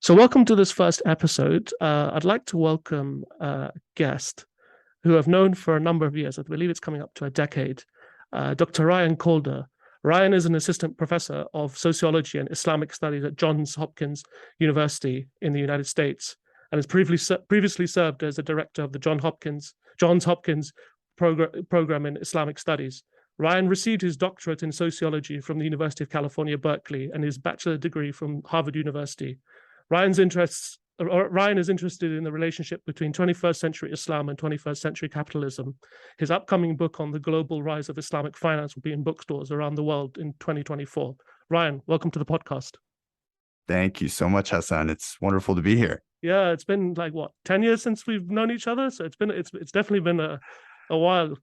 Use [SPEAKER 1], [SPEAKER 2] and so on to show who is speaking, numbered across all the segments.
[SPEAKER 1] So, welcome to this first episode. I'd like to welcome a guest who I've known for a number of years. I believe it's coming up to a decade. Dr. Ryan Calder. Ryan is an assistant professor of sociology and Islamic studies at Johns Hopkins University in the United States, and has previously served as a director of the Johns Hopkins program in Islamic Studies. Ryan received his doctorate in sociology from the University of California, Berkeley, and his bachelor degree from Harvard University. Ryan is interested in the relationship between 21st century Islam and 21st century capitalism. His upcoming book on the global rise of Islamic finance will be in bookstores around the world in 2024. Ryan, welcome to the podcast.
[SPEAKER 2] Thank you so much, Hassan. It's wonderful to be here.
[SPEAKER 1] Yeah, it's been like 10 years since we've known each other, so it's definitely been a while.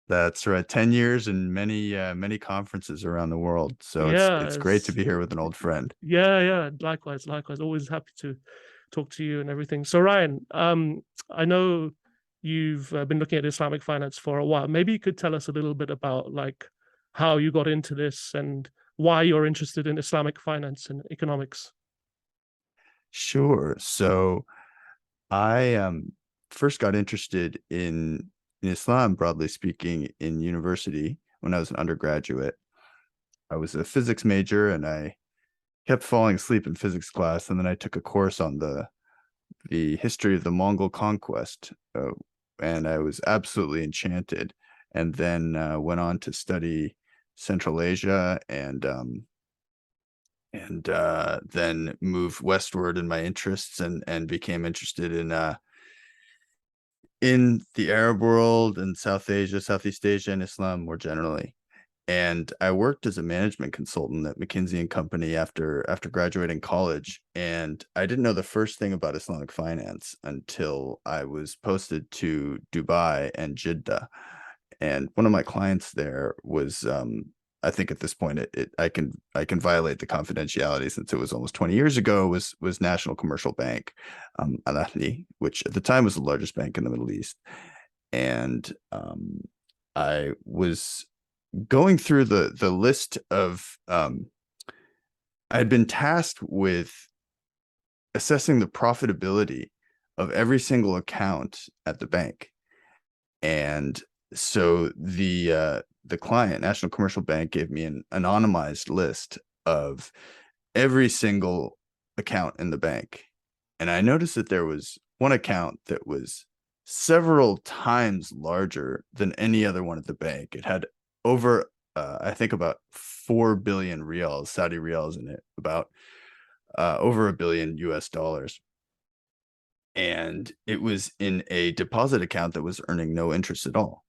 [SPEAKER 2] That's right. 10 years and many conferences around the world. So it's great to be here with an old friend.
[SPEAKER 1] Yeah. Likewise. Always happy to talk to you and everything. So Ryan, I know you've been looking at Islamic finance for a while. Maybe you could tell us a little bit about how you got into this and why you're interested in Islamic finance and economics.
[SPEAKER 2] Sure. So I first got interested in Islam, broadly speaking, in university when I was an undergraduate. I was a physics major and I kept falling asleep in physics class. And then I took a course on the history of the Mongol conquest. And I was absolutely enchanted. And then went on to study Central Asia and then moved westward in my interests and became interested in the Arab world and South Asia, Southeast Asia, and Islam more generally. And I worked as a management consultant at McKinsey & Company after graduating college. And I didn't know the first thing about Islamic finance until I was posted to Dubai and Jeddah. And one of my clients there was, I think at this point, I can violate the confidentiality since it was almost 20 years ago, was National Commercial Bank, Al Ahli, which at the time was the largest bank in the Middle East. And I was going through the list of, I had been tasked with assessing the profitability of every single account at the bank. And so the client, National Commercial Bank, gave me an anonymized list of every single account in the bank. And I noticed that there was one account that was several times larger than any other one at the bank. It had over, I think about 4 billion riyals, Saudi riyals in it, about over $1 billion US. And it was in a deposit account that was earning no interest at all.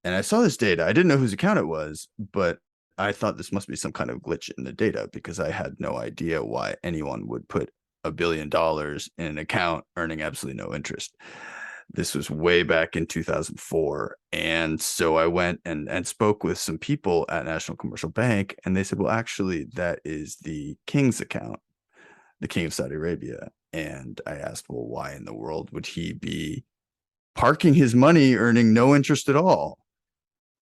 [SPEAKER 2] And I saw this data. I didn't know whose account it was, but I thought this must be some kind of glitch in the data because I had no idea why anyone would put $1 billion in an account earning absolutely no interest. This was way back in 2004. And so I went and spoke with some people at National Commercial Bank, and they said, well, actually, that is the king's account, the king of Saudi Arabia. And I asked, well, why in the world would he be parking his money earning no interest at all?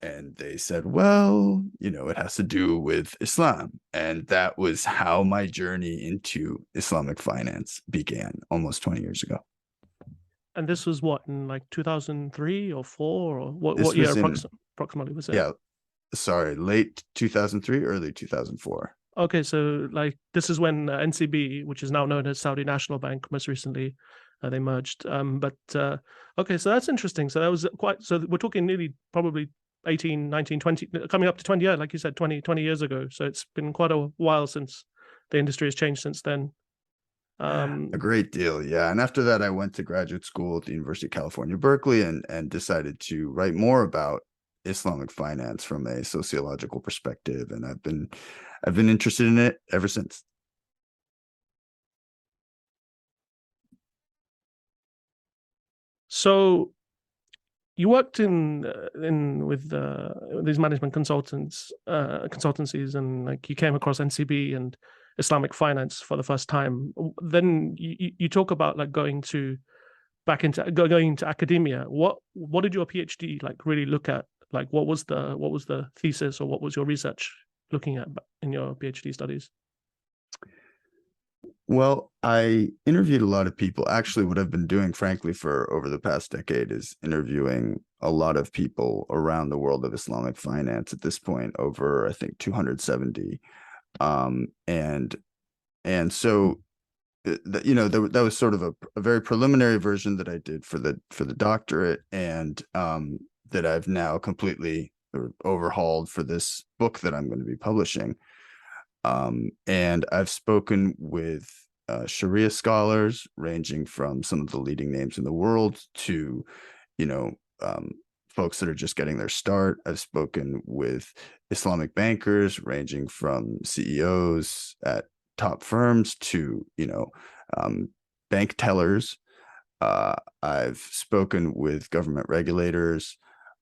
[SPEAKER 2] And they said, well, it has to do with Islam. And that was how my journey into Islamic finance began almost 20 years ago.
[SPEAKER 1] And this was what, in 2003 or 4, or what year approximately was it?
[SPEAKER 2] Yeah, sorry, late 2003, early 2004.
[SPEAKER 1] Okay, so this is when NCB, which is now known as Saudi National Bank, most recently they merged. Okay, so that's interesting. So that was so we're talking nearly probably 18, 19, 20, coming up to 20 years, like you said, 20 years ago. So it's been quite a while since the industry has changed since then.
[SPEAKER 2] A great deal, yeah. And after that, I went to graduate school at the University of California, Berkeley, and decided to write more about Islamic finance from a sociological perspective. And I've been interested in it ever since.
[SPEAKER 1] So you worked with these management consultancies, and you came across NCB and Islamic finance for the first time. Then you talk about going into academia. What did your PhD really look at? What was the thesis, or what was your research looking at in your PhD studies?
[SPEAKER 2] Well, I interviewed a lot of people. Actually, what I've been doing, frankly, for over the past decade is interviewing a lot of people around the world of Islamic finance at this point, over, I think, 270. And so that was sort of a very preliminary version that I did for the doctorate, and that I've now completely overhauled for this book that I'm going to be publishing. And I've spoken with Shariah scholars, ranging from some of the leading names in the world to, you know, um, folks that are just getting their start. I've spoken with Islamic bankers, ranging from CEOs at top firms to, bank tellers. I've spoken with government regulators,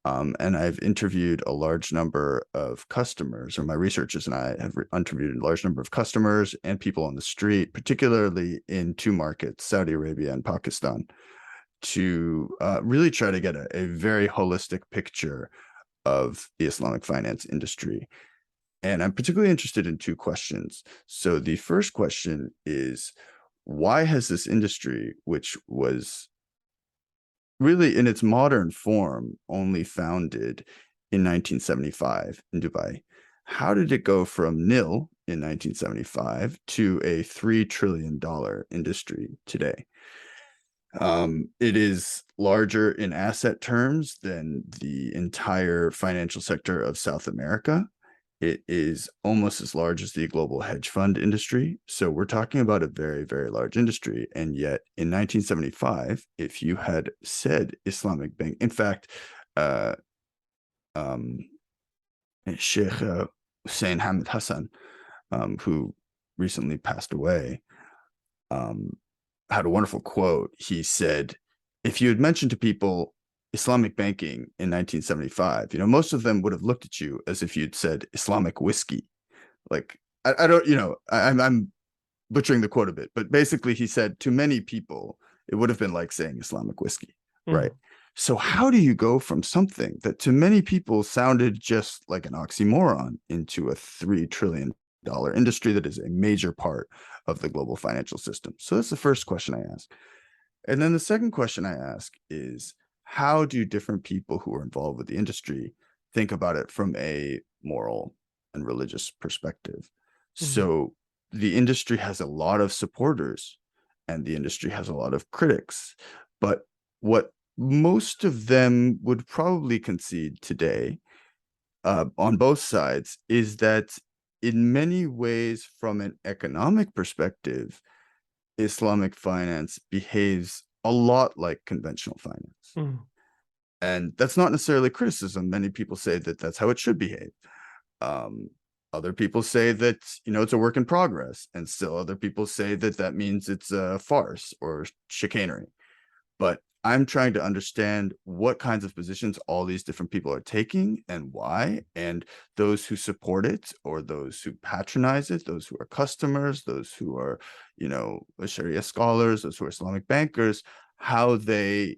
[SPEAKER 2] and I've interviewed a large number of customers, or my researchers and I have interviewed a large number of customers and people on the street, particularly in two markets, Saudi Arabia and Pakistan, to really try to get a very holistic picture of the Islamic finance industry. And I'm particularly interested in two questions. So the first question is, why has this industry, which was really in its modern form only founded in 1975 in Dubai, how did it go from nil in 1975 to a $3 trillion industry today? It is larger in asset terms than the entire financial sector of South America. It is almost as large as the global hedge fund industry. So we're talking about a very, very large industry. And yet in 1975, if you had said Islamic Bank, in fact, uh, um, Sheikh Hussein Hamid Hassan, who recently passed away, um, had a wonderful quote. He said, if you had mentioned to people Islamic banking in 1975, most of them would have looked at you as if you'd said Islamic whiskey. Like, I don't, I'm butchering the quote a bit, but basically he said to many people, it would have been like saying Islamic whiskey, right? So how do you go from something that to many people sounded just like an oxymoron into a $3 trillion industry that is a major part of the global financial system? So that's the first question I ask. And then the second question I ask is, how do different people who are involved with the industry think about it from a moral and religious perspective? So the industry has a lot of supporters and the industry has a lot of critics, but what most of them would probably concede today, on both sides, is that in many ways, from an economic perspective, Islamic finance behaves a lot like conventional finance. And that's not necessarily criticism. Many people say that that's how it should behave. Other people say that, it's a work in progress. And still other people say that that means it's a farce or chicanery. But I'm trying to understand what kinds of positions all these different people are taking and why, and those who support it or those who patronize it, those who are customers, those who are, Sharia scholars, those who are Islamic bankers, how they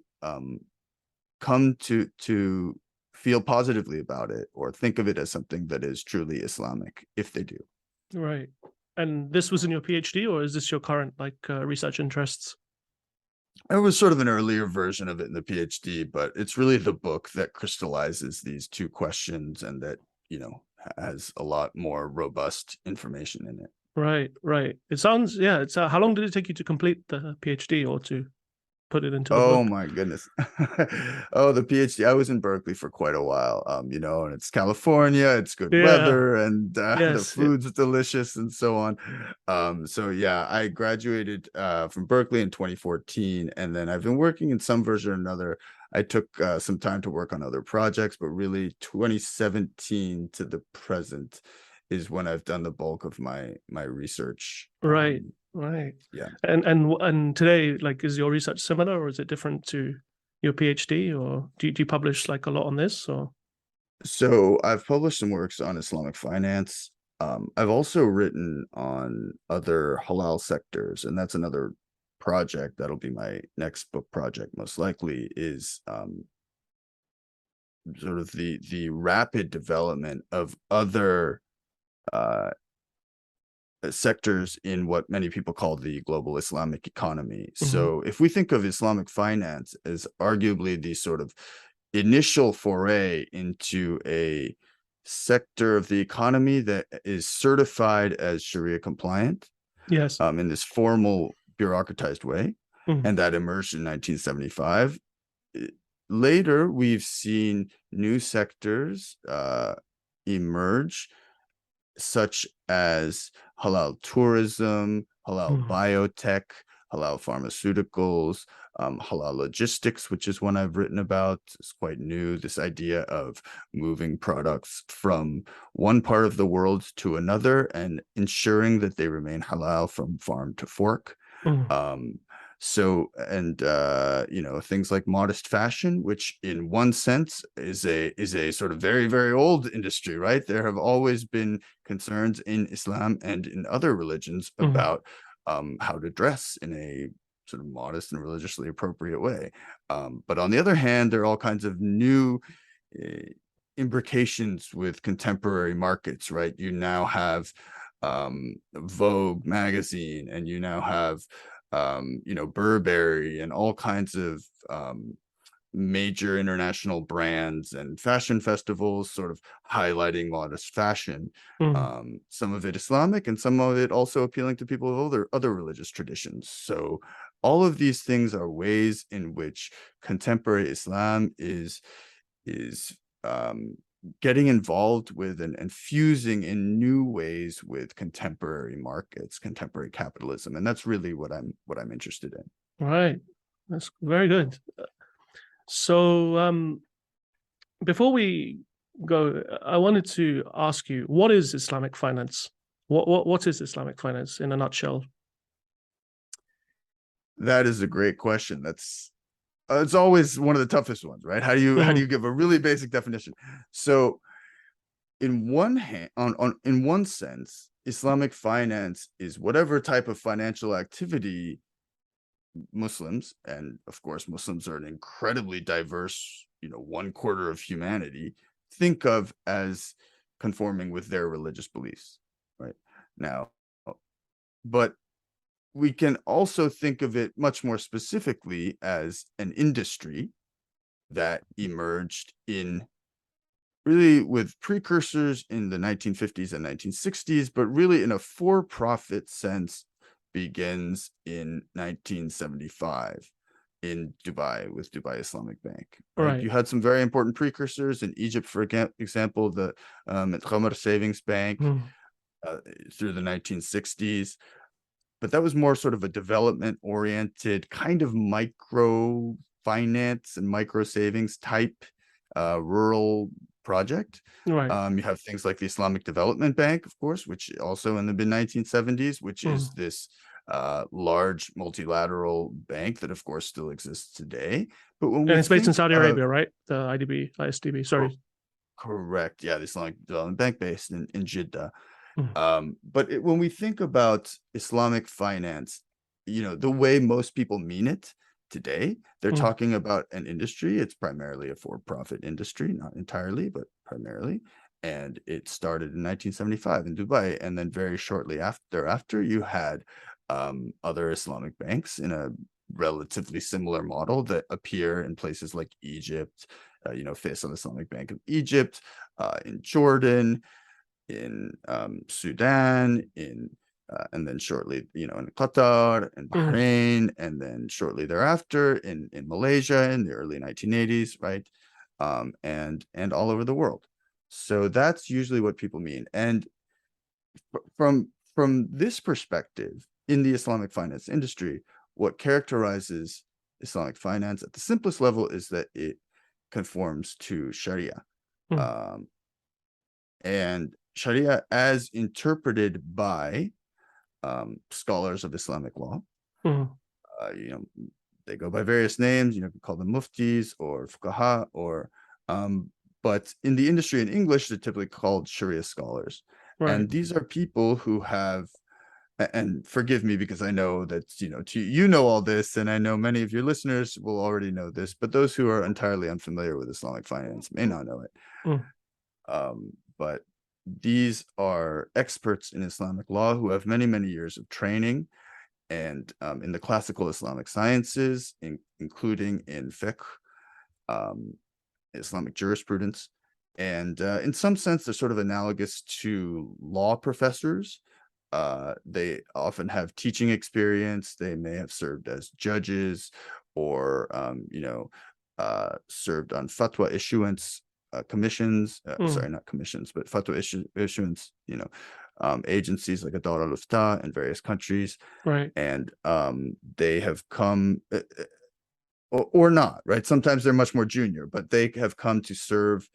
[SPEAKER 2] come to feel positively about it or think of it as something that is truly Islamic, if they do.
[SPEAKER 1] Right. And this was in your PhD, or is this your current research interests?
[SPEAKER 2] It was sort of an earlier version of it in the PhD, but it's really the book that crystallizes these two questions and that, has a lot more robust information in it.
[SPEAKER 1] Right. It sounds, yeah. It's how long did it take you to complete the PhD or to put it into the
[SPEAKER 2] Oh
[SPEAKER 1] book?
[SPEAKER 2] my goodness. Oh, the PhD. I was in Berkeley for quite a while. And it's California, it's good
[SPEAKER 1] Yeah.
[SPEAKER 2] weather, and the
[SPEAKER 1] Yes. Yeah.
[SPEAKER 2] food's delicious and so on. So yeah, I graduated from Berkeley in 2014, and then I've been working in some version or another. I took some time to work on other projects, but really 2017 to the present is when I've done the bulk of my research.
[SPEAKER 1] Right. Right.
[SPEAKER 2] Yeah.
[SPEAKER 1] And today, is your research similar or is it different to your PhD, or do you publish a lot on this, or?
[SPEAKER 2] So I've published some works on Islamic finance. I've also written on other halal sectors, and that's another project that'll be my next book project, most likely, is sort of the rapid development of other uh, sectors in what many people call the global Islamic economy.
[SPEAKER 1] Mm-hmm.
[SPEAKER 2] So if we think of Islamic finance as arguably the sort of initial foray into a sector of the economy that is certified as Sharia compliant,
[SPEAKER 1] Yes.
[SPEAKER 2] in this formal bureaucratized way,
[SPEAKER 1] Mm-hmm.
[SPEAKER 2] and that emerged in 1975. Later, we've seen new sectors emerge, such as halal tourism, halal biotech, halal pharmaceuticals, halal logistics, which is one I've written about. It's quite new. This idea of moving products from one part of the world to another and ensuring that they remain halal from farm to fork.
[SPEAKER 1] Mm-hmm.
[SPEAKER 2] Um, and things like modest fashion, which in one sense is a sort of very, very old industry, right? There have always been concerns in Islam and in other religions
[SPEAKER 1] Mm-hmm.
[SPEAKER 2] about how to dress in a sort of modest and religiously appropriate way. But on the other hand, there are all kinds of new uh, imbrications with contemporary markets, right? You now have Vogue magazine, and you now have Burberry and all kinds of major international brands and fashion festivals sort of highlighting modest fashion,
[SPEAKER 1] Mm-hmm.
[SPEAKER 2] some of it Islamic and some of it also appealing to people of other religious traditions. So all of these things are ways in which contemporary Islam is getting involved with and fusing in new ways with contemporary markets, contemporary capitalism, and that's really what I'm interested in.
[SPEAKER 1] Right. That's very good. So, before we go, I wanted to ask you, what is Islamic finance? What is Islamic finance in a nutshell?
[SPEAKER 2] That is a great question. That's It's always one of the toughest ones, right? How do you
[SPEAKER 1] Mm-hmm.
[SPEAKER 2] give a really basic definition? So in one hand, in one sense, Islamic finance is whatever type of financial activity Muslims, and of course Muslims are an incredibly diverse, 1/4 of humanity, think of as conforming with their religious beliefs, right? Now, but we can also think of it much more specifically as an industry that emerged in really with precursors in the 1950s and 1960s, but really in a for-profit sense begins in 1975 in Dubai with Dubai Islamic Bank, right?
[SPEAKER 1] Right.
[SPEAKER 2] You had some very important precursors in Egypt, for example, the Khamar Savings Bank
[SPEAKER 1] Mm-hmm.
[SPEAKER 2] through the 1960s, but that was more sort of a development oriented kind of micro finance and micro savings type rural project.
[SPEAKER 1] Right.
[SPEAKER 2] You have things like the Islamic Development Bank, of course, which also in the mid 1970s, which is
[SPEAKER 1] Mm-hmm.
[SPEAKER 2] this large multilateral bank that, of course, still exists today. But when
[SPEAKER 1] And
[SPEAKER 2] we
[SPEAKER 1] it's based in
[SPEAKER 2] think
[SPEAKER 1] Saudi
[SPEAKER 2] of
[SPEAKER 1] Arabia, right? The IDB, ISDB. Sorry.
[SPEAKER 2] correct, yeah, the Islamic Development Bank based in Jeddah.
[SPEAKER 1] Mm-hmm.
[SPEAKER 2] But when we think about Islamic finance, the way most people mean it today, they're
[SPEAKER 1] Mm-hmm.
[SPEAKER 2] talking about an industry. It's primarily a for-profit industry, not entirely, but primarily. And it started in 1975 in Dubai. And then very shortly after, you had other Islamic banks in a relatively similar model that appear in places like Egypt, Faisal Islamic Bank of Egypt, in Jordan, in Sudan, and then shortly, in Qatar and
[SPEAKER 1] Mm-hmm.
[SPEAKER 2] Bahrain, and then shortly thereafter in Malaysia in the early 1980s, right? And all over the world. So that's usually what people mean. And from this perspective, in the Islamic finance industry, what characterizes Islamic finance at the simplest level is that it conforms to Sharia.
[SPEAKER 1] Mm-hmm.
[SPEAKER 2] Um, and Sharia as interpreted by scholars of Islamic law.
[SPEAKER 1] Mm-hmm.
[SPEAKER 2] Uh, you know, they go by various names. We call them muftis or fuqaha, or but in the industry in English, they're typically called Sharia scholars.
[SPEAKER 1] Right.
[SPEAKER 2] And these are people who have, and forgive me because I know that you know all this, and I know many of your listeners will already know this, but those who are entirely unfamiliar with Islamic finance may not know it.
[SPEAKER 1] Mm-hmm.
[SPEAKER 2] But these are experts in Islamic law who have many, many years of training and in the classical Islamic sciences, including in fiqh, um, Islamic jurisprudence. And in some sense, they're sort of analogous to law professors. They often have teaching experience. They may have served as judges or, served on fatwa issuance commissions. Sorry, not commissions, but fatwa issuance, agencies like Dar al-Ifta in various countries.
[SPEAKER 1] Right.
[SPEAKER 2] And they have come, or not, right? Sometimes they're much more junior, but they have come to serve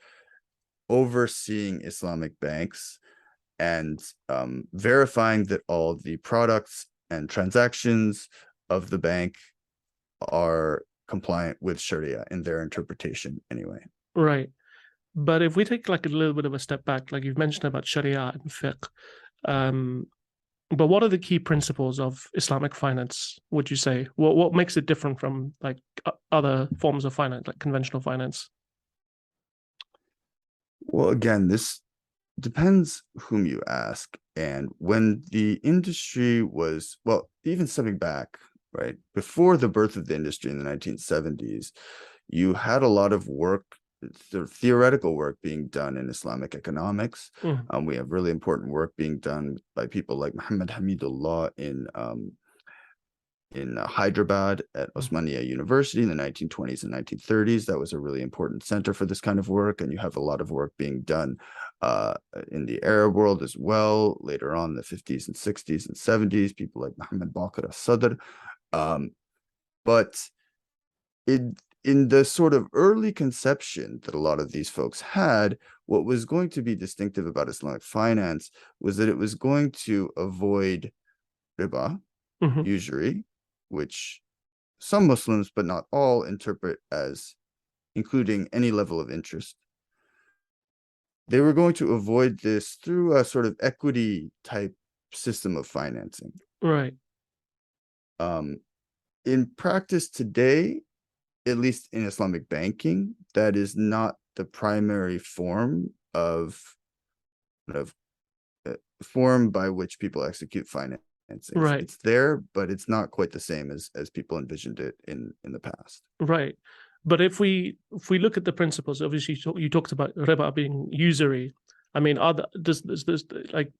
[SPEAKER 2] overseeing Islamic banks and verifying that all the products and transactions of the bank are compliant with Shariah in their interpretation anyway.
[SPEAKER 1] Right. But if we take like a little bit of a step back, like you've mentioned about Sharia and fiqh, but what are the key principles of Islamic finance, would you say? What makes it different from like other forms of finance, like conventional finance?
[SPEAKER 2] Well, again, this depends whom you ask. And when the industry was, well, even stepping back, right, before the birth of the industry in the 1970s, you had a lot of work, theoretical work being done in Islamic economics. We have really important work being done by people like Muhammad Hamidullah in Hyderabad at Osmania University in the 1920s and 1930s. That was a really important center for this kind of work. And you have a lot of work being done in the Arab world as well, later on in the 50s and 60s and 70s, people like Muhammad Baqir al-Sadr. But in the sort of early conception that a lot of these folks had, what was going to be distinctive about Islamic finance was that it was going to avoid riba, usury, which some Muslims, but not all, interpret as including any level of interest. They were going to avoid this through a sort of equity type system of financing.
[SPEAKER 1] Right.
[SPEAKER 2] In practice today, at least in Islamic banking, that is not the primary form form by which people execute finance.
[SPEAKER 1] Right.
[SPEAKER 2] It's there, but it's not quite the same as people envisioned it in the past.
[SPEAKER 1] Right. But if we look at the principles, obviously you talked about riba being usury. I mean, does like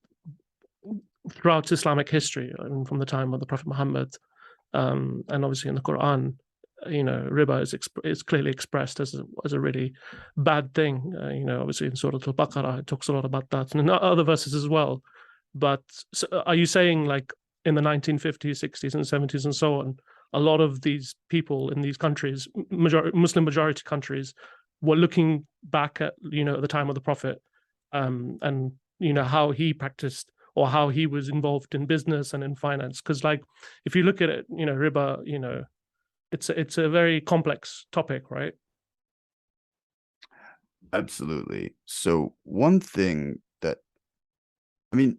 [SPEAKER 1] throughout Islamic history, I mean, from the time of the Prophet Muhammad, and obviously in the Quran, riba is clearly expressed as a really bad thing. Obviously in Surah Al-Baqarah, it talks a lot about that, and in other verses as well. But so are you saying like in the 1950s, 60s, and 70s, and so on, a lot of these people in these countries, Muslim majority countries, were looking back at the time of the Prophet, and how he practiced or how he was involved in business and in finance? Because like if you look at it, riba, it's a very complex topic, right?
[SPEAKER 2] Absolutely. So one thing that, I mean,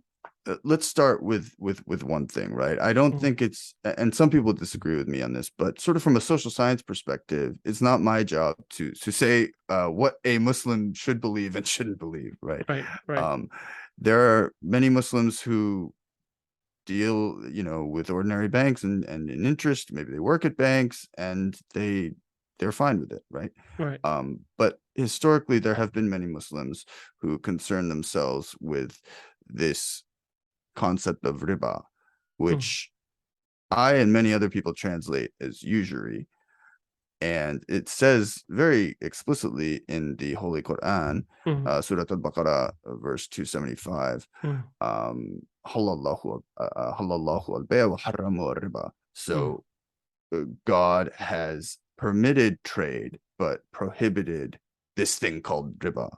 [SPEAKER 2] let's start with one thing, right? I don't think it's, and some people disagree with me on this, but sort of from a social science perspective, it's not my job to say what a Muslim should believe and shouldn't believe, right?
[SPEAKER 1] Right.
[SPEAKER 2] There are many Muslims who deal, with ordinary banks and in interest. Maybe they work at banks and they're fine with it, right?
[SPEAKER 1] Right.
[SPEAKER 2] But historically, there have been many Muslims who concern themselves with this concept of riba, which I and many other people translate as usury. And it says very explicitly in the Holy Quran, Surah Al-Baqarah, verse 275, halallahu al-bay' wa harramu al-riba. So God has permitted trade, but prohibited this thing called riba.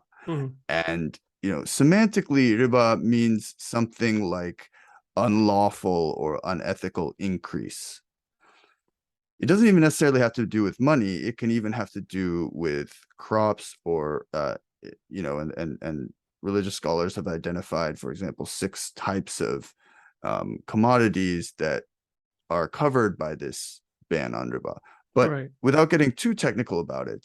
[SPEAKER 2] And semantically, riba means something like unlawful or unethical increase. It doesn't even necessarily have to do with money. It can even have to do with crops or, and religious scholars have identified, for example, 6 types of commodities that are covered by this ban on riba. But without getting too technical about it,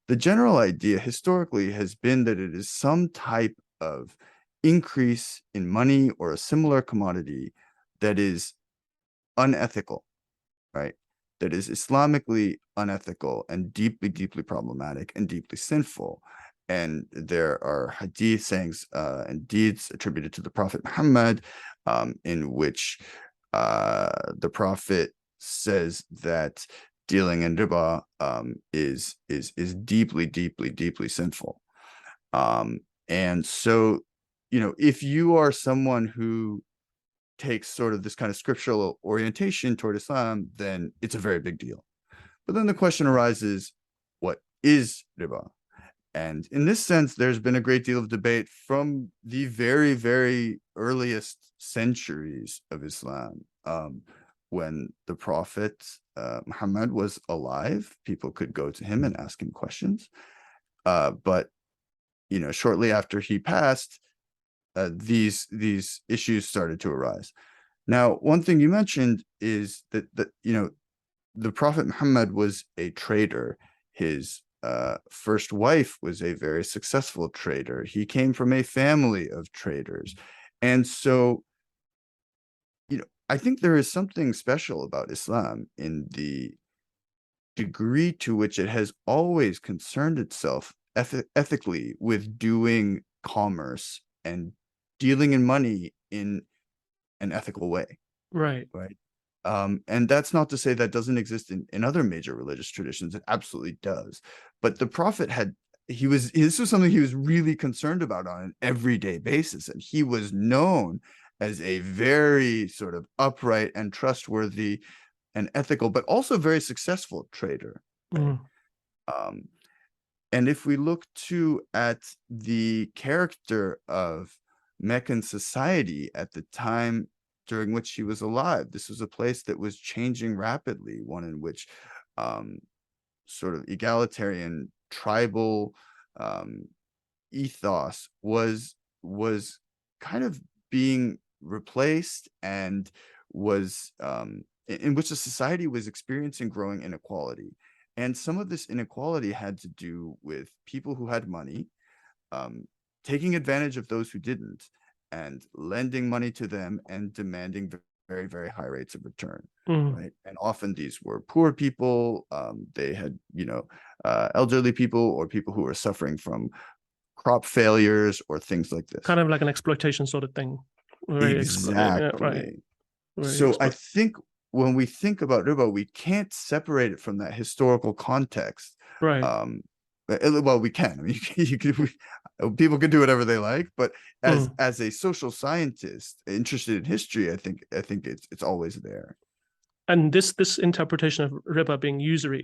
[SPEAKER 2] the general idea historically has been that it is some type of increase in money or a similar commodity that is unethical, right? That is Islamically unethical and deeply, deeply problematic and deeply sinful. And there are hadith sayings and deeds attributed to the Prophet Muhammad, in which the Prophet says that dealing in riba is deeply, deeply, deeply sinful. And so, if you are someone who takes sort of this kind of scriptural orientation toward Islam, then it's a very big deal. But then the question arises, what is riba? And in this sense, there's been a great deal of debate from the very, very earliest centuries of Islam. When the Prophet Muhammad was alive, people could go to him and ask him questions. But shortly after he passed, these issues started to arise. Now, one thing you mentioned is that the Prophet Muhammad was a trader. His first wife was a very successful trader. He came from a family of traders. And so, I think there is something special about Islam in the degree to which it has always concerned itself ethically with doing commerce and dealing in money in an ethical way.
[SPEAKER 1] Right.
[SPEAKER 2] And that's not to say that doesn't exist in other major religious traditions. It absolutely does. But the Prophet this was something he was really concerned about on an everyday basis. And he was known as a very sort of upright and trustworthy and ethical, but also very successful trader. Right? And if we look too at the character of Meccan society at the time during which he was alive, this was a place that was changing rapidly, one in which sort of egalitarian tribal ethos was kind of being replaced, and was in which the society was experiencing growing inequality. And some of this inequality had to do with people who had money taking advantage of those who didn't, and lending money to them and demanding very, very high rates of return. Right. And often these were poor people. They had, elderly people, or people who were suffering from crop failures or things like this.
[SPEAKER 1] Kind of like an exploitation sort of thing.
[SPEAKER 2] Exactly. So I think when we think about riba, we can't separate it from that historical context.
[SPEAKER 1] Right.
[SPEAKER 2] Well, we can. I mean, people can do whatever they like, but as a social scientist interested in history, I think it's always there.
[SPEAKER 1] And this interpretation of riba being usury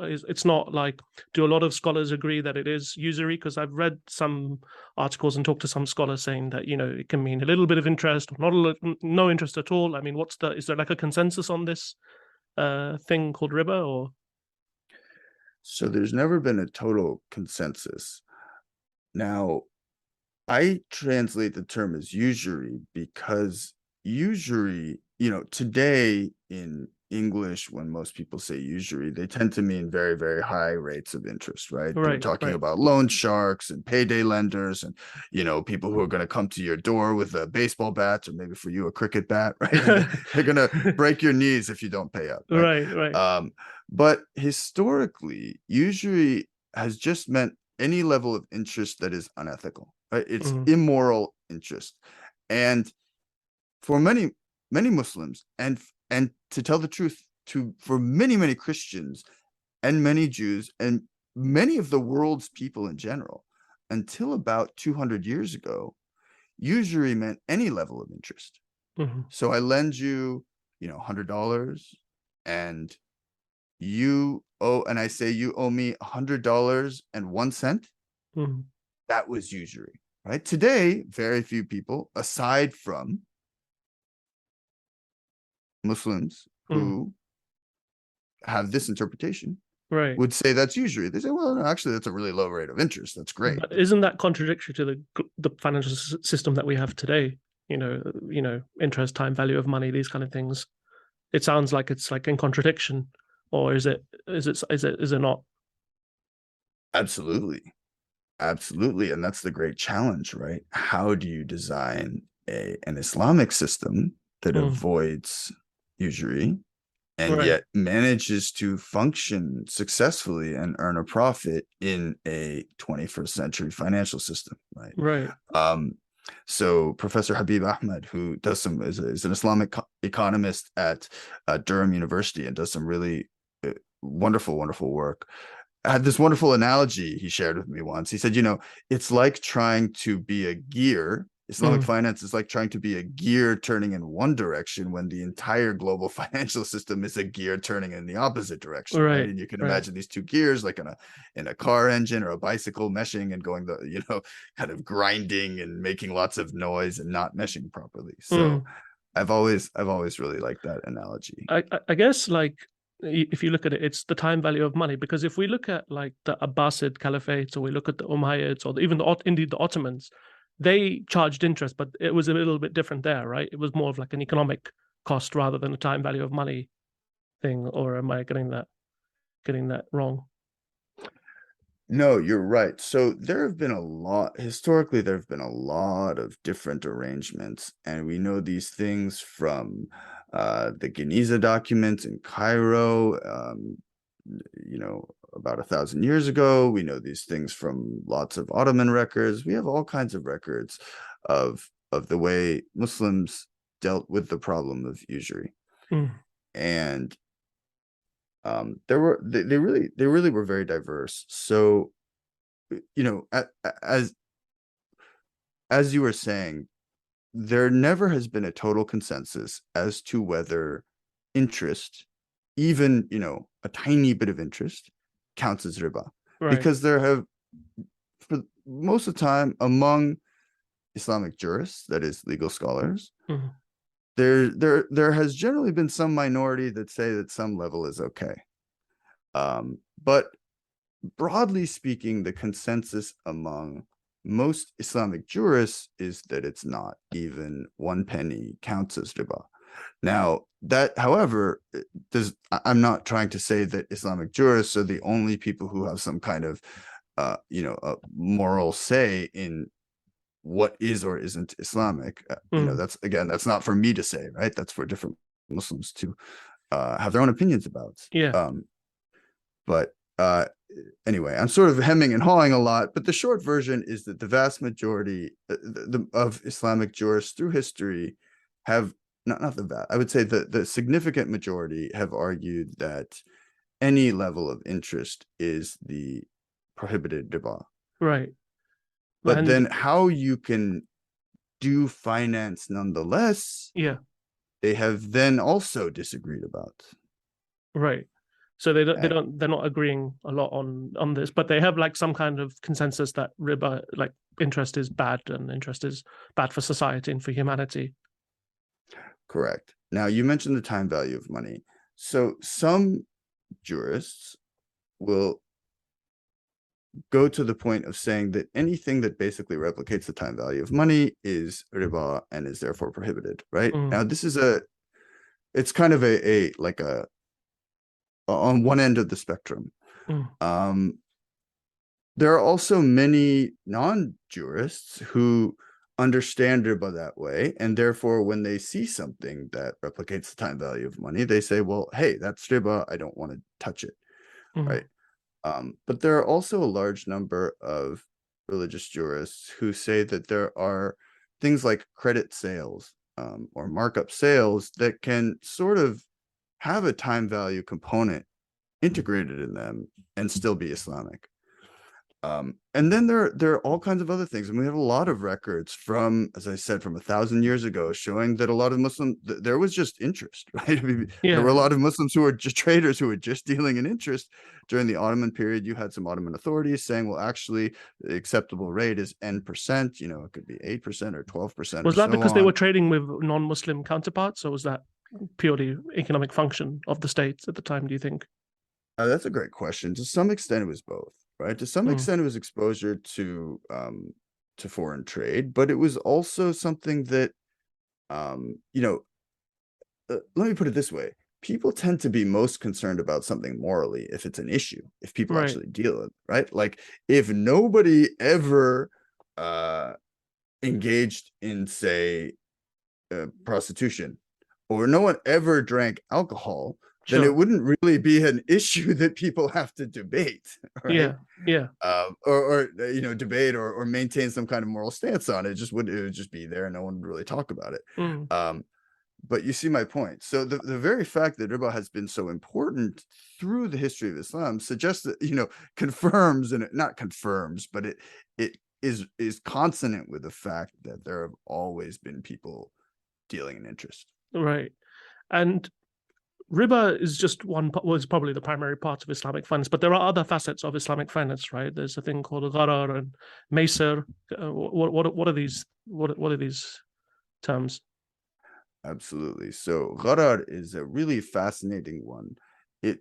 [SPEAKER 1] it's not like, do a lot of scholars agree that it is usury? Because I've read some articles and talked to some scholars saying that it can mean a little bit of interest, or no interest at all. I mean, is there like a consensus on this thing called riba, or?
[SPEAKER 2] So there's never been a total consensus. Now, I translate the term as usury because usury, today in English, when most people say usury, they tend to mean very, very high rates of interest, right? They're talking about loan sharks and payday lenders, and people who are going to come to your door with a baseball bat, or maybe for you a cricket bat, right? They're going to break your knees if you don't pay up. Right. But historically, usury has just meant any level of interest that is unethical, right? It's immoral interest. And for many Muslims, and to tell the truth, for many, many Christians and many Jews and many of the world's people in general, until about 200 years ago, usury meant any level of interest. So I lend you, $100, and I say you owe me $100.01. That was usury, right? Today, very few people, aside from Muslims who have this interpretation, would say that's usury. They say, well, no, actually, that's a really low rate of interest. That's great.
[SPEAKER 1] But isn't that contradictory to the financial system that we have today? Interest, time, value of money, these kind of things. It sounds like it's like in contradiction, or is it not?
[SPEAKER 2] Absolutely. Absolutely. And that's the great challenge, right? How do you design an Islamic system that
[SPEAKER 1] Mm,
[SPEAKER 2] avoids usury and
[SPEAKER 1] right,
[SPEAKER 2] yet manages to function successfully and earn a profit in a 21st century financial system, right?
[SPEAKER 1] right.
[SPEAKER 2] Um, so Professor Habib Ahmed, who does some is an Islamic economist at Durham University and does some really wonderful work, had this wonderful analogy he shared with me once. He said, it's like trying to be a gear. Islamic
[SPEAKER 1] Mm,
[SPEAKER 2] finance is like trying to be a gear turning in one direction when the entire global financial system is a gear turning in the opposite direction, right?
[SPEAKER 1] right,
[SPEAKER 2] And you can
[SPEAKER 1] right.
[SPEAKER 2] imagine these two gears like in a car engine or a bicycle meshing and going kind of grinding and making lots of noise and not meshing properly. So
[SPEAKER 1] Mm.
[SPEAKER 2] I've always really liked that analogy.
[SPEAKER 1] I guess like if you look at it, it's the time value of money. Because if we look at like the Abbasid Caliphate, or we look at the Umayyads, or even indeed the Ottomans, they charged interest, but it was a little bit different there, right? It was more of like an economic cost rather than a time value of money thing. Or am I getting that wrong?
[SPEAKER 2] No, you're right. So historically, there have been a lot of different arrangements, and we know these things from the Geniza documents in Cairo, about 1,000 years ago. We know these things from lots of Ottoman records. We have all kinds of records of the way Muslims dealt with the problem of usury.
[SPEAKER 1] Mm,
[SPEAKER 2] And they really were very diverse. So as you were saying, there never has been a total consensus as to whether interest, even a tiny bit of interest, counts as riba,
[SPEAKER 1] right.
[SPEAKER 2] because there have, for most of the time, among Islamic jurists, that is legal scholars,
[SPEAKER 1] Mm,
[SPEAKER 2] there has generally been some minority that say that some level is okay. But broadly speaking, the consensus among most Islamic jurists is that it's not. Even one penny counts as riba. Now, that, however, I'm not trying to say that Islamic jurists are the only people who have some kind of, a moral say in what is or isn't Islamic.
[SPEAKER 1] mm,
[SPEAKER 2] That's not for me to say, right? That's for different Muslims to have their own opinions about.
[SPEAKER 1] yeah.
[SPEAKER 2] But anyway, I'm sort of hemming and hawing a lot, but the short version is that the vast majority of Islamic jurists through history have not the vast, I would say the significant majority have argued that any level of interest is the prohibited riba.
[SPEAKER 1] Right.
[SPEAKER 2] But
[SPEAKER 1] And
[SPEAKER 2] then how you can do finance nonetheless,
[SPEAKER 1] yeah.
[SPEAKER 2] they have then also disagreed about.
[SPEAKER 1] Right. So
[SPEAKER 2] Uh,
[SPEAKER 1] they're not agreeing a lot on this, but they have like some kind of consensus that riba, like interest, is bad, and interest is bad for society and for humanity.
[SPEAKER 2] Correct. Now, you mentioned the time value of money. So some jurists will go to the point of saying that anything that basically replicates the time value of money is riba and is therefore prohibited, right?
[SPEAKER 1] Mm,
[SPEAKER 2] Now, it's kind of on one end of the spectrum.
[SPEAKER 1] mm,
[SPEAKER 2] Um, there are also many non-jurists who understand riba that way, and therefore when they see something that replicates the time value of money, they say, well, hey, that's riba, I don't want to touch it,
[SPEAKER 1] mm,
[SPEAKER 2] right? But there are also a large number of religious jurists who say that there are things like credit sales, or markup sales that can sort of have a time value component integrated in them and still be Islamic. And then there are all kinds of other things, and we have a lot of records from, as I said, from 1,000 years ago, showing that a lot of there was just interest, right? I mean, there were a
[SPEAKER 1] yeah.
[SPEAKER 2] lot of Muslims who were just traders who were just dealing in interest. During the Ottoman period, you had some Ottoman authorities saying, well, actually, the acceptable rate is N%. It could be 8% or 12% or
[SPEAKER 1] Was that
[SPEAKER 2] so
[SPEAKER 1] because they were
[SPEAKER 2] on.
[SPEAKER 1] trading with non-Muslim counterparts, or was that purely economic function of the state at the time, do you think?
[SPEAKER 2] That's a great question. To some extent, it was both, right? To some
[SPEAKER 1] Mm,
[SPEAKER 2] extent, it was exposure to foreign trade, but it was also something that, let me put it this way. people tend to be most concerned about something morally if it's an issue, if people
[SPEAKER 1] Right.
[SPEAKER 2] actually deal with it, right? Like if nobody ever engaged in, say, prostitution, or no one ever drank alcohol, then it
[SPEAKER 1] Sure.
[SPEAKER 2] wouldn't really be an issue that people have to debate, right?
[SPEAKER 1] Yeah. Yeah.
[SPEAKER 2] Debate or maintain some kind of moral stance on it. It would just be there, and no one would really talk about it.
[SPEAKER 1] Mm.
[SPEAKER 2] But you see my point. So the very fact that riba has been so important through the history of Islam suggests that, confirms, and not confirms, but it is consonant with the fact that there have always been people dealing in interest.
[SPEAKER 1] Right. And riba is just was probably the primary part of Islamic finance, but there are other facets of Islamic finance, right? There's a thing called gharar and maysir. What are these? What are these terms?
[SPEAKER 2] Absolutely. So gharar is a really fascinating one. It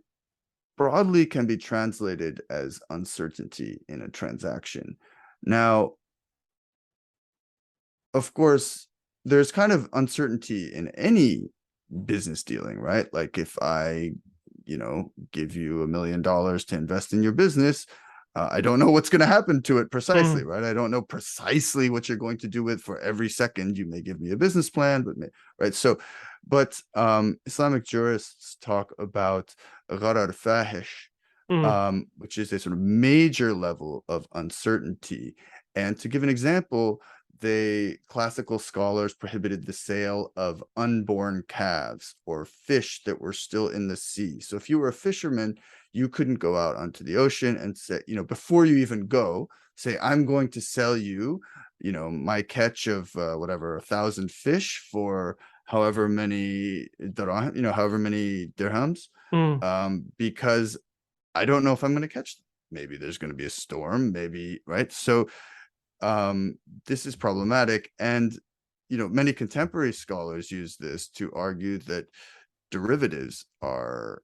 [SPEAKER 2] broadly can be translated as uncertainty in a transaction. Now, of course, there's kind of uncertainty in any business dealing, right? Like if I, give you $1 million to invest in your business, I don't know what's going to happen to it precisely,
[SPEAKER 1] Mm.
[SPEAKER 2] right? I don't know precisely what you're going to do with for every second. You may give me a business plan, right? So, but Islamic jurists talk about gharar fahish,
[SPEAKER 1] Mm.
[SPEAKER 2] which is a sort of major level of uncertainty. And to give an example, classical scholars prohibited the sale of unborn calves or fish that were still in the sea. So if you were a fisherman, you couldn't go out onto the ocean and say, before you even go, say, I'm going to sell you, my catch of whatever, 1,000 fish for however many dirhams,
[SPEAKER 1] Mm.
[SPEAKER 2] because I don't know if I'm going to catch them. Maybe there's going to be a storm, maybe, right? So this is problematic. And, many contemporary scholars use this to argue that derivatives are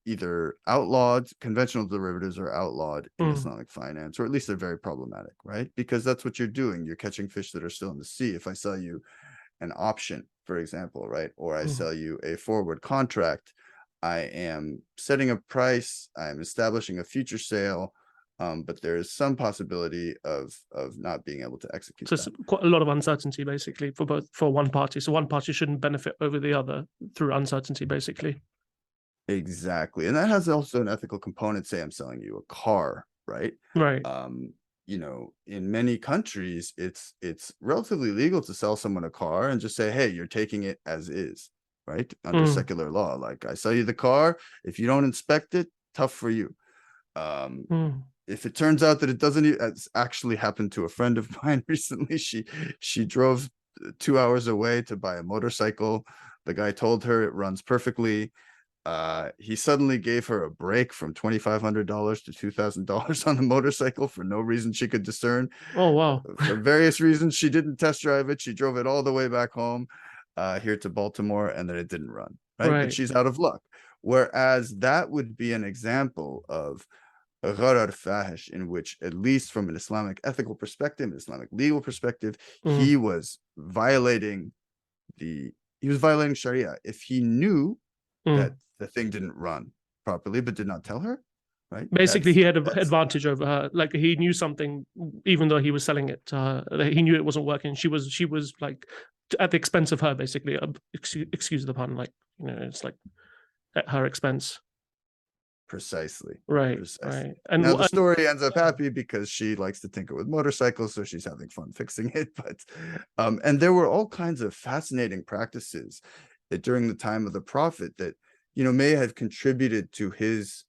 [SPEAKER 2] either outlawed, conventional derivatives are outlawed in
[SPEAKER 1] Mm.
[SPEAKER 2] Islamic finance, or at least they're very problematic, right? Because that's what you're doing. You're catching fish that are still in the sea. If I sell you an option, for example, right? Or I
[SPEAKER 1] Mm.
[SPEAKER 2] sell you a forward contract, I am setting a price, I'm establishing a future sale, but there is some possibility of not being able to execute
[SPEAKER 1] So it's
[SPEAKER 2] that.
[SPEAKER 1] quite a lot of uncertainty, basically, for one party. So one party shouldn't benefit over the other through uncertainty, basically.
[SPEAKER 2] Exactly. And that has also an ethical component. Say I'm selling you a car, right?
[SPEAKER 1] Right.
[SPEAKER 2] In many countries, it's relatively legal to sell someone a car and just say, hey, you're taking it as is, right? Under
[SPEAKER 1] Mm.
[SPEAKER 2] secular law. Like, I sell you the car. If you don't inspect it, tough for you.
[SPEAKER 1] Mm.
[SPEAKER 2] If it turns out that it doesn't, it's actually happened to a friend of mine recently. She drove 2 hours away to buy a motorcycle. The guy told her it runs perfectly. He suddenly gave her a break from $2,500 to $2,000 on the motorcycle for no reason she could discern.
[SPEAKER 1] Oh, wow.
[SPEAKER 2] For various reasons, she didn't test drive it. She drove it all the way back home, here to Baltimore, and then it didn't run, right? But
[SPEAKER 1] Right.
[SPEAKER 2] she's out of luck. Whereas that would be an example of a gharar fahish, in which, at least from an Islamic ethical perspective, an Islamic legal perspective,
[SPEAKER 1] Mm.
[SPEAKER 2] he was violating Shariah. If he knew that
[SPEAKER 1] Mm.
[SPEAKER 2] the thing didn't run properly but did not tell her, right?
[SPEAKER 1] Basically, he had an
[SPEAKER 2] That's
[SPEAKER 1] advantage over her. Like he knew something, even though he was selling it to her. He knew it wasn't working. She was like at the expense of her, basically. Excuse the pun. Like it's like at her expense.
[SPEAKER 2] precisely.
[SPEAKER 1] Right.
[SPEAKER 2] Precisely.
[SPEAKER 1] Right.
[SPEAKER 2] Now the story ends up happy because she likes to tinker with motorcycles, so she's having fun fixing it. But and there were all kinds of fascinating practices that during the time of the Prophet that may have contributed to his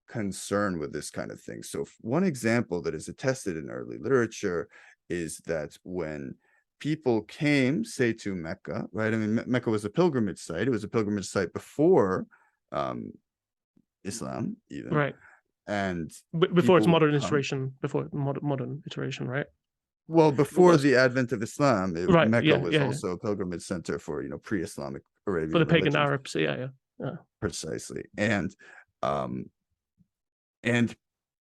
[SPEAKER 2] concern with this kind of thing. So one example that is attested in early literature is that when people came, say, to Mecca, right? I mean, Mecca was a pilgrimage site. It was a pilgrimage site before Islam, even.
[SPEAKER 1] Right.
[SPEAKER 2] And
[SPEAKER 1] Before its
[SPEAKER 2] people would
[SPEAKER 1] modern
[SPEAKER 2] come.
[SPEAKER 1] iteration, before modern iteration, right?
[SPEAKER 2] Well,
[SPEAKER 1] It
[SPEAKER 2] before
[SPEAKER 1] was
[SPEAKER 2] the advent of Islam,
[SPEAKER 1] right.
[SPEAKER 2] Mecca
[SPEAKER 1] Yeah.
[SPEAKER 2] was
[SPEAKER 1] Yeah.
[SPEAKER 2] also a pilgrimage center for pre-Islamic
[SPEAKER 1] For the
[SPEAKER 2] Arabian
[SPEAKER 1] pagan
[SPEAKER 2] religions.
[SPEAKER 1] Arabs. Yeah. Yeah. Yeah.
[SPEAKER 2] Precisely. And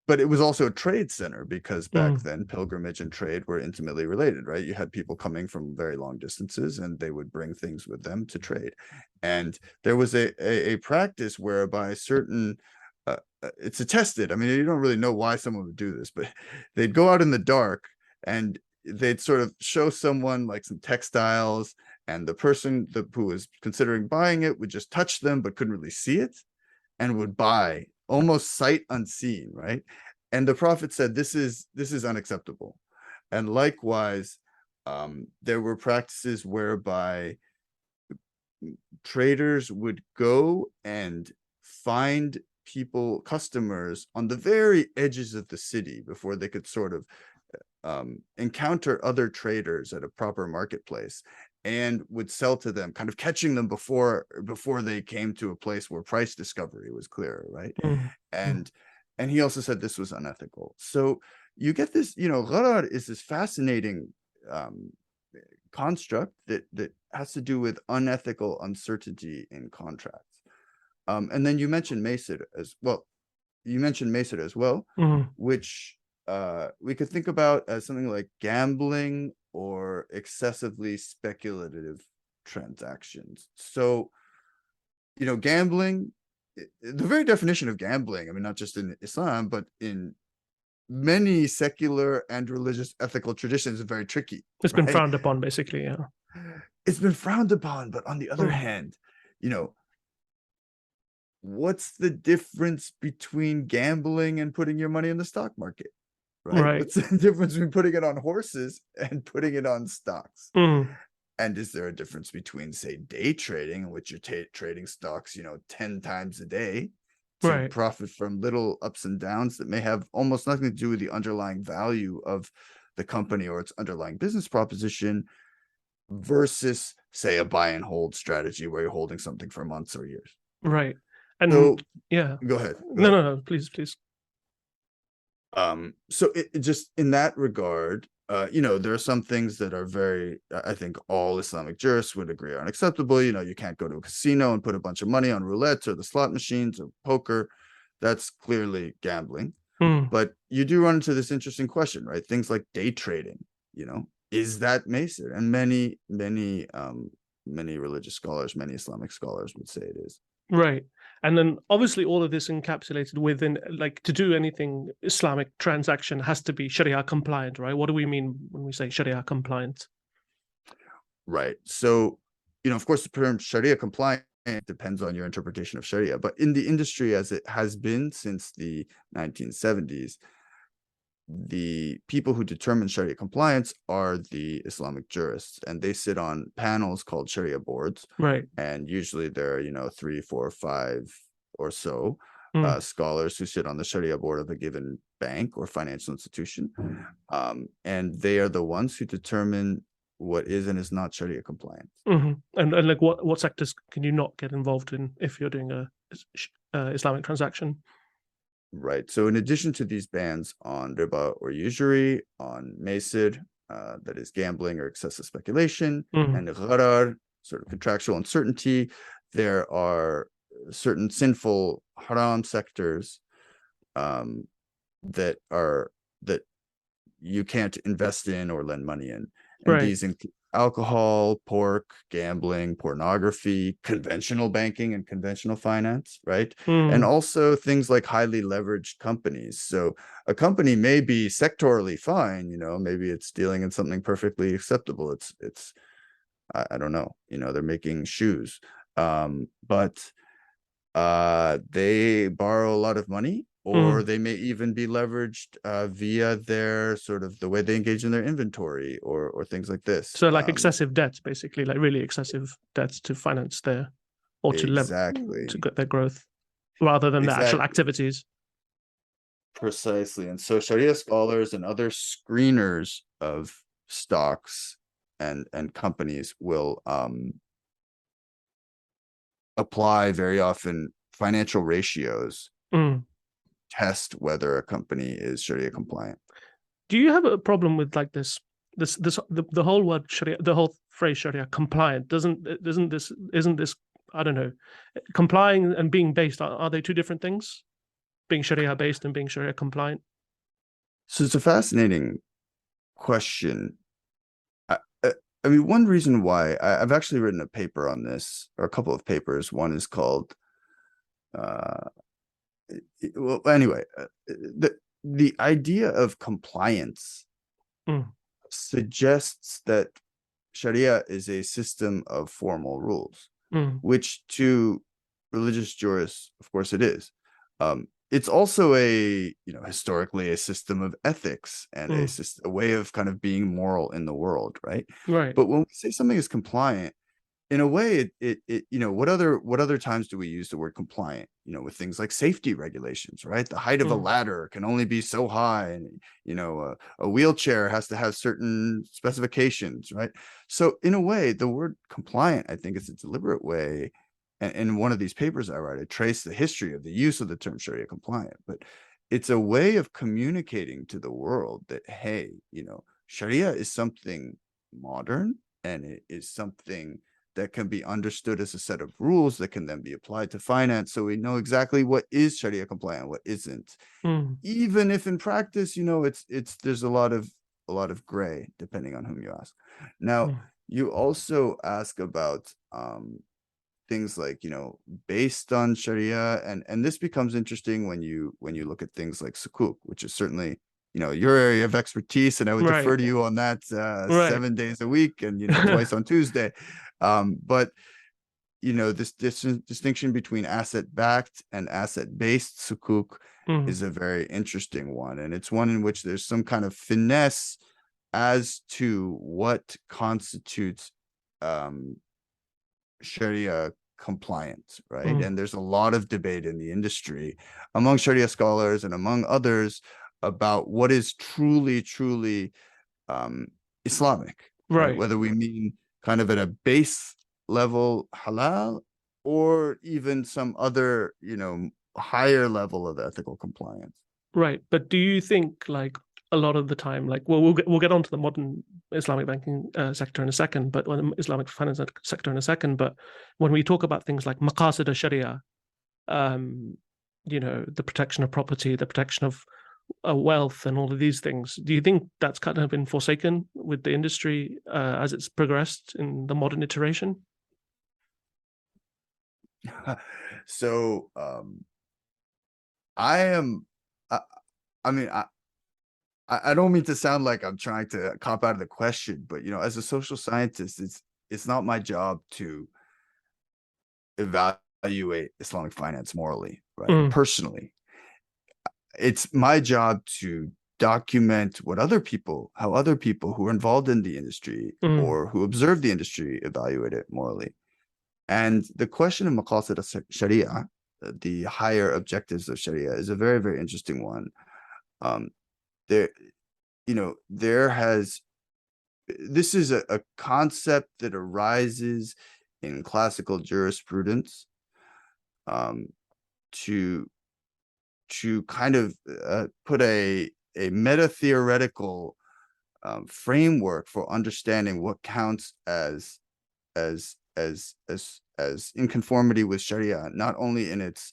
[SPEAKER 2] but it was also a trade center, because back
[SPEAKER 1] Mm.
[SPEAKER 2] then pilgrimage and trade were intimately related, right? You had people coming from very long distances, and they would bring things with them to trade. And there was a practice whereby certain it's attested. I mean, you don't really know why someone would do this, but they'd go out in the dark and they'd sort of show someone like some textiles, and the person who was considering buying it would just touch them but couldn't really see it, and would buy almost sight unseen, right? And the prophet said, this is unacceptable. And likewise, there were practices whereby traders would go and find people, customers on the very edges of the city before they could sort of encounter other traders at a proper marketplace, and would sell to them, kind of catching them before they came to a place where price discovery was clearer, right?
[SPEAKER 1] Mm.
[SPEAKER 2] And he also said this was unethical. So you get this, gharar is this fascinating construct that has to do with unethical uncertainty in contracts. And then you mentioned Maysir as well.
[SPEAKER 1] Mm.
[SPEAKER 2] Which we could think about as something like gambling or excessively speculative transactions. So, gambling, the very definition of gambling, I mean, not just in Islam, but in many secular and religious ethical traditions, is very tricky.
[SPEAKER 1] It's been frowned upon, basically. Yeah.
[SPEAKER 2] It's been frowned upon, but on the other hand, what's the difference between gambling and putting your money in the stock market? Right? What's the difference between putting it on horses and putting it on stocks?
[SPEAKER 1] Mm.
[SPEAKER 2] And is there a difference between, say, day trading, in which you're trading stocks, 10 times a day to profit from little ups and downs that may have almost nothing to do with the underlying value of the company or its underlying business proposition, versus, say, a buy and hold strategy where you're holding something for months or years?
[SPEAKER 1] Right. And
[SPEAKER 2] so,
[SPEAKER 1] yeah.
[SPEAKER 2] Go ahead.
[SPEAKER 1] No, please.
[SPEAKER 2] So it just in that regard, there are some things that are very, I think all Islamic jurists would agree are unacceptable. You can't go to a casino and put a bunch of money on roulette or the slot machines or poker. That's clearly gambling. But you do run into this interesting question, right? Things like day trading, is that Maysir? And many religious scholars, many Islamic scholars would say it is.
[SPEAKER 1] Right. And then obviously all of this encapsulated within, like, to do anything Islamic transaction has to be Sharia compliant, right? What do we mean when we say Sharia compliant?
[SPEAKER 2] Right. So, of course, the term Sharia compliant depends on your interpretation of Sharia. But in the industry, as it has been since the 1970s, the people who determine Sharia compliance are the Islamic jurists, and they sit on panels called Sharia boards.
[SPEAKER 1] Right.
[SPEAKER 2] And usually there are, 3, 4, 5 or so scholars who sit on the Sharia board of a given bank or financial institution. And they are the ones who determine what is and is not Sharia compliant.
[SPEAKER 1] And like what sectors can you not get involved in if you're doing a Islamic transaction?
[SPEAKER 2] Right. So in addition to these bans on riba or usury, on maysir, that is gambling or excessive speculation, and gharar, sort of contractual uncertainty, there are certain sinful haram sectors that you can't invest in or lend money in. And these include alcohol, pork, gambling, pornography, conventional banking and conventional finance, right? And also things like highly leveraged companies. So a company may be sectorally fine, maybe it's dealing in something perfectly acceptable. It's I don't know, they're making shoes. But they borrow a lot of money, or they may even be leveraged via their sort of the way they engage in their inventory or things like this.
[SPEAKER 1] So like excessive debts, basically, like really excessive debts to finance their, or to to get their growth rather than the actual activities.
[SPEAKER 2] Precisely. And so Sharia scholars and other screeners of stocks and companies will apply very often financial ratios, test whether a company is Sharia compliant.
[SPEAKER 1] Do you have a problem with like the whole word Sharia, the whole phrase Sharia compliant? Isn't this, I don't know, complying and being based, are they two different things? being Sharia based and being Sharia compliant?
[SPEAKER 2] So it's a fascinating question. I, I I mean, one reason why I've actually written a paper on this, or a couple of papers. One is called, uh, well, anyway, the idea of compliance
[SPEAKER 1] Mm,
[SPEAKER 2] suggests that Sharia is a system of formal rules,
[SPEAKER 1] mm,
[SPEAKER 2] which to religious jurists, of course, it is. It's also historically a system of ethics and
[SPEAKER 1] mm,
[SPEAKER 2] a way of kind of being moral in the world, right?
[SPEAKER 1] right.
[SPEAKER 2] But when we say something is compliant, in a way, what other times do we use the word compliant? With things like safety regulations, right? The height of a
[SPEAKER 1] Mm,
[SPEAKER 2] ladder can only be so high, and a wheelchair has to have certain specifications, right? So in a way, the word compliant, I think, is a deliberate way. And in one of these papers I write, I trace the history of the use of the term Sharia compliant, but it's a way of communicating to the world that, hey, Sharia is something modern, and it is something that can be understood as a set of rules that can then be applied to finance, so we know exactly what is Sharia compliant, what isn't.
[SPEAKER 1] mm,
[SPEAKER 2] Even if in practice, it's there's a lot of gray depending on whom you ask. Now,
[SPEAKER 1] mm,
[SPEAKER 2] you also ask about things like, based on Sharia, and this becomes interesting when you look at things like sukuk, which is certainly your area of expertise, and I would
[SPEAKER 1] right.
[SPEAKER 2] defer to you on that,
[SPEAKER 1] Right.
[SPEAKER 2] 7 days a week, and twice on Tuesday. But this distinction between asset backed and asset based sukuk
[SPEAKER 1] Mm,
[SPEAKER 2] is a very interesting one, and it's one in which there's some kind of finesse as to what constitutes um Sharia compliant, right?
[SPEAKER 1] mm,
[SPEAKER 2] And there's a lot of debate in the industry among Sharia scholars and among others about what is truly, truly um, Islamic, right?
[SPEAKER 1] right.
[SPEAKER 2] Whether we mean kind of at a base level halal, or even some other, higher level of ethical compliance.
[SPEAKER 1] Right. But do you think like a lot of the time, like we'll get onto the modern Islamic banking sector in a second, but when Islamic finance sector in a second, but when we talk about things like maqasid al-Sharia, um, the protection of property, the protection of wealth, and all of these things, do you think that's kind of been forsaken with the industry as it's progressed in the modern iteration?
[SPEAKER 2] So I am, I, I mean, I don't mean to sound like I'm trying to cop out of the question, but as a social scientist, it's not my job to evaluate Islamic finance morally, right?
[SPEAKER 1] Mm,
[SPEAKER 2] Personally, it's my job to document how other people who are involved in the industry
[SPEAKER 1] mm,
[SPEAKER 2] or who observe the industry evaluate it morally. And the question of maqasid al-Sharia, the higher objectives of Sharia, is a very, very interesting one. Um, there, there has this is a concept that arises in classical jurisprudence, um, to kind of put a meta theoretical framework for understanding what counts as in conformity with Sharia, not only in its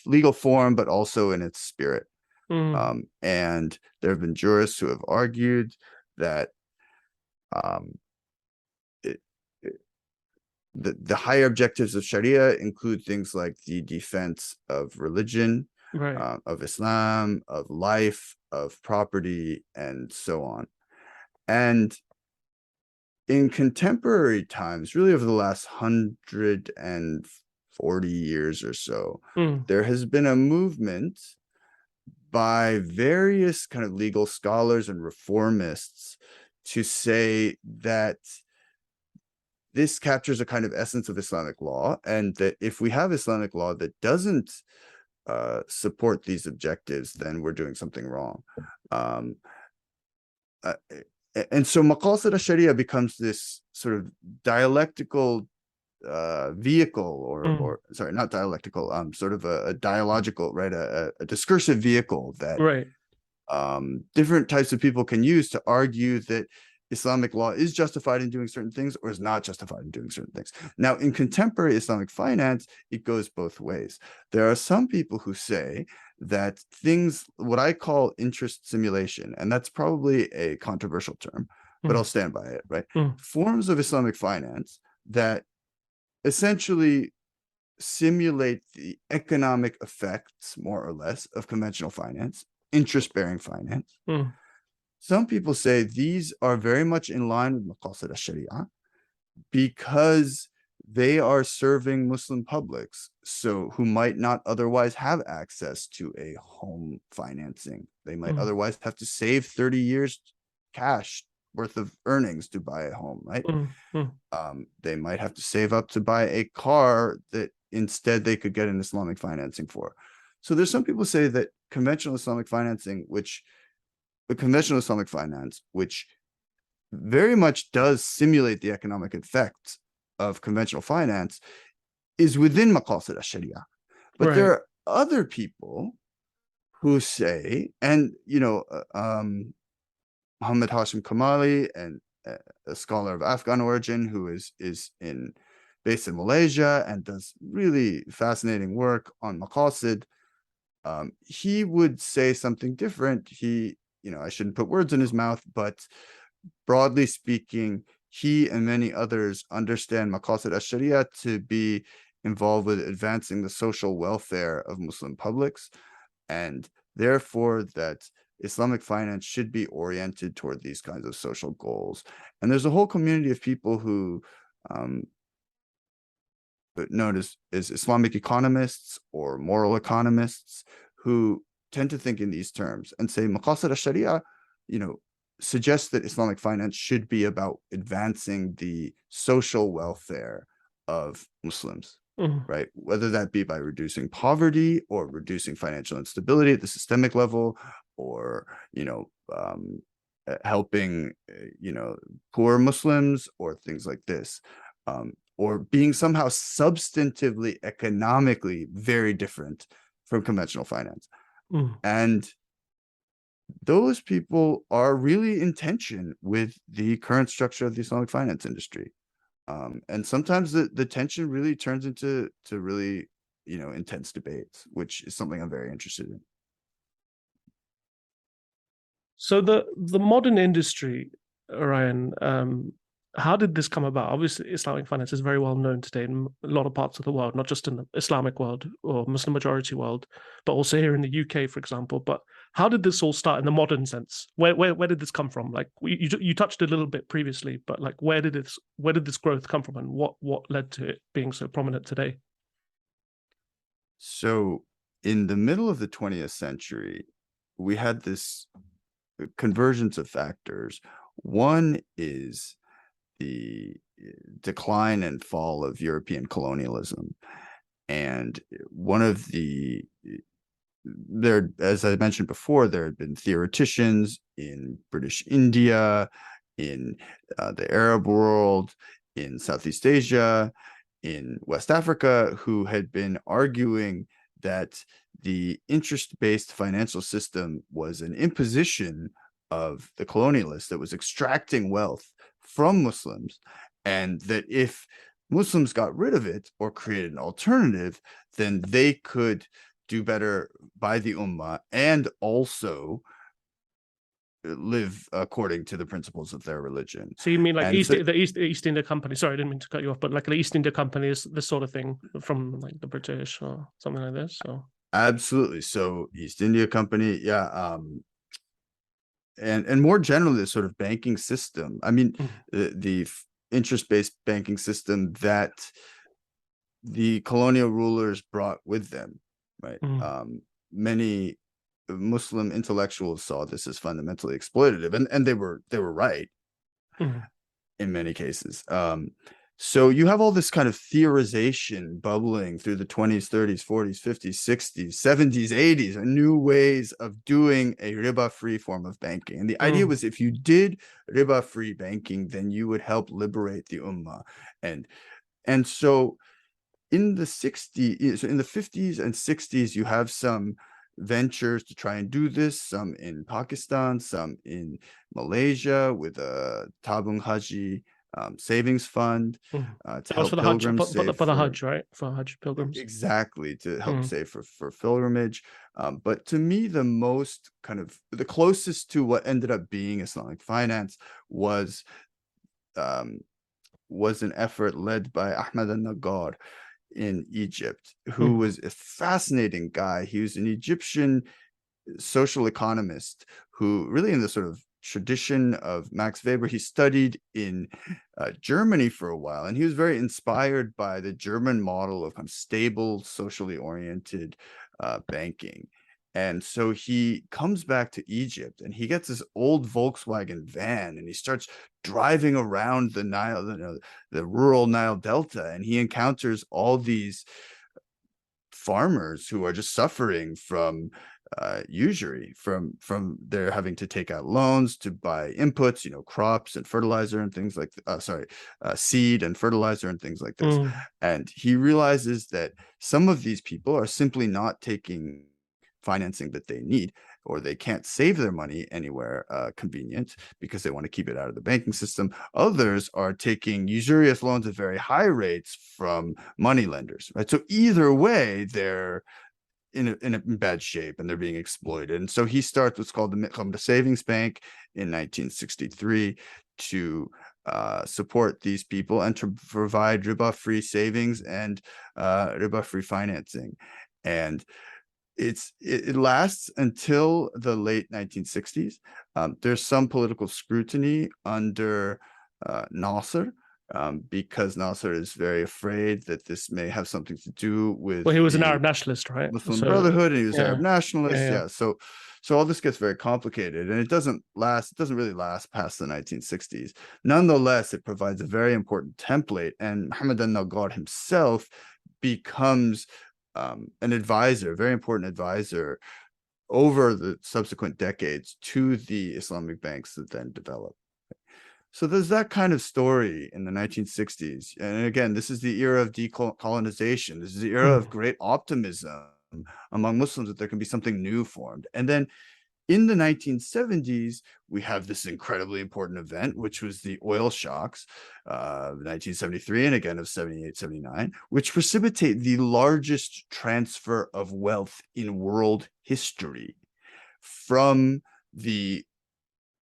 [SPEAKER 2] legal form but also in its spirit.
[SPEAKER 1] mm,
[SPEAKER 2] And there have been jurists who have argued that um, it, the higher objectives of Sharia include things like the defense of religion,
[SPEAKER 1] right.
[SPEAKER 2] of Islam, of life, of property, and so on. And in contemporary times, really over the last 140 years or so,
[SPEAKER 1] Mm,
[SPEAKER 2] there has been a movement by various kind of legal scholars and reformists to say that this captures a kind of essence of Islamic law, and that if we have Islamic law that doesn't support these objectives, then we're doing something wrong. Um, uh, and so maqasid al-Sharia becomes this sort of dialectical vehicle,
[SPEAKER 1] mm,
[SPEAKER 2] or sorry, not dialectical, sort of a dialogical, right, a discursive vehicle that
[SPEAKER 1] right.
[SPEAKER 2] different types of people can use to argue that Islamic law is justified in doing certain things or is not justified in doing certain things. Now, in contemporary Islamic finance, it goes both ways. There are some people who say that things, what I call interest simulation, and that's probably a controversial term, but I'll stand by it, right? Forms of Islamic finance that essentially simulate the economic effects, more or less, of conventional finance, interest-bearing finance. Some people say these are very much in line with maqasid al-Shariah because they are serving Muslim publics, so who might not otherwise have access to a home financing. They might otherwise have to save 30 years cash worth of earnings to buy a home, right? They might have to save up to buy a car that instead they could get an Islamic financing for. So there's some people say that conventional Islamic financing, which very much does simulate the economic effects of conventional finance, is within maqasid al-Sharia. But there are other people who say, and Muhammad Hashim Kamali, and a scholar of Afghan origin who is based in Malaysia and does really fascinating work on maqasid, he would say something different. I shouldn't put words in his mouth, but broadly speaking, he and many others understand maqasid al-Sharia to be involved with advancing the social welfare of Muslim publics, and therefore that Islamic finance should be oriented toward these kinds of social goals. And there's a whole community of people who known as Islamic economists or moral economists who tend to think in these terms and say maqasid al-Sharia, suggests that Islamic finance should be about advancing the social welfare of Muslims, right? Whether that be by reducing poverty or reducing financial instability at the systemic level, or helping poor Muslims, or things like this, or being somehow substantively economically very different from conventional finance. And those people are really in tension with the current structure of the Islamic finance industry. And sometimes the tension really turns into really intense debates, which is something I'm very interested in.
[SPEAKER 1] So the modern industry, Ryan, how did this come about? Obviously, Islamic finance is very well known today in a lot of parts of the world, not just in the Islamic world or Muslim majority world, but also here in the UK, for example. But how did this all start in the modern sense? Where did this come from? Like you touched a little bit previously, but like where did this growth come from, and what led to it being so prominent today?
[SPEAKER 2] So in the middle of the 20th century, we had this convergence of factors. One is the decline and fall of European colonialism. And as I mentioned before, there had been theoreticians in British India, in the Arab world, in Southeast Asia, in West Africa, who had been arguing that the interest-based financial system was an imposition of the colonialists that was extracting wealth from Muslims, and that if Muslims got rid of it or created an alternative, then they could do better by the ummah and also live according to the principles of their religion.
[SPEAKER 1] So you mean like the East India Company? Sorry, I didn't mean to cut you off, but like the East India Company is this sort of thing from like the British or something like this. So
[SPEAKER 2] absolutely. So East India Company, yeah. And more generally, the sort of banking system. I mean, the interest-based banking system that the colonial rulers brought with them, right? Many Muslim intellectuals saw this as fundamentally exploitative, and they were right in many cases. So you have all this kind of theorization bubbling through the 20s, 30s, 40s, 50s, 60s, 70s, 80s, and new ways of doing a riba-free form of banking. And the idea was if you did riba-free banking, then you would help liberate the ummah. And so in the 50s and 60s, you have some ventures to try and do this, some in Pakistan, some in Malaysia with a Tabung Haji savings fund to
[SPEAKER 1] That was for
[SPEAKER 2] help
[SPEAKER 1] the Hajj,
[SPEAKER 2] pilgrims save
[SPEAKER 1] for the
[SPEAKER 2] for
[SPEAKER 1] Hajj, right? For Hajj pilgrims.
[SPEAKER 2] exactly to help save for pilgrimage. But to me, the most kind of the closest to what ended up being Islamic finance um, was an effort led by Ahmed al-Nagar in Egypt, who was a fascinating guy. He was an Egyptian social economist who really in the sort of tradition of Max Weber, he studied in Germany for a while, and he was very inspired by the German model of kind of stable, socially oriented banking. And so he comes back to Egypt and he gets this old Volkswagen van and he starts driving around the Nile, the rural Nile Delta, and he encounters all these farmers who are just suffering from usury, from they're having to take out loans to buy inputs, crops and fertilizer and things like seed and fertilizer and things like this. And he realizes that some of these people are simply not taking financing that they need, or they can't save their money anywhere convenient because they want to keep it out of the banking system. Others are taking usurious loans at very high rates from money lenders, right? So either way, they're in bad shape and they're being exploited. And so he starts what's called the Savings Bank in 1963 to support these people and to provide riba-free savings and riba-free financing. And it lasts until the late 1960s. There's some political scrutiny under Nasser, because Nasser is very afraid that this may have something to do with
[SPEAKER 1] he was an Arab nationalist, right?
[SPEAKER 2] Muslim Brotherhood, and he was Arab nationalist.
[SPEAKER 1] Yeah.
[SPEAKER 2] So all this gets very complicated, and it doesn't really last past the 1960s. Nonetheless, it provides a very important template, and Mohammed al-Nagar himself becomes an advisor, a very important advisor over the subsequent decades to the Islamic banks that then develop. So there's that kind of story in the 1960s. And again, this is the era of decolonization. This is the era of great optimism among Muslims that there can be something new formed. And then in the 1970s, we have this incredibly important event, which was the oil shocks of 1973 and again of 78, 79, which precipitate the largest transfer of wealth in world history from the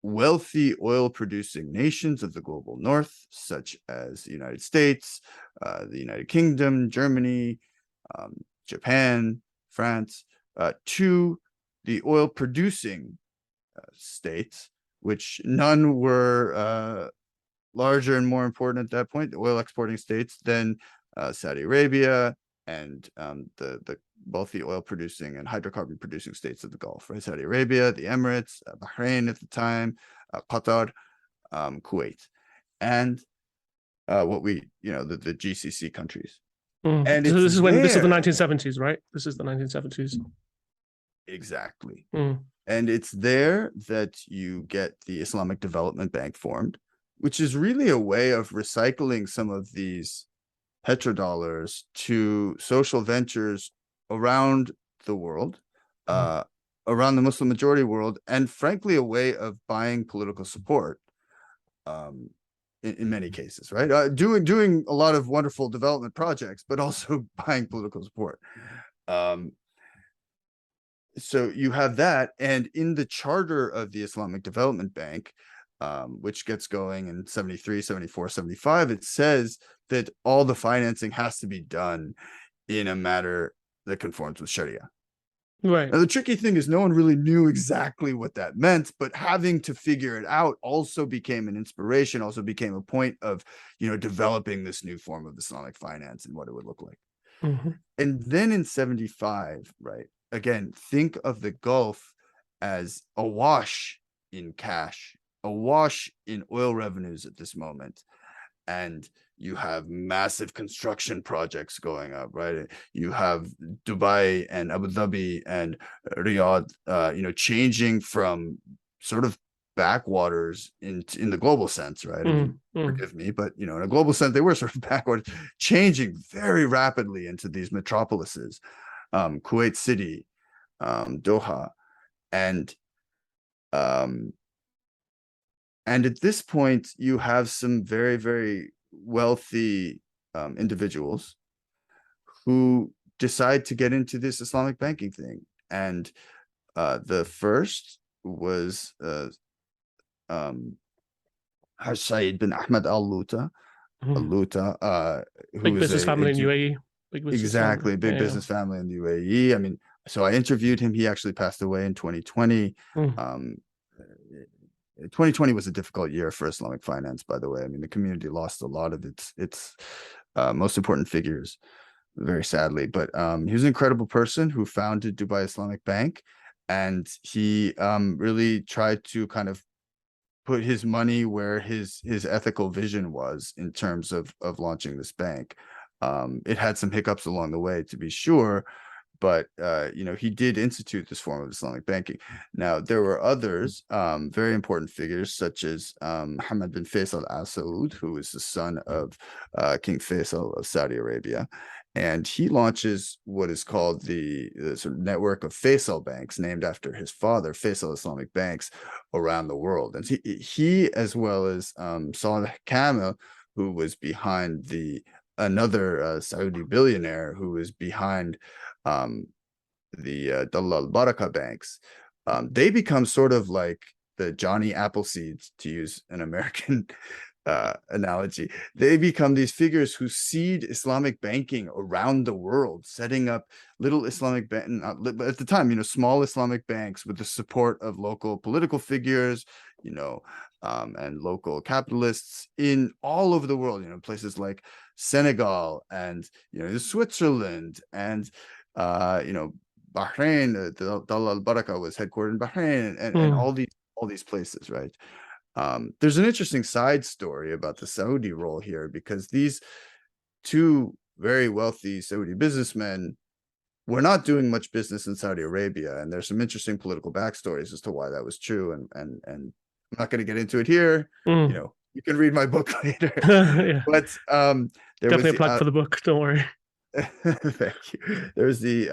[SPEAKER 2] wealthy oil-producing nations of the global north, such as the United States, the United Kingdom, Germany, Japan, France, to the oil-producing states, which none were larger and more important at that point, the oil-exporting states, than Saudi Arabia and both the oil-producing and hydrocarbon-producing states of the Gulf, right? Saudi Arabia, the Emirates, Bahrain at the time, Qatar, Kuwait, and the GCC countries. And
[SPEAKER 1] so this is the
[SPEAKER 2] there
[SPEAKER 1] 1970s, right? This is the 1970s.
[SPEAKER 2] exactly. And it's there that you get the Islamic Development Bank formed, which is really a way of recycling some of these petrodollars to social ventures around the world, around the Muslim majority world, and frankly, a way of buying political support in many cases, right? Doing a lot of wonderful development projects, but also buying political support. So you have that, and in the charter of the Islamic Development Bank, which gets going in 73, 74, 75, it says that all the financing has to be done in a manner that conforms with Shariah.
[SPEAKER 1] Right.
[SPEAKER 2] Now, the tricky thing is no one really knew exactly what that meant, but having to figure it out also became an inspiration, also became a point of, developing this new form of Islamic finance and what it would look like. And then in 75, right, again, think of the Gulf as awash in cash, awash in oil revenues at this moment. And you have massive construction projects going up, right? You have Dubai and Abu Dhabi and Riyadh, changing from sort of backwaters in the global sense, right? I mean, forgive me, but in a global sense, they were sort of backward, changing very rapidly into these metropolises. Kuwait City, Doha, and um, and at this point, you have some very, very wealthy individuals who decide to get into this Islamic banking thing. And the first was um, Said bin Ahmed
[SPEAKER 1] Mhm.
[SPEAKER 2] Al-Luta, who
[SPEAKER 1] Big
[SPEAKER 2] is
[SPEAKER 1] business family in UAE. Big business family.
[SPEAKER 2] exactly big
[SPEAKER 1] Yeah,
[SPEAKER 2] business family in the UAE. I mean, so I interviewed him. He actually passed away in 2020.
[SPEAKER 1] yeah. Mm.
[SPEAKER 2] Um, 2020 was a difficult year for Islamic finance, by the way. I mean, the community lost a lot of its most important figures, very sadly. But he was an incredible person who founded Dubai Islamic Bank, and he really tried to kind of put his money where his ethical vision was in terms of launching this bank. It had some hiccups along the way, to be sure, but he did institute this form of Islamic banking. Now there were others, very important figures such as Mohammed bin Faisal Al Saud, who is the son of King Faisal of Saudi Arabia, and he launches what is called the sort of network of Faisal banks, named after his father, Faisal Islamic Banks, around the world. And he as well as Saleh Kamel, who was behind another Saudi billionaire who was behind um, the Dalal Baraka banks, they become sort of like the Johnny Appleseed, to use an American analogy. They become these figures who seed Islamic banking around the world, setting up little Islamic bank, at the time, small Islamic banks with the support of local political figures, and local capitalists in all over the world, places like Senegal and, Switzerland and, Bahrain. Dalal Baraka was headquartered in Bahrain, and
[SPEAKER 1] Mm.
[SPEAKER 2] all these places, right? There's an interesting side story about the Saudi role here, because these two very wealthy Saudi businessmen were not doing much business in Saudi Arabia, and there's some interesting political backstories as to why that was true. And I'm not going to get into it here.
[SPEAKER 1] Mm.
[SPEAKER 2] You can read my book later.
[SPEAKER 1] Yeah,
[SPEAKER 2] But there was
[SPEAKER 1] definitely a
[SPEAKER 2] the
[SPEAKER 1] plug for the book. Don't worry.
[SPEAKER 2] thank you. There's the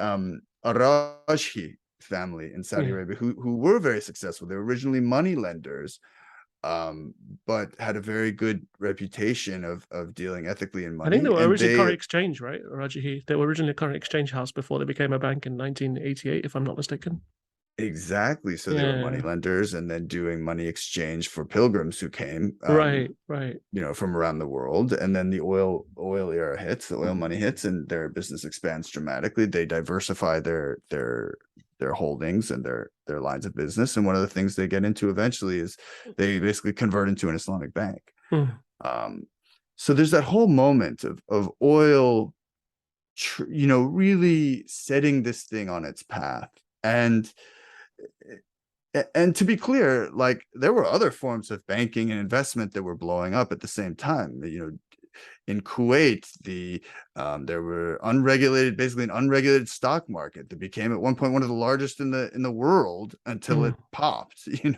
[SPEAKER 2] Arashhi family in Saudi
[SPEAKER 1] Yeah,
[SPEAKER 2] Arabia who were very successful. They were originally money lenders, but had a very good reputation of dealing ethically in
[SPEAKER 1] I think they
[SPEAKER 2] money.
[SPEAKER 1] were
[SPEAKER 2] And
[SPEAKER 1] originally
[SPEAKER 2] they
[SPEAKER 1] current exchange, right? Rajahi. They were originally a current exchange house before they became a bank in 1988, if I'm not mistaken.
[SPEAKER 2] exactly, so they were money
[SPEAKER 1] Yeah,
[SPEAKER 2] lenders and then doing money exchange for pilgrims who came,
[SPEAKER 1] right, right.
[SPEAKER 2] from around the world. And then the oil era hits, the oil money hits, and their business expands dramatically. They diversify their holdings and their lines of business. And one of the things they get into eventually is they basically convert into an Islamic bank.
[SPEAKER 1] Mm.
[SPEAKER 2] Um, so there's that whole moment of oil, really setting this thing on its path. And to be clear, like, there were other forms of banking and investment that were blowing up at the same time. In Kuwait, there were basically an unregulated stock market that became at one point one of the largest in the world until it
[SPEAKER 1] Mm.
[SPEAKER 2] popped, in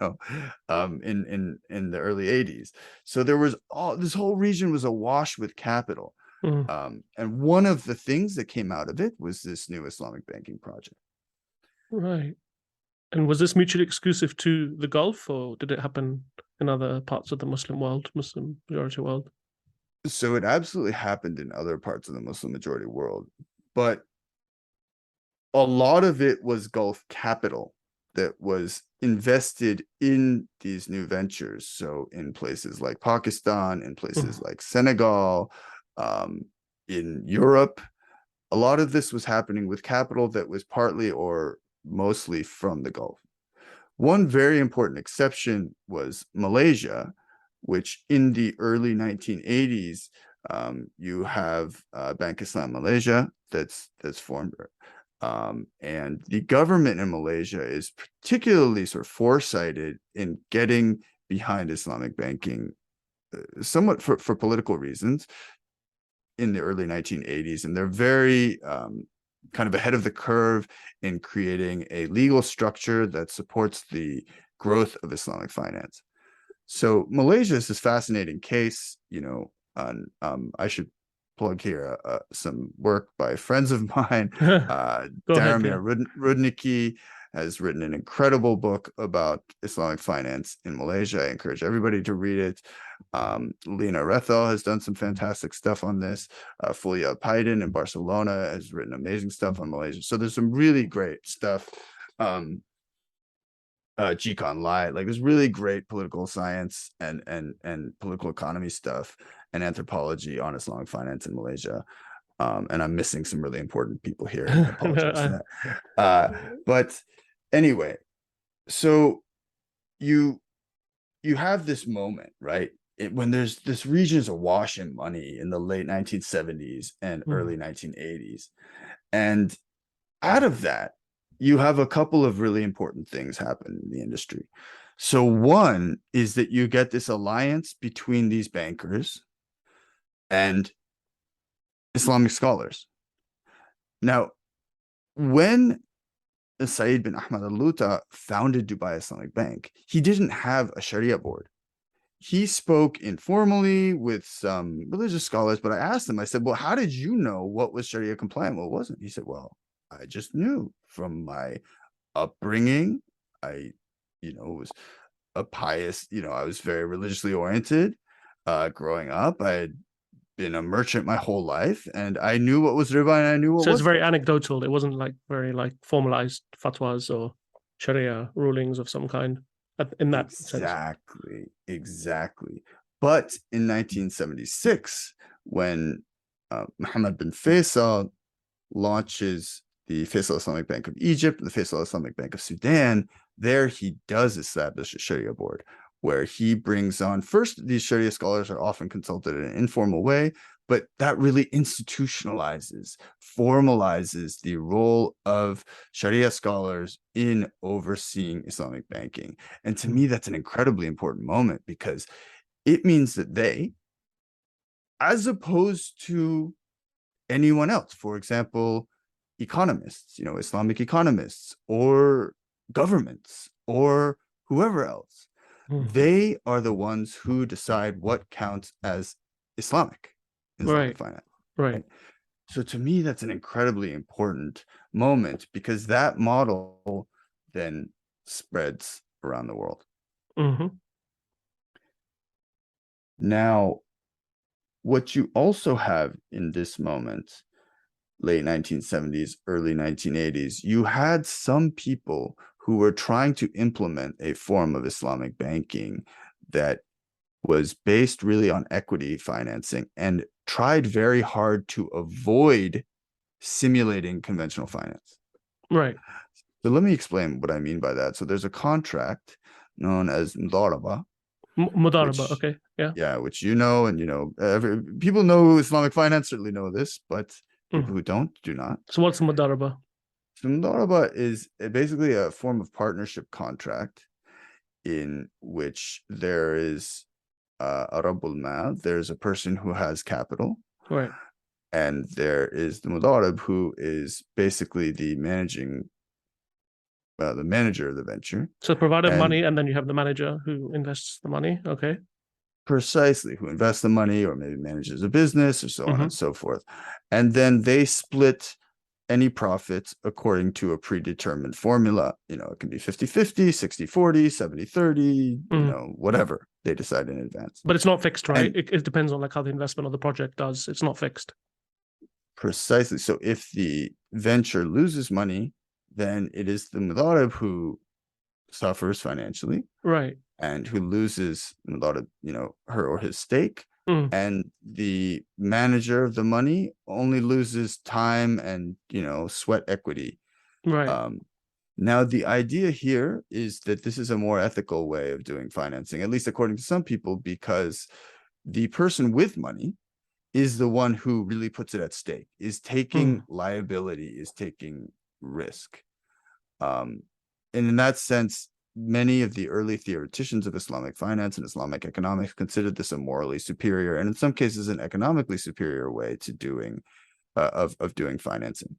[SPEAKER 2] the early 80s. So there was this whole region was awash with capital.
[SPEAKER 1] Mm.
[SPEAKER 2] And one of the things that came out of it was this new Islamic banking project.
[SPEAKER 1] Right. And was this mutually exclusive to the Gulf, or did it happen in other parts of the Muslim world, Muslim majority world?
[SPEAKER 2] So it absolutely happened in other parts of the Muslim majority world, but a lot of it was Gulf capital that was invested in these new ventures. So in places like Pakistan, in places
[SPEAKER 1] Mm.
[SPEAKER 2] like Senegal, um, in Europe, a lot of this was happening with capital that was partly or mostly from the Gulf. One very important exception was Malaysia, which in the early 1980s, you have Bank Islam Malaysia that's formed. And the government in Malaysia is particularly sort of foresighted in getting behind Islamic banking, somewhat for political reasons, in the early 1980s. And they're very kind of ahead of the curve in creating a legal structure that supports the growth of Islamic finance. So Malaysia is this fascinating case, I should plug here some work by friends of mine.
[SPEAKER 1] Go ahead, yeah.
[SPEAKER 2] Daramir Rudnicki has written an incredible book about Islamic finance in Malaysia. I encourage everybody to read it. Lena Rethel has done some fantastic stuff on this. Fulya Paiden in Barcelona has written amazing stuff on Malaysia. So there's some really great stuff. Jikon Lai, like there's really great political science and political economy stuff and anthropology on Islamic finance in Malaysia. And I'm missing some really important people here. I apologize for that. But anyway, so you have this moment, right? When there's this region is awash in money in the late 1970s and early 1980s. And out of that, you have a couple of really important things happen in the industry. So one is that you get this alliance between these bankers and Islamic scholars. Now, when Saeed bin Ahmad al-Luta founded Dubai Islamic Bank, he didn't have a Sharia board. He spoke informally with some religious scholars, but I asked him, I said, well, how did you know what was Sharia compliant, what wasn't? He said, well, I just knew from my upbringing. I, was a pious, I was very religiously oriented. Growing up, I had been a merchant my whole life, and I knew what was riba and I knew what
[SPEAKER 1] So
[SPEAKER 2] was.
[SPEAKER 1] it's very anecdotal. It wasn't like very like formalized fatwas or Sharia rulings of some kind in that sense.
[SPEAKER 2] Exactly. But in 1976, when Mohammed bin Faisal launches the Faisal Islamic Bank of Egypt, the Faisal Islamic Bank of Sudan, there he does establish a Sharia board where he brings on, first, these Sharia scholars are often consulted in an informal way, but that really institutionalizes, formalizes the role of Sharia scholars in overseeing Islamic banking. And to me, that's an incredibly important moment because it means that they, as opposed to anyone else, for example, economists, Islamic economists or governments or whoever else, they are the ones who decide what counts as Islamic finance.
[SPEAKER 1] Right.
[SPEAKER 2] So to me, that's an incredibly important moment because that model then spreads around the world. Now, what you also have in this moment, late 1970s, early 1980s, you had some people who were trying to implement a form of Islamic banking that was based really on equity financing and tried very hard to avoid simulating conventional finance.
[SPEAKER 1] Right.
[SPEAKER 2] So let me explain what I mean by that. So there's a contract known as Mudaraba.
[SPEAKER 1] Mudaraba, okay. Yeah.
[SPEAKER 2] Yeah, which and people know Islamic finance certainly know this, but people who don't do not.
[SPEAKER 1] So what's Mudaraba?
[SPEAKER 2] So Mudaraba is basically a form of partnership contract in which there is a Rabbul Mal, there's a person who has capital.
[SPEAKER 1] Right.
[SPEAKER 2] And there is the Mudarib, who is basically the manager of the venture.
[SPEAKER 1] So provided money, and then you have the manager who invests the money. Okay.
[SPEAKER 2] Precisely, who invests the money or maybe manages a business or so on and so forth. And then they split any profits according to a predetermined formula. It can be 50-50, 60-40, 70-30, whatever they decide in advance.
[SPEAKER 1] But it's not fixed, right? It depends on like how the investment or the project does. It's not fixed.
[SPEAKER 2] Precisely. So if the venture loses money, then it is the Mudarib who suffers financially.
[SPEAKER 1] Right.
[SPEAKER 2] And who loses a lot of, her or his stake. And the manager of the money only loses time and, sweat equity.
[SPEAKER 1] Right.
[SPEAKER 2] Now, the idea here is that this is a more ethical way of doing financing, at least according to some people, because the person with money is the one who really puts it at stake, is taking liability, is taking risk. And in that sense, many of the early theoreticians of Islamic finance and Islamic economics considered this a morally superior, and in some cases an economically superior way to doing doing financing.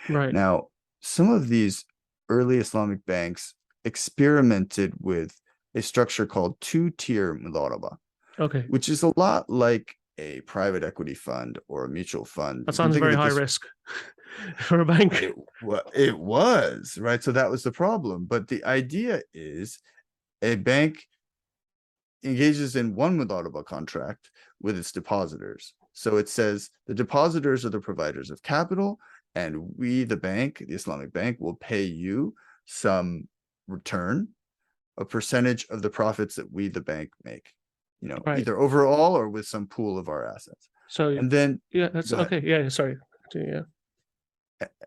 [SPEAKER 1] Right.
[SPEAKER 2] Now, some of these early Islamic banks experimented with a structure called two-tier mudaraba,
[SPEAKER 1] okay,
[SPEAKER 2] which is a lot like a private equity fund or a mutual fund.
[SPEAKER 1] That
[SPEAKER 2] You can
[SPEAKER 1] sounds
[SPEAKER 2] think of
[SPEAKER 1] very
[SPEAKER 2] it
[SPEAKER 1] high
[SPEAKER 2] this
[SPEAKER 1] risk for a bank.
[SPEAKER 2] it was, right? So that was the problem. But the idea is a bank engages in one mudharaba contract with its depositors. So it says the depositors are the providers of capital, and we, the bank, the Islamic bank, will pay you some return, a percentage of the profits that we, the bank, make,
[SPEAKER 1] Right.
[SPEAKER 2] either overall or with some pool of our assets.
[SPEAKER 1] So
[SPEAKER 2] And then,
[SPEAKER 1] yeah, that's okay. Yeah, sorry. Yeah.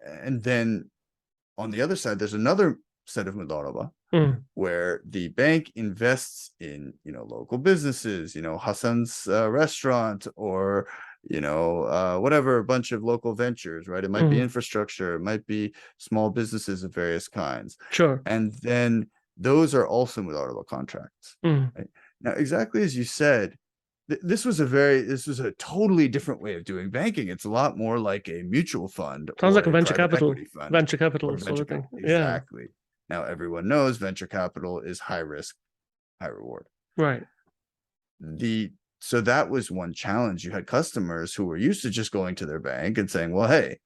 [SPEAKER 2] And then on the other side, there's another set of mudharaba where the bank invests in, local businesses, Hassan's restaurant, or, whatever, a bunch of local ventures, right? It might be infrastructure, it might be small businesses of various kinds.
[SPEAKER 1] Sure.
[SPEAKER 2] And then those are also mudharaba contracts. Right? Now, exactly as you said, this was a totally different way of doing banking. It's a lot more like a mutual fund.
[SPEAKER 1] Sounds like a venture
[SPEAKER 2] private
[SPEAKER 1] capital,
[SPEAKER 2] equity fund,
[SPEAKER 1] venture capital sort of thing.
[SPEAKER 2] Exactly. Now everyone knows venture capital is high risk, high reward.
[SPEAKER 1] Right.
[SPEAKER 2] So that was one challenge. You had customers who were used to just going to their bank and saying, well, hey,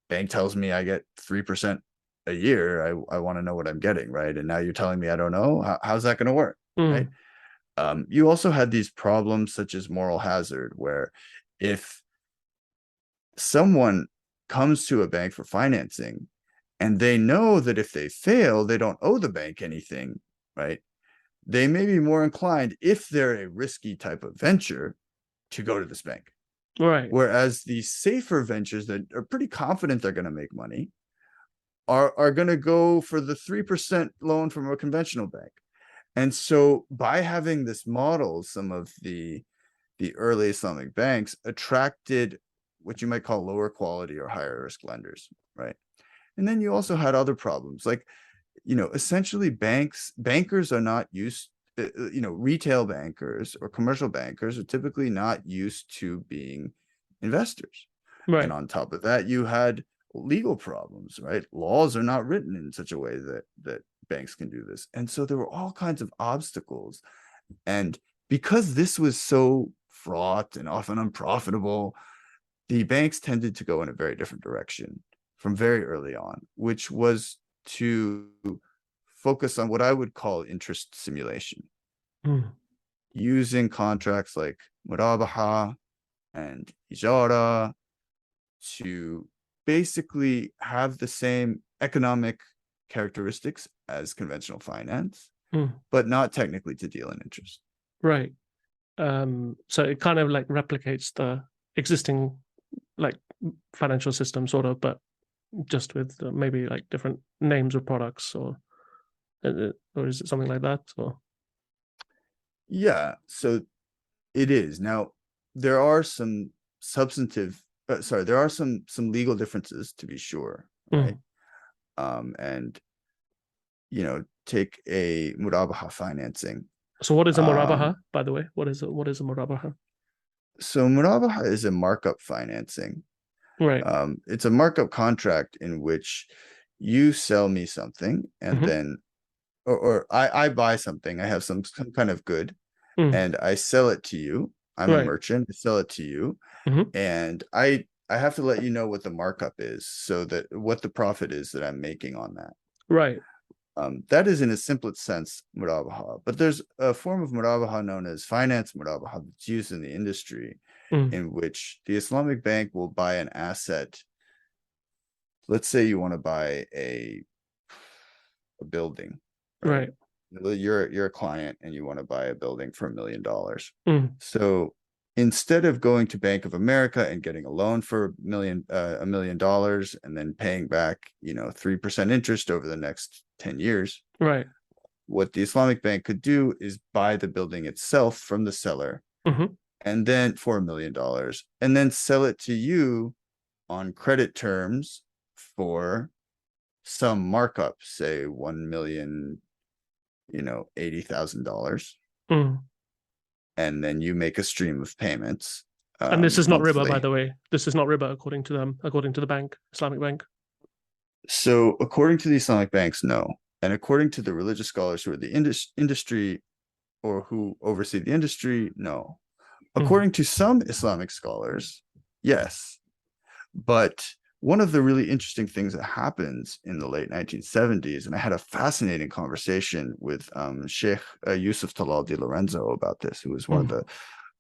[SPEAKER 2] bank tells me I get 3% a year. I want to know what I'm getting, right? And now you're telling me I don't know. How's that going to work? Right. You also had these problems such as moral hazard, where if someone comes to a bank for financing and they know that if they fail, they don't owe the bank anything, right? They may be more inclined, if they're a risky type of venture, to go to this bank.
[SPEAKER 1] Right.
[SPEAKER 2] Whereas the safer ventures that are pretty confident they're going to make money are going to go for the 3% loan from a conventional bank. And so by having this model, some of the early Islamic banks attracted what you might call lower quality or higher risk lenders, right? And then you also had other problems, like, essentially bankers are not used, retail bankers or commercial bankers are typically not used to being investors.
[SPEAKER 1] Right.
[SPEAKER 2] And on top of that, you had legal problems, right? Laws are not written in such a way that banks can do this. And so there were all kinds of obstacles. And because this was so fraught and often unprofitable, the banks tended to go in a very different direction from very early on, which was to focus on what I would call interest simulation, using contracts like murabaha and ijara to basically have the same economic characteristics as conventional finance, but not technically to deal in interest.
[SPEAKER 1] Right. So it kind of like replicates the existing like financial system sort of, but just with maybe like different names of products, or is it something like that? Or
[SPEAKER 2] yeah, so it is. Now there are some there are some legal differences, to be sure, right? And take a murabaha financing.
[SPEAKER 1] So what is a murabaha, by the way? What is a murabaha?
[SPEAKER 2] So murabaha is a markup financing.
[SPEAKER 1] Right.
[SPEAKER 2] It's a markup contract in which you sell me something, and then or I buy something. I have some kind of good, and I sell it to you. I'm a merchant. I sell it to you, and I have to let you know what the markup is, so that what the profit is that I'm making on that.
[SPEAKER 1] Right.
[SPEAKER 2] That is in a simplest sense murabaha, but there's a form of murabaha known as finance murabaha that's used in the industry, in which the Islamic bank will buy an asset. Let's say you want to buy a building,
[SPEAKER 1] right?
[SPEAKER 2] You're a client and you want to buy a building for $1 million. So instead of going to Bank of America and getting a loan for $1 million and then paying back 3% interest over the next 10 years,
[SPEAKER 1] right?
[SPEAKER 2] What the Islamic bank could do is buy the building itself from the seller, and then for $1 million, and then sell it to you on credit terms for some markup, say $1,080,000, and then you make a stream of payments.
[SPEAKER 1] And this is not
[SPEAKER 2] monthly.
[SPEAKER 1] riba, by the way. This is not riba according to them, according to the bank, Islamic bank.
[SPEAKER 2] So according to the Islamic banks, no. And according to the religious scholars who are the industry or who oversee the industry, no. According to some Islamic scholars, yes. But one of the really interesting things that happens in the late 1970s, and I had a fascinating conversation with Sheikh Yusuf Talal Di Lorenzo about this, who was one of the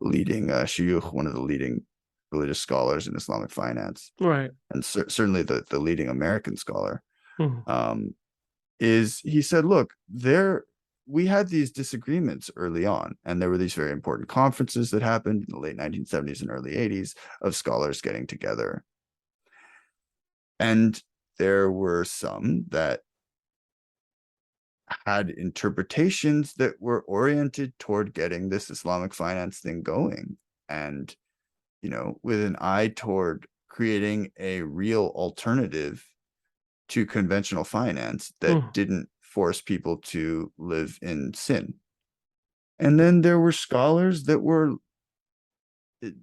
[SPEAKER 2] leading shuyukh, one of the leading religious scholars in Islamic finance,
[SPEAKER 1] Right.
[SPEAKER 2] and certainly the leading American scholar,
[SPEAKER 1] Mm.
[SPEAKER 2] is he said, look, we had these disagreements early on, and there were these very important conferences that happened in the late 1970s and early 80s of scholars getting together. And there were some that had interpretations that were oriented toward getting this Islamic finance thing going. And, with an eye toward creating a real alternative to conventional finance that didn't force people to live in sin. And then there were scholars that were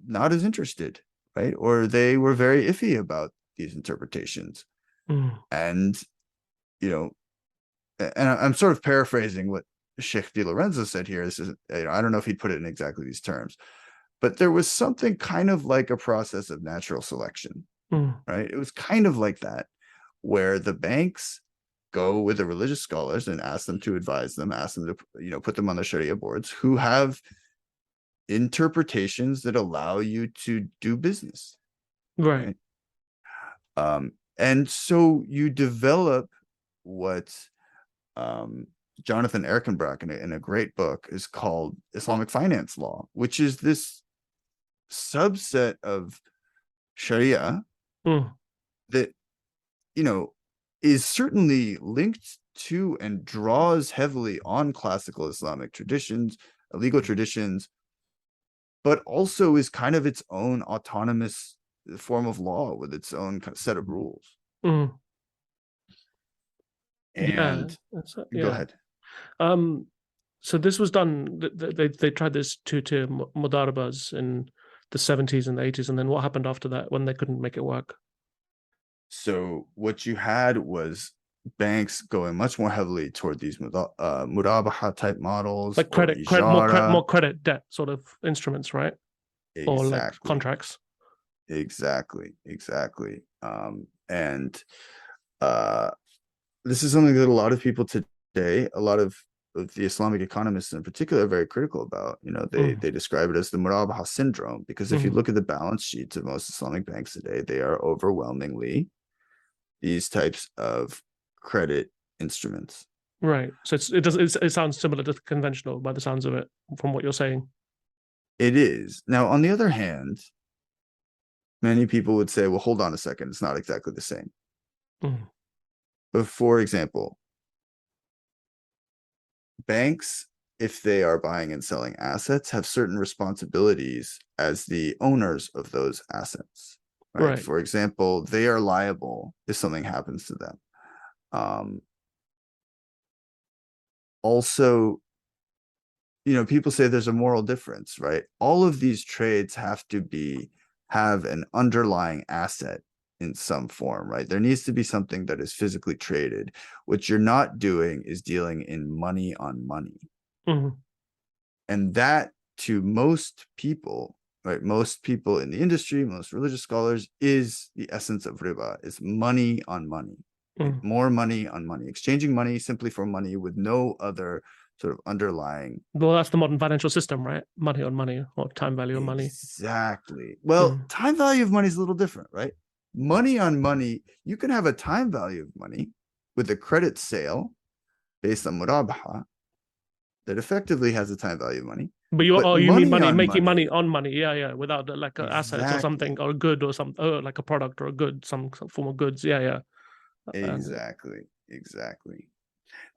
[SPEAKER 2] not as interested, right? Or they were very iffy about these interpretations. And, and I'm sort of paraphrasing what Sheikh Di Lorenzo said here. This is, I don't know if he'd put it in exactly these terms, but there was something kind of like a process of natural selection, right? It was kind of like that, where the banks go with the religious scholars and ask them to advise them, ask them to, put them on the Shariah boards, who have interpretations that allow you to do business.
[SPEAKER 1] Right.
[SPEAKER 2] And so you develop what Jonathan Erkenbach in a great book is called Islamic finance law, which is this subset of Sharia that, is certainly linked to and draws heavily on classical Islamic traditions, legal traditions, but also is kind of its own autonomous form of law with its own kind of set of rules. And go ahead.
[SPEAKER 1] So this was done. They tried this two-tier mudarabas in the 70s and the 80s, and then what happened after that when they couldn't make it work?
[SPEAKER 2] So what you had was banks going much more heavily toward these murabaha type models,
[SPEAKER 1] like credit, more credit debt sort of instruments, right?
[SPEAKER 2] Exactly.
[SPEAKER 1] Or like contracts.
[SPEAKER 2] Exactly. And this is something that a lot of people today, a lot of the Islamic economists in particular, are very critical about. They describe it as the murabaha syndrome, because if you look at the balance sheets of most Islamic banks today, they are overwhelmingly these types of credit instruments.
[SPEAKER 1] Right. So it sounds similar to conventional by the sounds of it, from what you're saying.
[SPEAKER 2] It is. Now, on the other hand, many people would say, well, hold on a second, it's not exactly the same. But for example, banks, if they are buying and selling assets, have certain responsibilities as the owners of those assets. Right. For example, they are liable if something happens to them. Also, people say there's a moral difference, right? All of these trades have to have an underlying asset in some form, right? There needs to be something that is physically traded. What you're not doing is dealing in money on money. And that, to most people, right, most people in the industry, most religious scholars, is the essence of riba. It's money on money, right? More money on money, exchanging money simply for money with no other sort of underlying.
[SPEAKER 1] Well, that's the modern financial system, right? Money on money, or time value of money.
[SPEAKER 2] Exactly. Well, time value of money is a little different, right? Money on money, you can have a time value of money with a credit sale based on murabaha that effectively has a time value of money.
[SPEAKER 1] But you mean money, making money on money, yeah, without like assets or something, or a good or something, like a product or a good, some form of goods, yeah.
[SPEAKER 2] Exactly.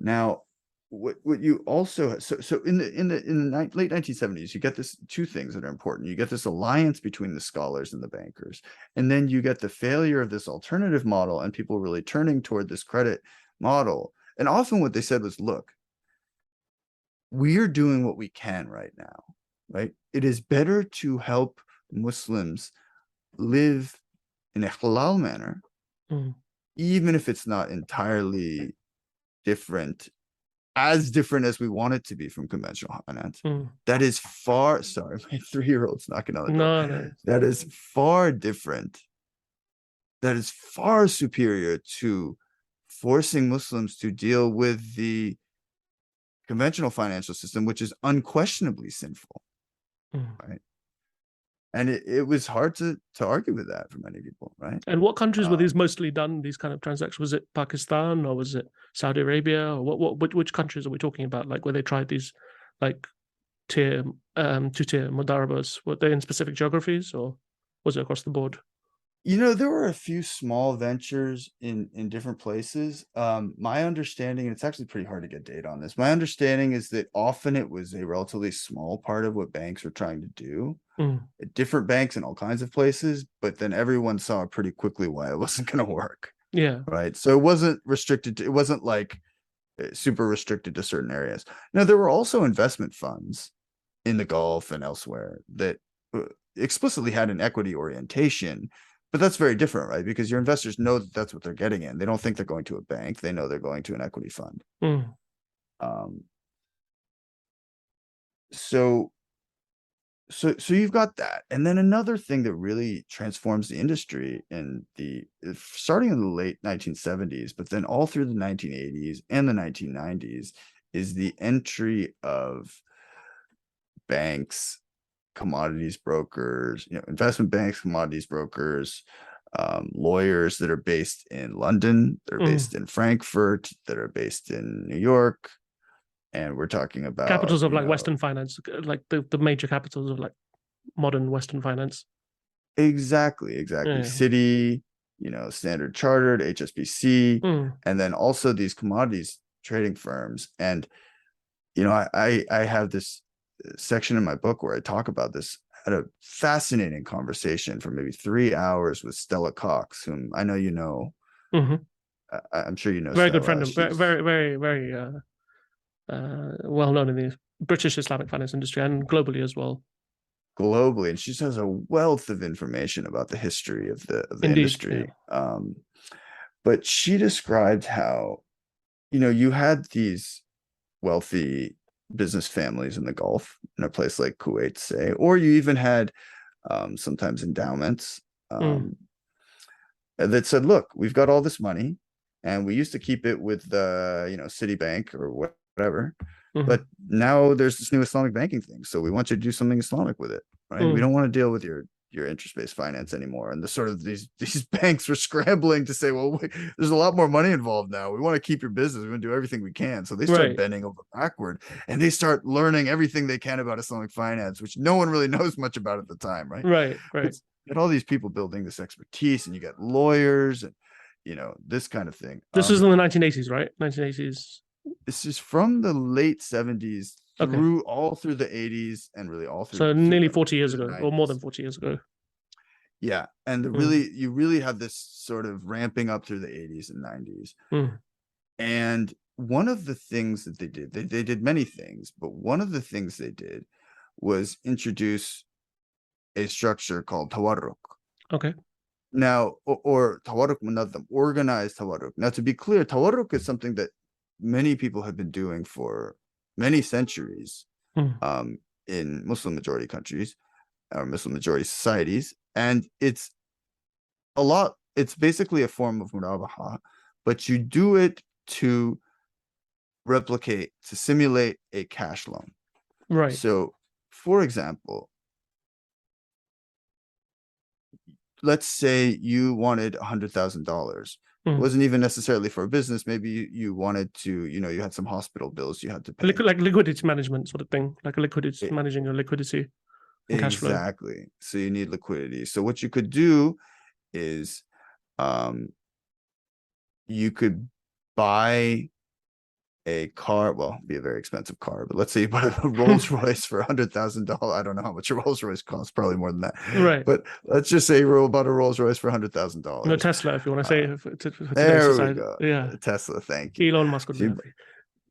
[SPEAKER 2] Now, what you also so in the late 1970s, you get this two things that are important. You get this alliance between the scholars and the bankers, and then you get the failure of this alternative model and people really turning toward this credit model. And often what they said was, look, we're doing what we can right now, right? It is better to help Muslims live in a halal manner, even if it's not entirely different as different as we want it to be from conventional finance.
[SPEAKER 1] Mm.
[SPEAKER 2] That is far, sorry, my 3-year-old's knocking on the door.
[SPEAKER 1] No, no.
[SPEAKER 2] That is far different. That is far superior to forcing Muslims to deal with the conventional financial system, which is unquestionably sinful, right? And it was hard to argue with that for many people, right?
[SPEAKER 1] And what countries were these mostly done, these kind of transactions? Was it Pakistan or was it Saudi Arabia? Or which countries are we talking about? Like where they tried these like tier two-tier mudarabas? Were they in specific geographies or was it across the board?
[SPEAKER 2] There were a few small ventures in different places. My understanding, and it's actually pretty hard to get data on this. My understanding is that often it was a relatively small part of what banks were trying to do. Different banks in all kinds of places, but then everyone saw pretty quickly why it wasn't going to work.
[SPEAKER 1] Yeah.
[SPEAKER 2] Right. So it wasn't restricted to, it wasn't like super restricted to certain areas. Now, there were also investment funds in the Gulf and elsewhere that explicitly had an equity orientation. But that's very different, right? Because your investors know that that's what they're getting in. They don't think they're going to a bank. They know they're going to an equity fund. So you've got that. And then another thing that really transforms the industry starting in the late 1970s, but then all through the 1980s and the 1990s is the entry of banks, commodities brokers, investment banks, commodities brokers, lawyers that are based in London, that are based in Frankfurt, that are based in New York. And we're talking about
[SPEAKER 1] capitals of like Western finance, like the major capitals of like modern Western finance.
[SPEAKER 2] Exactly.
[SPEAKER 1] Yeah.
[SPEAKER 2] Citi, Standard Chartered, HSBC, and then also these commodities trading firms. And, I have this section in my book where I talk about this. I had a fascinating conversation for maybe 3 hours with Stella Cox, whom I know you know. I'm sure you know.
[SPEAKER 1] Very
[SPEAKER 2] Stella.
[SPEAKER 1] good friend of very, very, very well known in the British Islamic finance industry and globally as well.
[SPEAKER 2] Globally, and she has a wealth of information about the history of the
[SPEAKER 1] Indeed,
[SPEAKER 2] industry.
[SPEAKER 1] Yeah.
[SPEAKER 2] But she described how, you had these wealthy business families in the Gulf, in a place like Kuwait, say, or you even had sometimes endowments that said, look, we've got all this money and we used to keep it with the, Citibank or whatever. But now there's this new Islamic banking thing. So we want you to do something Islamic with it, right? We don't want to deal with your interest-based finance anymore. And the sort of these banks were scrambling to say, well, there's a lot more money involved now. We want to keep your business. We want to do everything we can. So they start bending over backward and they start learning everything they can about Islamic finance, which no one really knows much about at the time, right?
[SPEAKER 1] Right.
[SPEAKER 2] And all these people building this expertise, and you get lawyers and, this kind of thing.
[SPEAKER 1] This is in the 1980s, right? 1980s.
[SPEAKER 2] This is from the late 70s through all through the 80s and really all through.
[SPEAKER 1] So nearly 40 years ago, or more than 40 years ago.
[SPEAKER 2] Yeah. And you really have this sort of ramping up through the 80s and 90s. And one of the things that they did many things, but one of the things they did was introduce a structure called tawarruk.
[SPEAKER 1] Okay.
[SPEAKER 2] Now, or tawarruk munazzam, organized tawarruk. Now, to be clear, tawarruk is something that many people have been doing for many centuries in Muslim majority countries or Muslim majority societies. And it's basically a form of murabaha, but you do it to simulate a cash loan.
[SPEAKER 1] Right.
[SPEAKER 2] So, for example, let's say you wanted $100,000. It wasn't even necessarily for a business. Maybe you wanted to, you had some hospital bills you had to pay.
[SPEAKER 1] Like liquidity management sort of thing, like managing your liquidity and cash flow.
[SPEAKER 2] Exactly. So you need liquidity. So what you could do is you could buy a car, well, it'd be a very expensive car, but let's say you buy a Rolls Royce for $100,000. I don't know how much a Rolls Royce costs, probably more than that.
[SPEAKER 1] Right.
[SPEAKER 2] But let's just say you bought a Rolls Royce for $100,000.
[SPEAKER 1] No, Tesla, if you want to say for
[SPEAKER 2] there
[SPEAKER 1] society.
[SPEAKER 2] we go.
[SPEAKER 1] Yeah.
[SPEAKER 2] Tesla, thank you.
[SPEAKER 1] Elon Musk would be happy.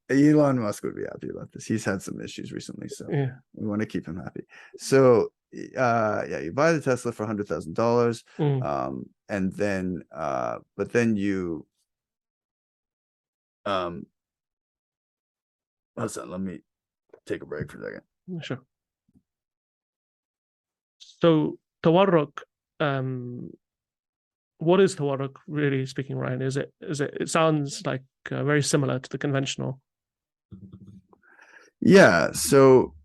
[SPEAKER 2] Elon Musk would be happy about this. He's had some issues recently, so we want to keep him happy. So you buy the Tesla for $100,000, and then but then you Listen, let me take a break for a second.
[SPEAKER 1] Sure. So tawarruk, um, what is tawarruk really speaking, Ryan? It sounds like very similar to the conventional.
[SPEAKER 2] Yeah. So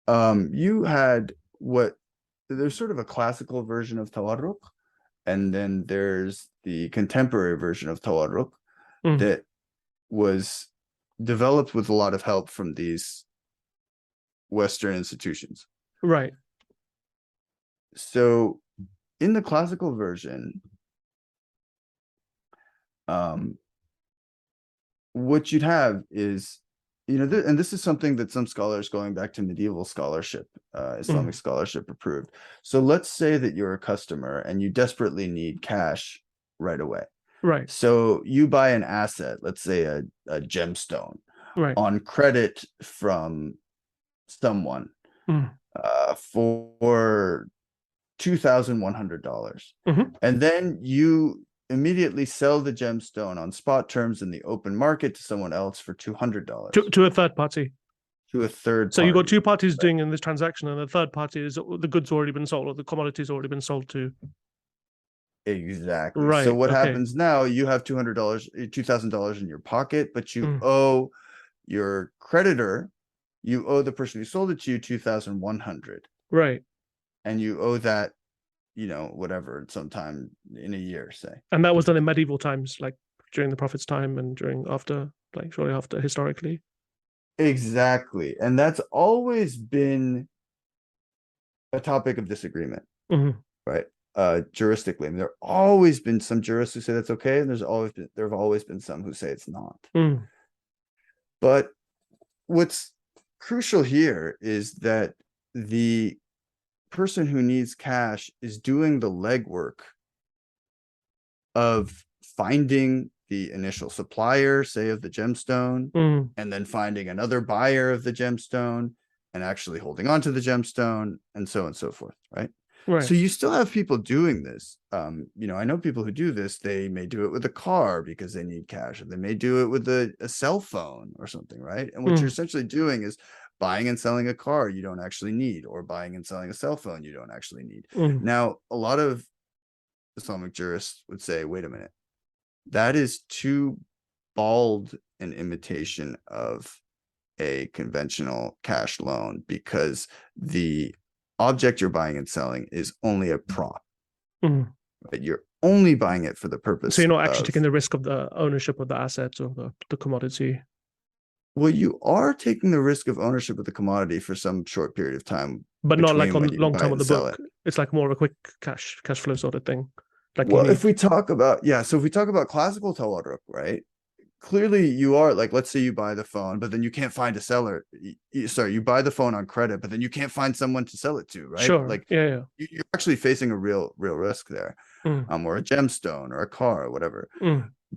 [SPEAKER 2] you had what there's sort of a classical version of tawarruk, and then there's the contemporary version of tawarruk that was developed with a lot of help from these Western institutions.
[SPEAKER 1] Right.
[SPEAKER 2] So in the classical version, what you'd have is, and this is something that some scholars going back to medieval scholarship, Islamic scholarship approved. So let's say that you're a customer and you desperately need cash right away.
[SPEAKER 1] Right.
[SPEAKER 2] So you buy an asset, let's say a gemstone,
[SPEAKER 1] Right.
[SPEAKER 2] on credit from someone for $2,100. And then you immediately sell the gemstone on spot terms in the open market to someone else for $200.
[SPEAKER 1] To a third party.
[SPEAKER 2] To a third
[SPEAKER 1] So
[SPEAKER 2] party.
[SPEAKER 1] you've got two parties doing in this transaction, and the third party is the goods already been sold, or the commodity's already been sold to.
[SPEAKER 2] Exactly.
[SPEAKER 1] Right.
[SPEAKER 2] So what happens now, you have $2,000 in your pocket, but you owe your creditor, you owe the person who sold it to you $2,100.
[SPEAKER 1] Right.
[SPEAKER 2] And you owe that, whatever, sometime in a year, say.
[SPEAKER 1] And that was done in medieval times, like during the Prophet's time and shortly after, historically.
[SPEAKER 2] Exactly. And that's always been a topic of disagreement, right? Juristically. I mean, there have always been some jurists who say that's okay, and there have always been some who say it's not. But what's crucial here is that the person who needs cash is doing the legwork of finding the initial supplier, say, of the gemstone, and then finding another buyer of the gemstone and actually holding on to the gemstone, and so on and so forth, right? So you still have people doing this. I know people who do this. They may do it with a car because they need cash, or they may do it with a cell phone or something, right? And what you're essentially doing is buying and selling a car you don't actually need, or buying and selling a cell phone you don't actually need. Now, a lot of Islamic jurists would say, wait a minute, that is too bald an imitation of a conventional cash loan, because the object you're buying and selling is only a prop. Right? You're only buying it for the purpose.
[SPEAKER 1] So you're not actually taking the risk of the ownership of the assets or the commodity.
[SPEAKER 2] Well, you are taking the risk of ownership of the commodity for some short period of time,
[SPEAKER 1] but not like on long term on the book. It's like more of a quick cash flow sort of thing. Like,
[SPEAKER 2] well, if we talk about classical tawarruk, right? Clearly you are, like, let's say you buy the phone, but then you can't find a seller. You buy the phone on credit, but then you can't find someone to sell it to, right?
[SPEAKER 1] Sure.
[SPEAKER 2] Like,
[SPEAKER 1] yeah.
[SPEAKER 2] You're actually facing a real risk there, or a gemstone or a car or whatever.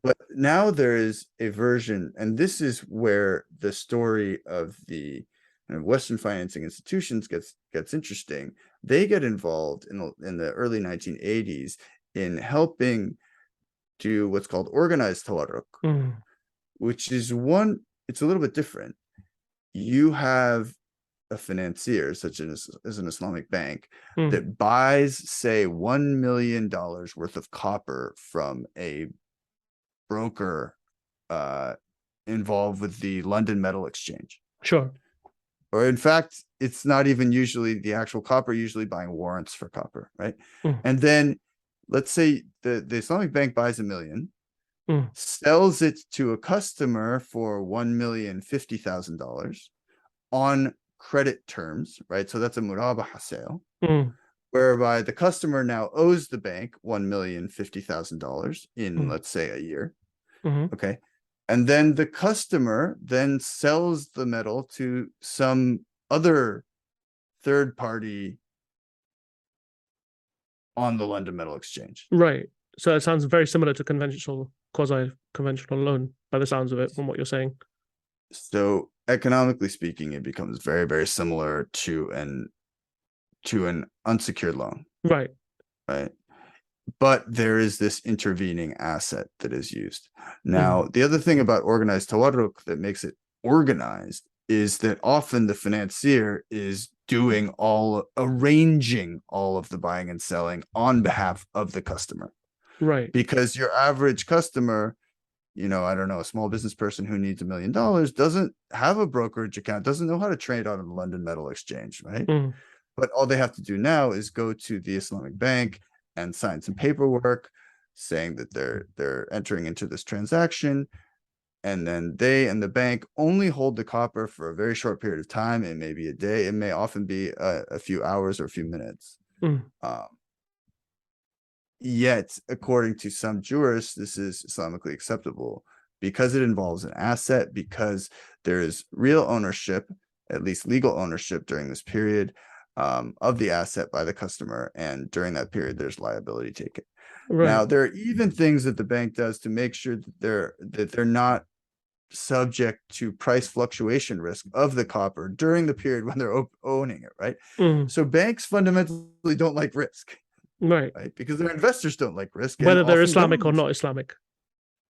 [SPEAKER 2] But now there is a version, and this is where the story of the Western financing institutions gets interesting. They get involved in the early 1980s in helping do what's called organized tawarruk, which is it's a little bit different. You have a financier, such as an Islamic bank, that buys, say, $1 million worth of copper from a broker involved with the London Metal Exchange.
[SPEAKER 1] Sure.
[SPEAKER 2] Or in fact, it's not even usually the actual copper, usually buying warrants for copper, right? And then let's say the Islamic bank buys $1 million, sells it to a customer for $1,050,000 on credit terms, right? So that's a murabaha sale, whereby the customer now owes the bank $1,050,000 in, let's say, a year. Okay. And then the customer then sells the metal to some other third party on the London Metal Exchange.
[SPEAKER 1] Right. So it sounds very similar to quasi-conventional loan by the sounds of it, from what you're saying.
[SPEAKER 2] So economically speaking, it becomes very, very similar to an unsecured loan.
[SPEAKER 1] Right.
[SPEAKER 2] But there is this intervening asset that is used. Now, the other thing about organized tawarruk that makes it organized is that often the financier is arranging all of the buying and selling on behalf of the customer.
[SPEAKER 1] Right.
[SPEAKER 2] Because your average customer, I don't know, a small business person who needs $1 million doesn't have a brokerage account, doesn't know how to trade on the London Metal Exchange, right?
[SPEAKER 1] Mm.
[SPEAKER 2] But all they have to do now is go to the Islamic bank and sign some paperwork saying that they're entering into this transaction. And then they and the bank only hold the copper for a very short period of time. It may be a day. It may often be a few hours or a few minutes.
[SPEAKER 1] Mm.
[SPEAKER 2] Yet, according to some jurists, this is Islamically acceptable because it involves an asset, because there is real ownership, at least legal ownership during this period of the asset by the customer. And during that period, there's liability taken.
[SPEAKER 1] Right.
[SPEAKER 2] Now, there are even things that the bank does to make sure that they're not subject to price fluctuation risk of the copper during the period when they're owning it, right?
[SPEAKER 1] Mm.
[SPEAKER 2] So banks fundamentally don't like risk.
[SPEAKER 1] Right.
[SPEAKER 2] Because their investors don't like risk.
[SPEAKER 1] Whether they're Islamic or not Islamic.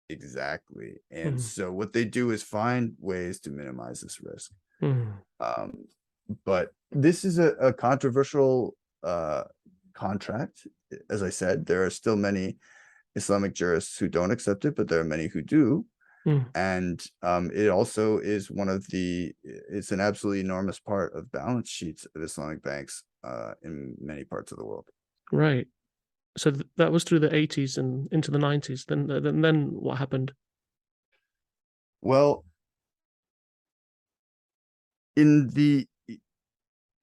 [SPEAKER 2] Exactly. And so what they do is find ways to minimize this risk. But this is a controversial contract. As I said, there are still many Islamic jurists who don't accept it, but there are many who do. And it also is it's an absolutely enormous part of balance sheets of Islamic banks in many parts of the world.
[SPEAKER 1] Right. So that was through the 80s and into the 90s. Then what happened?
[SPEAKER 2] Well,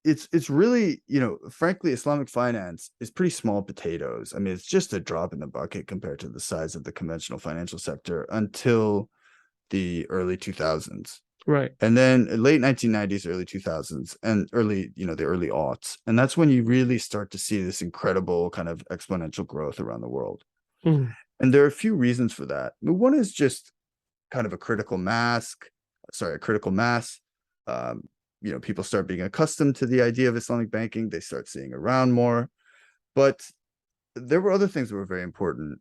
[SPEAKER 2] it's really, frankly, Islamic finance is pretty small potatoes. I mean, it's just a drop in the bucket compared to the size of the conventional financial sector until the early 2000s.
[SPEAKER 1] Right.
[SPEAKER 2] And then late 1990s, early 2000s, and the early aughts. And that's when you really start to see this incredible kind of exponential growth around the world. And there are a few reasons for that. One is just kind of a critical mass. People start being accustomed to the idea of Islamic banking. They start seeing around more. But there were other things that were very important.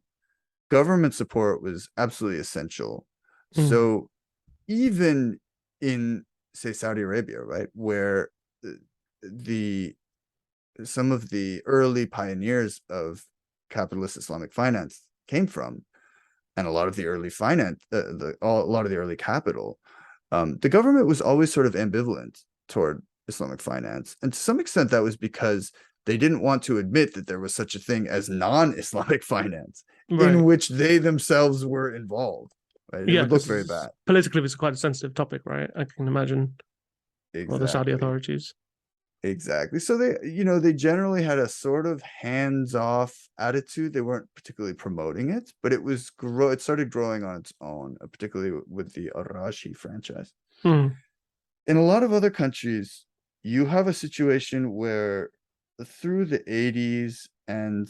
[SPEAKER 2] Government support was absolutely essential. So even in, say, Saudi Arabia, right, where some of the early pioneers of capitalist Islamic finance came from, and a lot of the early finance, a lot of the early capital, the government was always sort of ambivalent toward Islamic finance, and to some extent that was because they didn't want to admit that there was such a thing as non-Islamic finance, in which they themselves were involved. Right? It would look very bad.
[SPEAKER 1] Politically, it's quite a sensitive topic, right? I can imagine.
[SPEAKER 2] Exactly.
[SPEAKER 1] Or the Saudi authorities.
[SPEAKER 2] Exactly. So they generally had a sort of hands-off attitude. They weren't particularly promoting it, but it started growing on its own, particularly with the Al-Rashi franchise. In a lot of other countries, you have a situation where through the 80s and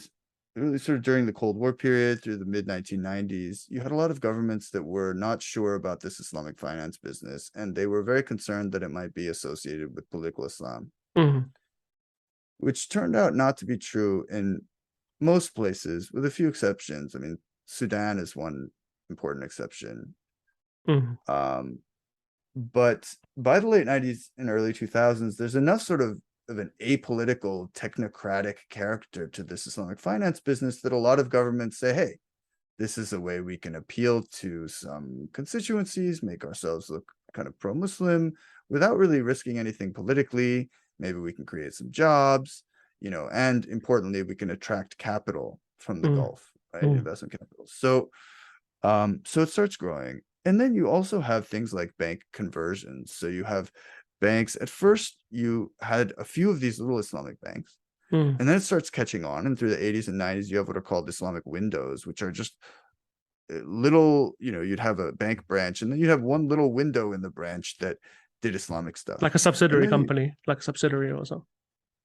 [SPEAKER 2] really sort of during the Cold War period through the mid-1990s, you had a lot of governments that were not sure about this Islamic finance business, and they were very concerned that it might be associated with political Islam, which turned out not to be true in most places, with a few exceptions. I mean, Sudan is one important exception. But by the late 90s and early 2000s, there's enough sort of an apolitical, technocratic character to this Islamic finance business that a lot of governments say, hey, this is a way we can appeal to some constituencies, make ourselves look kind of pro-Muslim without really risking anything politically. Maybe we can create some jobs, and importantly, we can attract capital from the Gulf, right? Investment capital. So it starts growing. And then you also have things like bank conversions. So you have banks. At first, you had a few of these little Islamic banks, and then it starts catching on. And through the 80s and 90s, you have what are called Islamic windows, which are just little, you'd have a bank branch, and then you'd have one little window in the branch that did Islamic stuff.
[SPEAKER 1] Like a subsidiary company, like a subsidiary or something.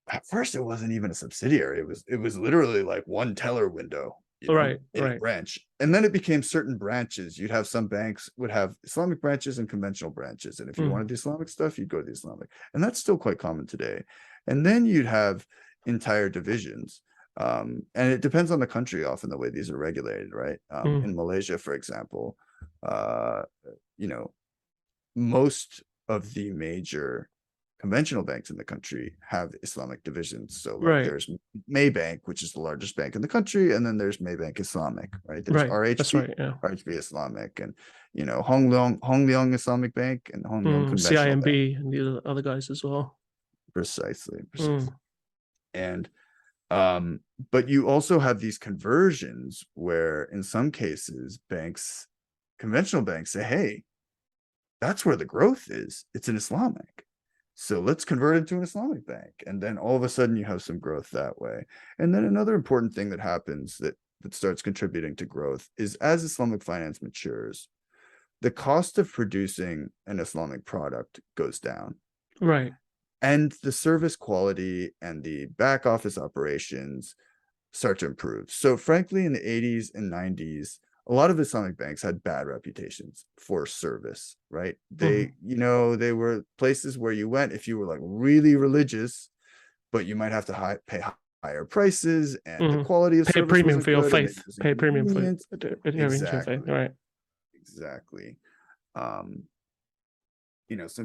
[SPEAKER 2] At first, it wasn't even a subsidiary. It was literally like one teller window.
[SPEAKER 1] Right.
[SPEAKER 2] A branch. And then it became certain branches. You'd have some banks would have Islamic branches and conventional branches. And if you wanted the Islamic stuff, you'd go to the Islamic. And that's still quite common today. And then you'd have entire divisions. And it depends on the country, often the way these are regulated, right? In Malaysia, for example, most of the major conventional banks in the country have Islamic divisions. So like
[SPEAKER 1] Right.
[SPEAKER 2] there's Maybank, which is the largest bank in the country, and then there's Maybank Islamic, right? There's
[SPEAKER 1] Right. That's
[SPEAKER 2] RHB,
[SPEAKER 1] right. Yeah.
[SPEAKER 2] Islamic, and Hong Leong Islamic Bank and Hong Leong Conventional Bank.
[SPEAKER 1] CIMB and the other guys as well.
[SPEAKER 2] Precisely.
[SPEAKER 1] Mm.
[SPEAKER 2] And but you also have these conversions where in some cases conventional banks say, hey, that's where the growth is. It's an Islamic. So let's convert it to an Islamic bank. And then all of a sudden you have some growth that way. And then another important thing that happens that starts contributing to growth is as Islamic finance matures, the cost of producing an Islamic product goes down.
[SPEAKER 1] Right.
[SPEAKER 2] And the service quality and the back office operations start to improve. So frankly, in the 80s and 90s, a lot of Islamic banks had bad reputations for service, right? They were places where you went if you were like really religious, but you might have to pay higher prices, and the quality of
[SPEAKER 1] Pay a
[SPEAKER 2] service
[SPEAKER 1] premium
[SPEAKER 2] wasn't
[SPEAKER 1] for your
[SPEAKER 2] good,
[SPEAKER 1] faith. Pay a premium for adhering to your faith.
[SPEAKER 2] Exactly.
[SPEAKER 1] Right.
[SPEAKER 2] Exactly. Some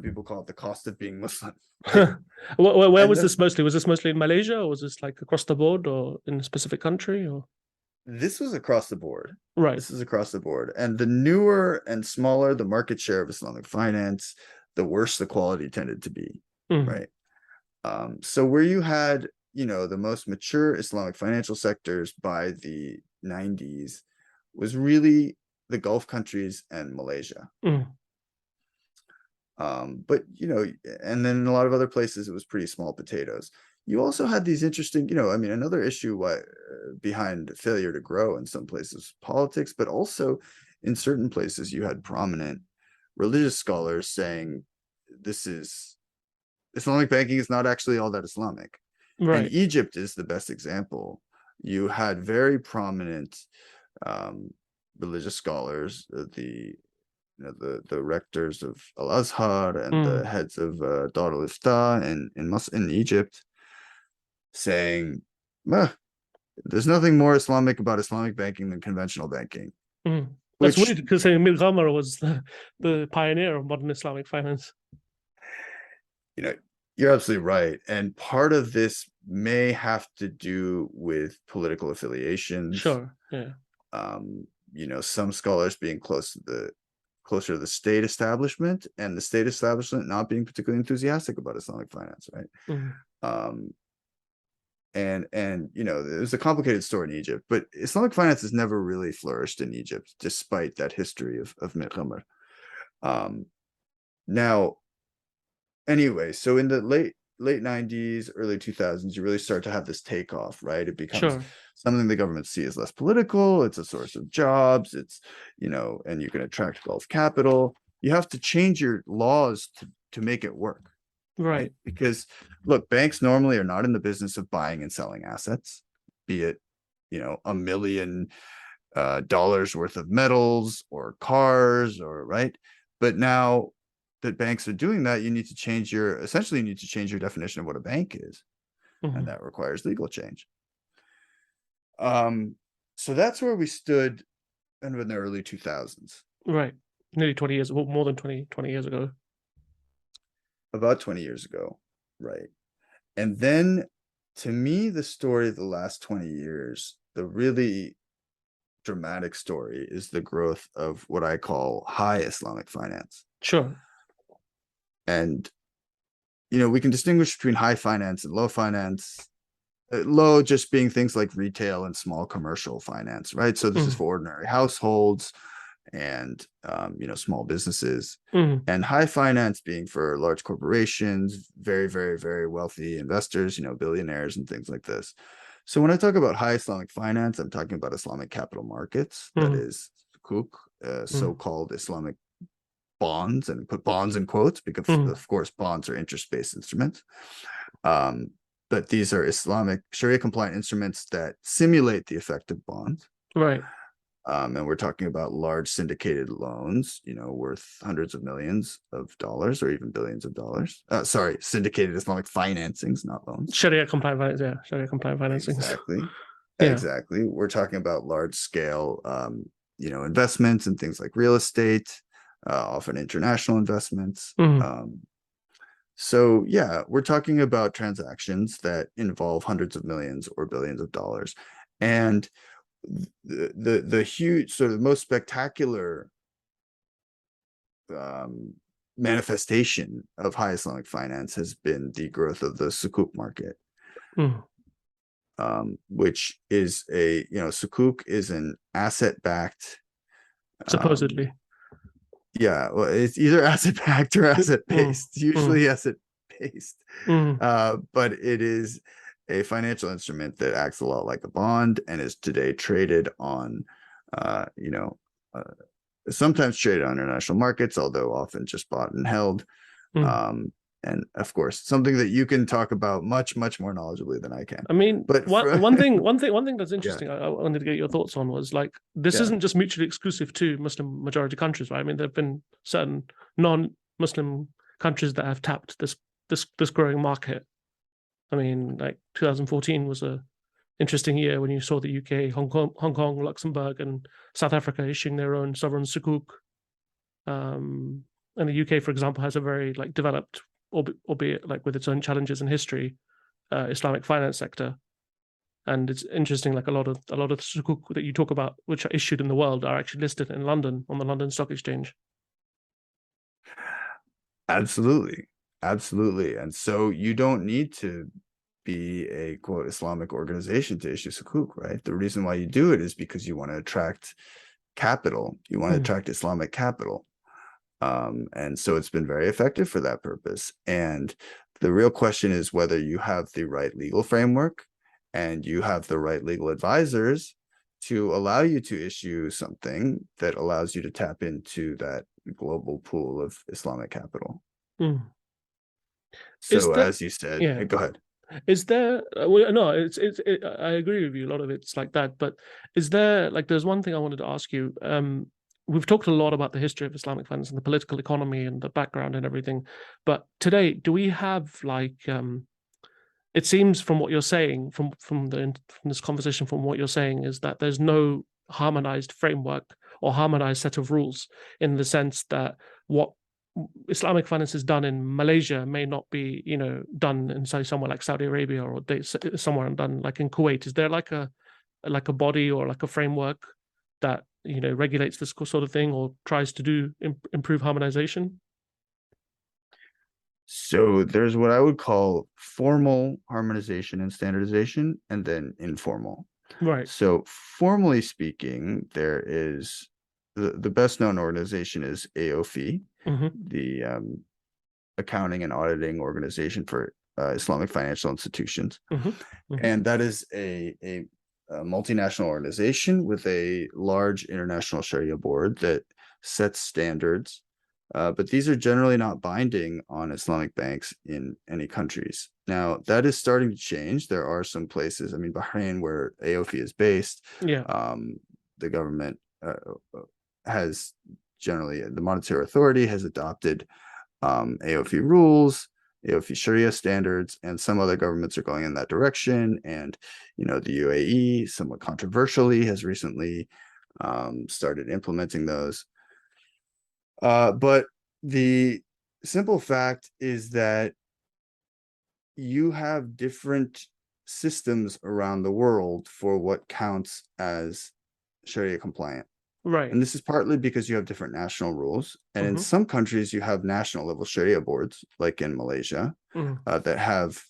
[SPEAKER 2] people call it the cost of being Muslim. Right?
[SPEAKER 1] Where was this mostly? Was this mostly in Malaysia, or was this like across the board, or in a specific country, or?
[SPEAKER 2] This was across the board.
[SPEAKER 1] Right.
[SPEAKER 2] This is across the board. And the newer and smaller the market share of Islamic finance, the worse the quality tended to be. Right. So where you had, the most mature Islamic financial sectors by the 90s was really the Gulf countries and Malaysia. But, and then in a lot of other places, it was pretty small potatoes. You also had these interesting, another issue behind failure to grow in some places, politics, but also in certain places, you had prominent religious scholars saying Islamic banking is not actually all that Islamic. Right. And Egypt is the best example. You had very prominent religious scholars, the rectors of Al-Azhar and the heads of Dar al-Ifta in Egypt, saying, there's nothing more Islamic about Islamic banking than conventional banking.
[SPEAKER 1] That's weird because Mir Ghamar was the pioneer of modern Islamic finance.
[SPEAKER 2] You're absolutely right. And part of this may have to do with political affiliations.
[SPEAKER 1] Sure. Yeah.
[SPEAKER 2] Some scholars being closer to the state establishment, and the state establishment not being particularly enthusiastic about Islamic finance, right? And there's a complicated story in Egypt, but Islamic finance has never really flourished in Egypt, despite that history of Mir Ghamar. Now, anyway, so in the late 90s, early 2000s, you really start to have this takeoff, right? It becomes something the government see as less political. It's a source of jobs. It's, and you can attract Gulf capital. You have to change your laws to make it work. Right. Because look, banks normally are not in the business of buying and selling assets, be it, $1 million worth of metals or cars or right. But now that banks are doing that, you need to change your definition of what a bank is. And that requires legal change. So that's where we stood in the early 2000s.
[SPEAKER 1] Right. Nearly 20 years, well, more than 20 years ago.
[SPEAKER 2] About 20 years ago, right. And then, to me, the story of the last 20 years, the really dramatic story, is the growth of what I call high Islamic finance.
[SPEAKER 1] Sure.
[SPEAKER 2] And, we can distinguish between high finance and low finance. Low just being things like retail and small commercial finance, right? So this is for ordinary households and small businesses, and high finance being for large corporations, very, very, very wealthy investors, billionaires and things like this. So when I talk about high Islamic finance, I'm talking about Islamic capital markets, that is sukuk, so-called Islamic bonds, and put bonds in quotes because of course bonds are interest-based instruments, but these are Islamic Sharia compliant instruments that simulate the effect of bonds, right? And we're talking about large syndicated loans, worth hundreds of millions of dollars or even billions of dollars. Syndicated Islamic financings, not loans.
[SPEAKER 1] Sharia compliant finance, yeah. Sharia compliant financings.
[SPEAKER 2] Exactly. Yeah. Exactly. We're talking about large scale, investments in things like real estate, often international investments.
[SPEAKER 1] Mm.
[SPEAKER 2] So yeah, we're talking about transactions that involve hundreds of millions or billions of dollars. And the huge, sort of the most spectacular manifestation of high Islamic finance has been the growth of the sukuk market,
[SPEAKER 1] Mm.
[SPEAKER 2] which is sukuk is an asset-backed, um,
[SPEAKER 1] Supposedly.
[SPEAKER 2] yeah, well, it's either asset-backed or
[SPEAKER 1] Mm.
[SPEAKER 2] asset-based,
[SPEAKER 1] Mm.
[SPEAKER 2] usually asset-based,
[SPEAKER 1] Mm.
[SPEAKER 2] but it is a financial instrument that acts a lot like a bond and is today traded on, uh, you know, uh, sometimes traded on international markets, although often just bought and held.
[SPEAKER 1] Mm.
[SPEAKER 2] Um, and of course, something that you can talk about much, much more knowledgeably than I can.
[SPEAKER 1] I mean,
[SPEAKER 2] But
[SPEAKER 1] one thing that's
[SPEAKER 2] yeah,
[SPEAKER 1] interesting I wanted to get your thoughts on was like this
[SPEAKER 2] yeah,
[SPEAKER 1] isn't just mutually exclusive to Muslim majority countries, right? I mean, there have been certain non-Muslim countries that have tapped this growing market. I mean, like 2014 was a interesting year when you saw the UK, Hong Kong, Luxembourg, and South Africa issuing their own sovereign sukuk. Um, and the UK, for example, has a very like developed, albeit like with its own challenges and history, Islamic finance sector. And it's interesting, like a lot of the sukuk that you talk about, which are issued in the world, are actually listed in London on the London Stock Exchange.
[SPEAKER 2] absolutely, absolutely. And so you don't need to be a quote Islamic organization to issue sukuk, right? The reason why you do it is because you want to attract capital. You want to
[SPEAKER 1] Mm.
[SPEAKER 2] attract Islamic capital. And so it's been very effective for that purpose. And the real question is whether you have the right legal framework and you have the right legal advisors to allow you to issue something that allows you to tap into that global pool of Islamic capital.
[SPEAKER 1] Mm. Is
[SPEAKER 2] So,
[SPEAKER 1] there,
[SPEAKER 2] as you said,
[SPEAKER 1] yeah,
[SPEAKER 2] go ahead.
[SPEAKER 1] is there, well, no, I agree with you. A lot of it's like that, but is there, like, there's one thing I wanted to ask you. We've talked a lot about the history of Islamic finance and the political economy and the background and everything, but today, do we have like, it seems from what you're saying, from this conversation, from what you're saying, is that there's no harmonized framework or harmonized set of rules in the sense that what Islamic finance is done in Malaysia may not be, done in say somewhere like Saudi Arabia or somewhere done like in Kuwait. Is there like a body or like a framework that regulates this sort of thing or tries to do improve harmonization?
[SPEAKER 2] So there's what I would call formal harmonization and standardization, and then informal.
[SPEAKER 1] Right.
[SPEAKER 2] So formally speaking, there is the best known organization is AOFI,
[SPEAKER 1] Mm-hmm.
[SPEAKER 2] the accounting and auditing organization for Islamic financial institutions.
[SPEAKER 1] Mm-hmm. Mm-hmm.
[SPEAKER 2] And that is a multinational organization with a large international Sharia board that sets standards, but these are generally not binding on Islamic banks in any countries. Now, that is starting to change. There are some places, I mean, Bahrain, where AOFI is based,
[SPEAKER 1] Yeah.
[SPEAKER 2] the government has generally, the monetary authority has adopted AOFI rules, AOFI Sharia standards, and some other governments are going in that direction. And, the UAE, somewhat controversially, has recently started implementing those. But the simple fact is that you have different systems around the world for what counts as Sharia compliant.
[SPEAKER 1] Right.
[SPEAKER 2] And this is partly because you have different national rules. And in
[SPEAKER 1] Mm-hmm.
[SPEAKER 2] some countries, you have national level Sharia boards, like in Malaysia,
[SPEAKER 1] Mm.
[SPEAKER 2] that have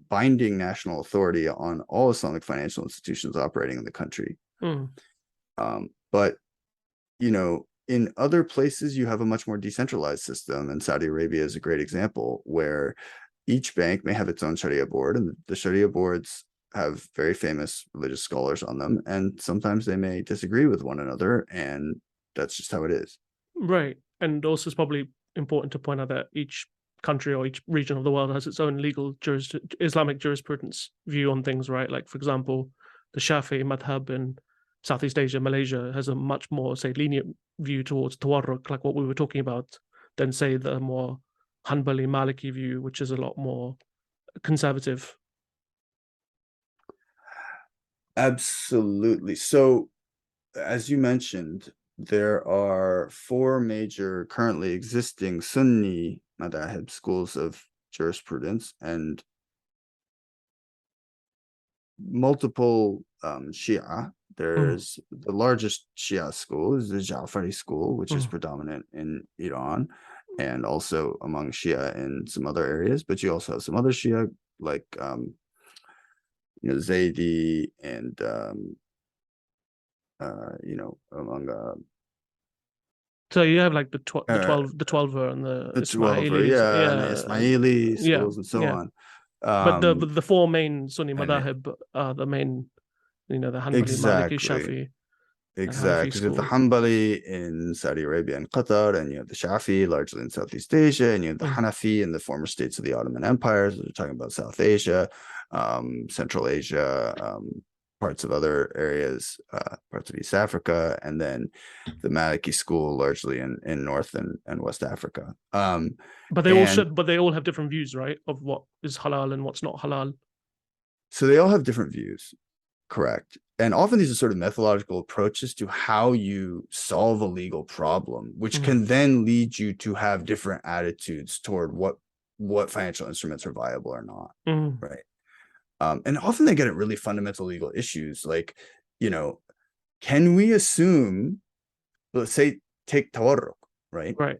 [SPEAKER 2] binding national authority on all Islamic financial institutions operating in the country.
[SPEAKER 1] Mm.
[SPEAKER 2] But, in other places, you have a much more decentralized system. And Saudi Arabia is a great example where each bank may have its own Sharia board, and the Sharia boards have very famous religious scholars on them, and sometimes they may disagree with one another, and that's just how it is.
[SPEAKER 1] Right. And also, it's probably important to point out that each country or each region of the world has its own Islamic jurisprudence view on things, right? Like, for example, the Shafi'i madhab in Southeast Asia, Malaysia, has a much more, say, lenient view towards tawarruk, like what we were talking about, than, say, the more Hanbali Maliki view, which is a lot more conservative.
[SPEAKER 2] Absolutely. So, as you mentioned, there are four major currently existing Sunni madhab schools of jurisprudence and multiple Shia. There's the largest Shia school is the Ja'fari school, which is predominant in Iran and also among Shia in some other areas. But you also have some other Shia like Zaidi and among
[SPEAKER 1] So you have like the 12er and the
[SPEAKER 2] the 12er,
[SPEAKER 1] Ismailis,
[SPEAKER 2] yeah, and the Ismaili
[SPEAKER 1] yeah,
[SPEAKER 2] schools and so
[SPEAKER 1] yeah.
[SPEAKER 2] on.
[SPEAKER 1] But the four main Sunni
[SPEAKER 2] and it-
[SPEAKER 1] madhab are the main, the Hanbali, Maliki,
[SPEAKER 2] exactly.
[SPEAKER 1] Shafi, and
[SPEAKER 2] Exactly,
[SPEAKER 1] Hanafi
[SPEAKER 2] because you have the
[SPEAKER 1] schools.
[SPEAKER 2] Hanbali in Saudi Arabia and Qatar, and you have the Shafi largely in Southeast Asia, and you have the
[SPEAKER 1] Mm.
[SPEAKER 2] Hanafi in the former states of the Ottoman Empire. So we're talking about South Asia, Central Asia, parts of other areas, parts of East Africa, and then the Maliki school largely in North and West Africa.
[SPEAKER 1] But they all have different views, right, of what is halal and what's not halal.
[SPEAKER 2] So they all have different views. Correct. And often these are sort of methodological approaches to how you solve a legal problem, which can then lead you to have different attitudes toward what financial instruments are viable or not. Right. And often they get at really fundamental legal issues like, can we assume, let's say, take tawarruk, right?
[SPEAKER 1] Right.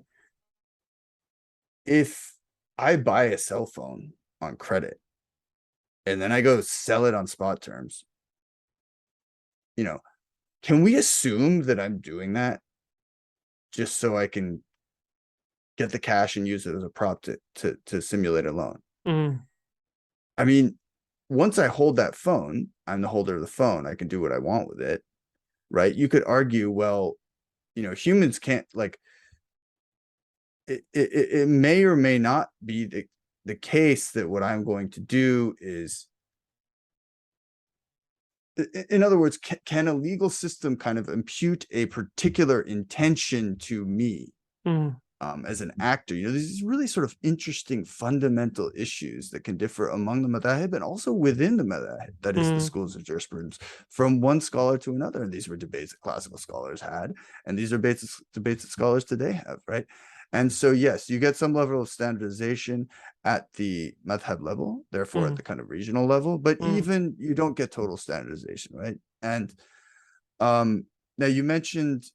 [SPEAKER 2] If I buy a cell phone on credit and then I go sell it on spot terms, can we assume that I'm doing that just so I can get the cash and use it as a prop to simulate a loan? I mean, once I hold that phone, I'm the holder of the phone. I can do what I want with it, right? You could argue, well, humans can't it may or may not be the case that what I'm going to do is, in other words, can a legal system kind of impute a particular intention to me as an actor? These really sort of interesting fundamental issues that can differ among the madhahib and also within the madhahib, that is the schools of jurisprudence, from one scholar to another. And these were debates that classical scholars had, and these are debates that scholars today have, right? And so, yes, you get some level of standardization at the madhab level, therefore at the kind of regional level, but even you don't get total standardization, right? And now you mentioned,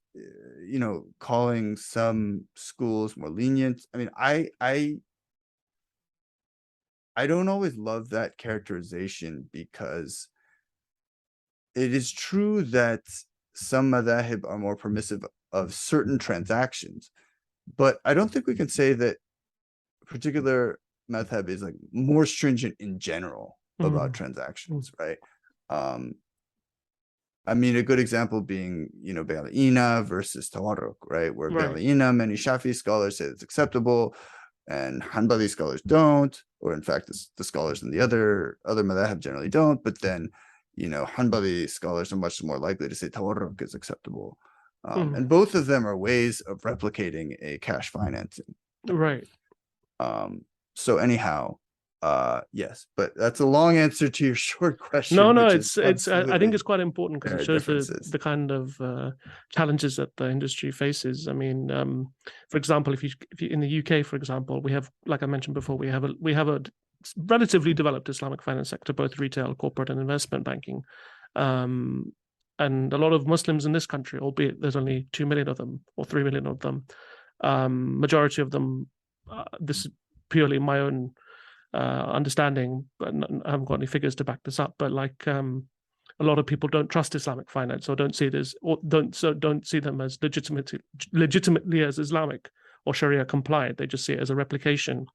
[SPEAKER 2] calling some schools more lenient. I mean, I don't always love that characterization because it is true that some madhahib are more permissive of certain transactions, but I don't think we can say that a particular madhab is like more stringent in general about transactions, right? I mean, a good example being, Bai'ina versus Tawarruk, right? Where Bai'ina, many Shafi scholars say it's acceptable and Hanbali scholars don't, or in fact, the scholars in the other madhab generally don't, but then, Hanbali scholars are much more likely to say Tawarruk is acceptable. And both of them are ways of replicating a cash financing.
[SPEAKER 1] Right.
[SPEAKER 2] So anyhow, yes, but that's a long answer to your short question.
[SPEAKER 1] No, it's I think it's quite important because it shows the kind of challenges that the industry faces. I mean, for example, if you in the UK, for example, we have, like I mentioned before, we have a relatively developed Islamic finance sector, both retail, corporate, and investment banking. And a lot of Muslims in this country, albeit there's only 2 million of them or 3 million of them, majority of them, this is purely my own understanding, but I haven't got any figures to back this up. But a lot of people don't trust Islamic finance or don't see it as, or don't see them as legitimately as Islamic or Sharia compliant. They just see it as a replication.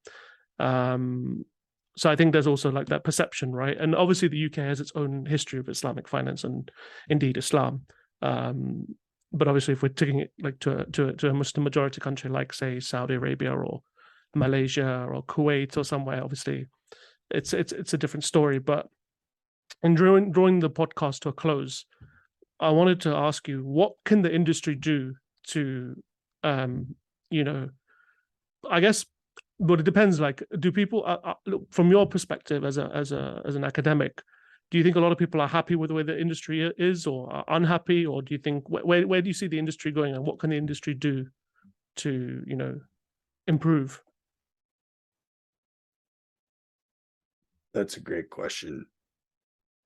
[SPEAKER 1] So I think there's also like that perception, right? And obviously the UK has its own history of Islamic finance and indeed Islam. But obviously, if we're taking it like to a Muslim majority country like, say, Saudi Arabia or Malaysia or Kuwait or somewhere, obviously it's a different story. But in drawing the podcast to a close, I wanted to ask you, what can the industry do to I guess, but it depends, like, do people look, from your perspective as an academic, do you think a lot of people are happy with the way the industry is, or are unhappy, or do you think where do you see the industry going, and what can the industry do to improve?
[SPEAKER 2] That's a great question.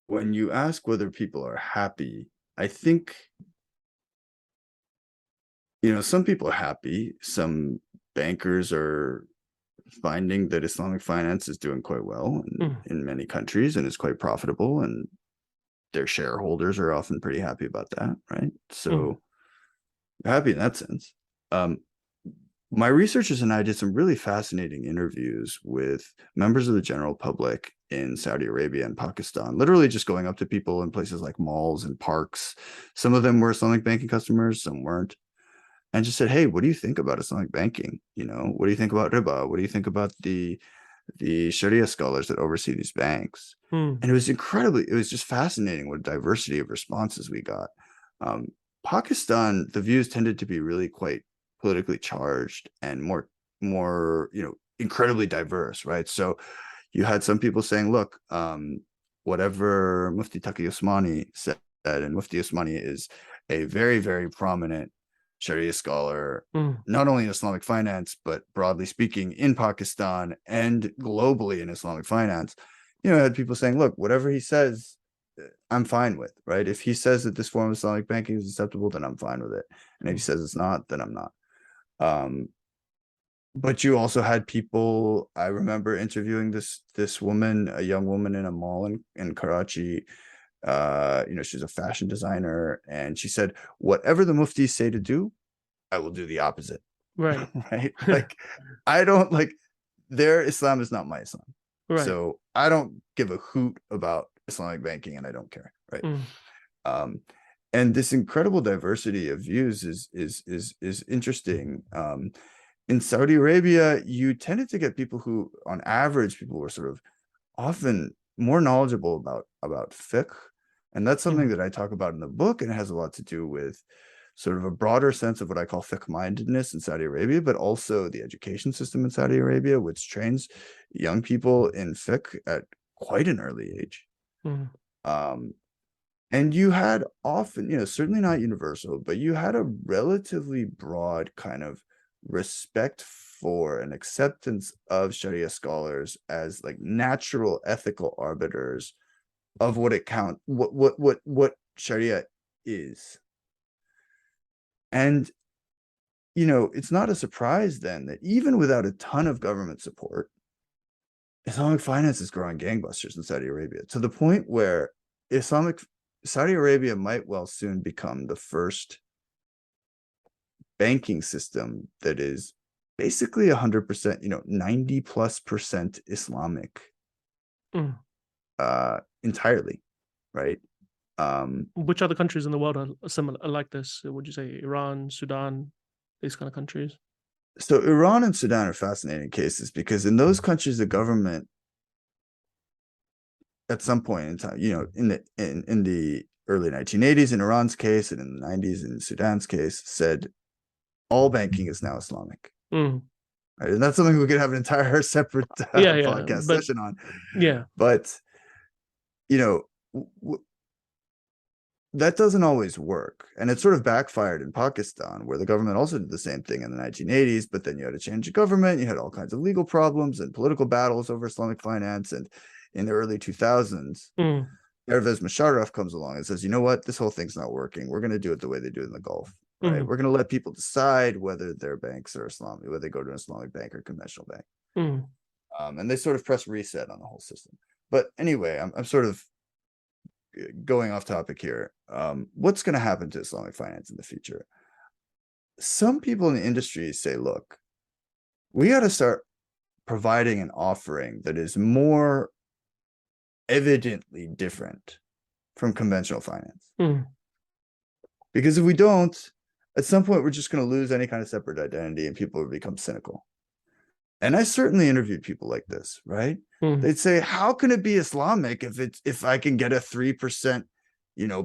[SPEAKER 2] When you ask whether people are happy, I think, some people are happy. Some bankers are finding that Islamic finance is doing quite well in many countries and is quite profitable, and their shareholders are often pretty happy about that, right? So happy in that sense. My researchers and I did some really fascinating interviews with members of the general public in Saudi Arabia and Pakistan, literally just going up to people in places like malls and parks. Some of them were Islamic banking customers, some weren't, and just said, hey, what do you think about Islamic banking? What do you think about riba? What do you think about the Shariah scholars that oversee these banks? And it was just fascinating what a diversity of responses we got. Pakistan, the views tended to be really quite politically charged and more incredibly diverse, right? So you had some people saying, look, whatever Mufti Taqi Usmani said, and Mufti Usmani is a very, very prominent Sharia scholar, not only in Islamic finance, but broadly speaking in Pakistan and globally in Islamic finance. I had people saying, look, whatever he says, I'm fine with, right? If he says that this form of Islamic banking is acceptable, then I'm fine with it. And if he says it's not, then I'm not. But you also had people, I remember interviewing this woman, a young woman in a mall in Karachi. She's a fashion designer, and she said, whatever the muftis say to do, I will do the opposite.
[SPEAKER 1] Right.
[SPEAKER 2] Right. Like, I don't like, their Islam is not my Islam.
[SPEAKER 1] Right.
[SPEAKER 2] So I don't give a hoot about Islamic banking, and I don't care. Right. And this incredible diversity of views is interesting. In Saudi Arabia, you tended to get people who, on average, people were sort of often more knowledgeable about fiqh. And that's something that I talk about in the book, and it has a lot to do with sort of a broader sense of what I call fiqh-mindedness in Saudi Arabia, but also the education system in Saudi Arabia, which trains young people in fiqh at quite an early age. And you had often, certainly not universal, but you had a relatively broad kind of respect for and acceptance of Sharia scholars as like natural ethical arbiters of what Sharia is. And it's not a surprise then that even without a ton of government support, Islamic finance is growing gangbusters in Saudi Arabia, to the point where Saudi Arabia might well soon become the first banking system that is basically 100%, 90+% Islamic entirely, right?
[SPEAKER 1] Which other countries in the world are similar, like this? Would you say Iran, Sudan, these kind of countries?
[SPEAKER 2] So Iran and Sudan are fascinating cases, because in those countries, the government at some point in time, in the early 1980s in Iran's case, and in the 90s in Sudan's case, said all banking is now Islamic. Right? And that's something we could have an entire separate podcast session on.
[SPEAKER 1] Yeah.
[SPEAKER 2] But, that doesn't always work. And it sort of backfired in Pakistan, where the government also did the same thing in the 1980s, but then you had a change of government, you had all kinds of legal problems and political battles over Islamic finance. And in the early 2000s, Pervez Musharraf comes along and says, you know what, this whole thing's not working. We're going to do it the way they do it in the Gulf, right? We're going to let people decide whether their banks are Islamic, whether they go to an Islamic bank or conventional bank. And they sort of press reset on the whole system. But anyway, I'm sort of going off topic here. What's going to happen to Islamic finance in the future? Some people in the industry say, look, we got to start providing an offering that is more evidently different from conventional finance. Because if we don't, at some point, we're just going to lose any kind of separate identity, and people will become cynical. And I certainly interviewed people like this, right? They'd say, how can it be Islamic if I can get a 3%,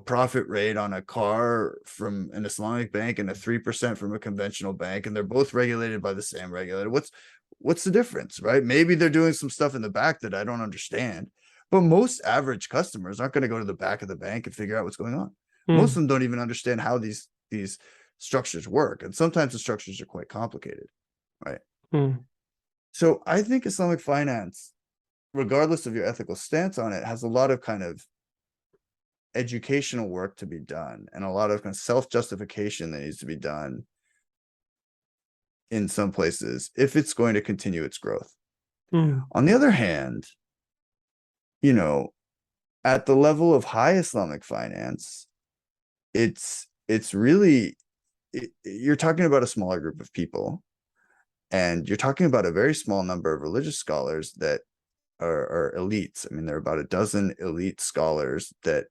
[SPEAKER 2] profit rate on a car from an Islamic bank and a 3% from a conventional bank, and they're both regulated by the same regulator? What's the difference, right? Maybe they're doing some stuff in the back that I don't understand, But most average customers aren't going to go to the back of the bank and figure out what's going on. Most of them don't even understand how these structures work, and sometimes the structures are quite complicated, right? So I think Islamic finance, regardless of your ethical stance on it, has a lot of kind of educational work to be done and a lot of kind of self-justification that needs to be done in some places if it's going to continue its growth. On the other hand, you know, at the level of high Islamic finance, it's really, you're talking about a smaller group of people, and you're talking about a very small number of religious scholars that are elites. I mean, there are about a dozen elite scholars that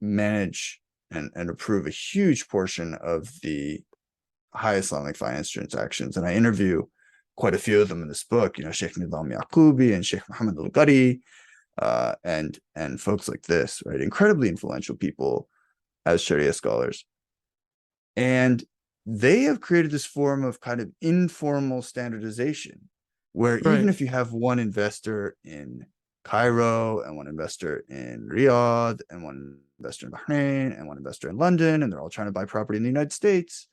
[SPEAKER 2] manage and approve a huge portion of the high Islamic finance transactions. And I interview quite a few of them in this book, Sheikh Nidam Yaqubi and Sheikh Muhammad Al-Qari, and folks like this, right? Incredibly influential people as Sharia scholars. And they have created this form of kind of informal standardization, where even if you have one investor in Cairo and one investor in Riyadh and one investor in Bahrain and one investor in London, and they're all trying to buy property in the United States,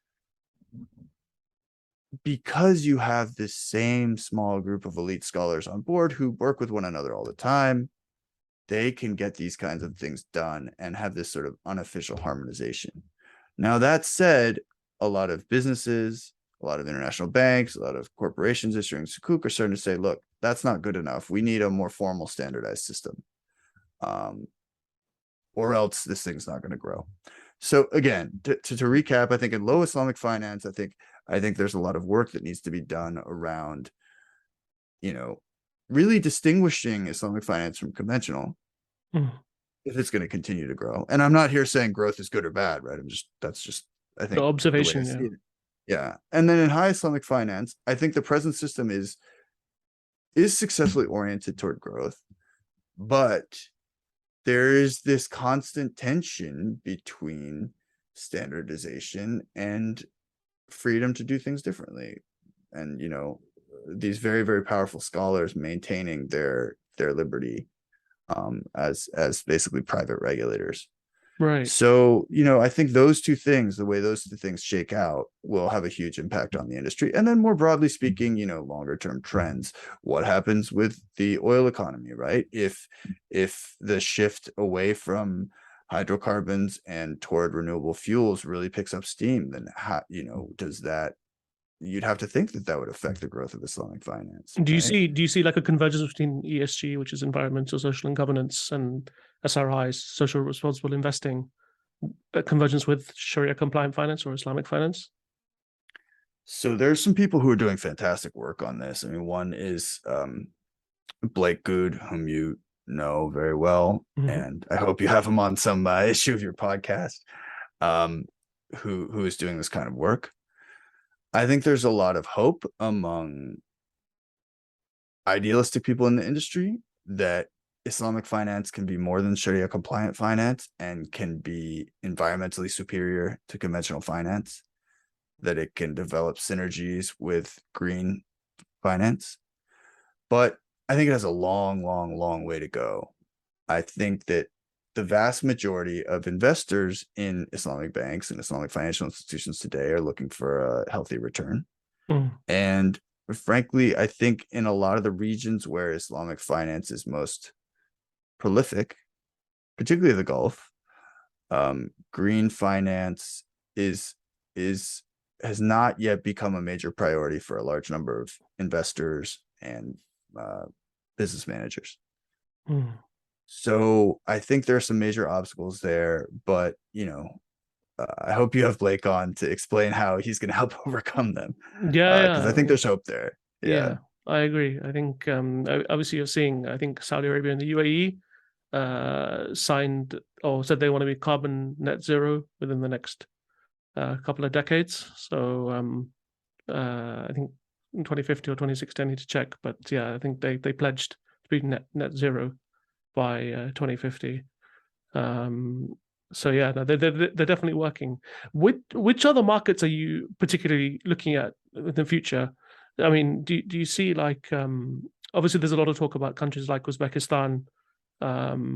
[SPEAKER 2] because you have this same small group of elite scholars on board who work with one another all the time, they can get these kinds of things done and have this sort of unofficial harmonization. Now, that said, a lot of businesses, a lot of international banks, a lot of corporations issuing sukuk are starting to say, look, that's not good enough. We need a more formal standardized system. Or else this thing's not going to grow. So again, to recap, I think in low Islamic finance, I think there's a lot of work that needs to be done around, really distinguishing Islamic finance from conventional if it's going to continue to grow. And I'm not here saying growth is good or bad, right? That's just, I think,
[SPEAKER 1] the observation.
[SPEAKER 2] The way I see it. Yeah. And then in high Islamic finance, I think the present system is successfully oriented toward growth, but there is this constant tension between standardization and freedom to do things differently. And, these very, very powerful scholars maintaining their liberty as basically private regulators.
[SPEAKER 1] Right.
[SPEAKER 2] So, I think those two things, the way those two things shake out, will have a huge impact on the industry. And then more broadly speaking, longer term trends. What happens with the oil economy, right? If the shift away from hydrocarbons and toward renewable fuels really picks up steam, then how, does that, you'd have to think that would affect the growth of Islamic finance.
[SPEAKER 1] Do you see like a convergence between ESG, which is environmental, social, and governance, and SRI, social responsible investing, a convergence with Sharia compliant finance or Islamic finance?
[SPEAKER 2] So there's some people who are doing fantastic work on this. I mean, one is Blake Good, whom you know very well, and I hope you have him on some issue of your podcast, who is doing this kind of work. I think there's a lot of hope among idealistic people in the industry that Islamic finance can be more than Sharia compliant finance and can be environmentally superior to conventional finance, that it can develop synergies with green finance. But I think it has a long, long, long way to go. I think that the vast majority of investors in Islamic banks and Islamic financial institutions today are looking for a healthy return. And frankly, I think in a lot of the regions where Islamic finance is most prolific, particularly the Gulf, green finance has not yet become a major priority for a large number of investors and business managers. So I think there are some major obstacles there, but I hope you have Blake on to explain how he's going to help overcome them. Because I think there's hope there.
[SPEAKER 1] Yeah, I agree. I think obviously you're seeing, I think Saudi Arabia and the UAE signed or said they want to be carbon net zero within the next couple of decades. So I think in 2050 or 2060, I need to check, but yeah, I think they pledged to be net zero by 2050. So yeah, no, they're definitely working. Which other markets are you particularly looking at in the future? I mean, do you see like obviously there's a lot of talk about countries like Uzbekistan,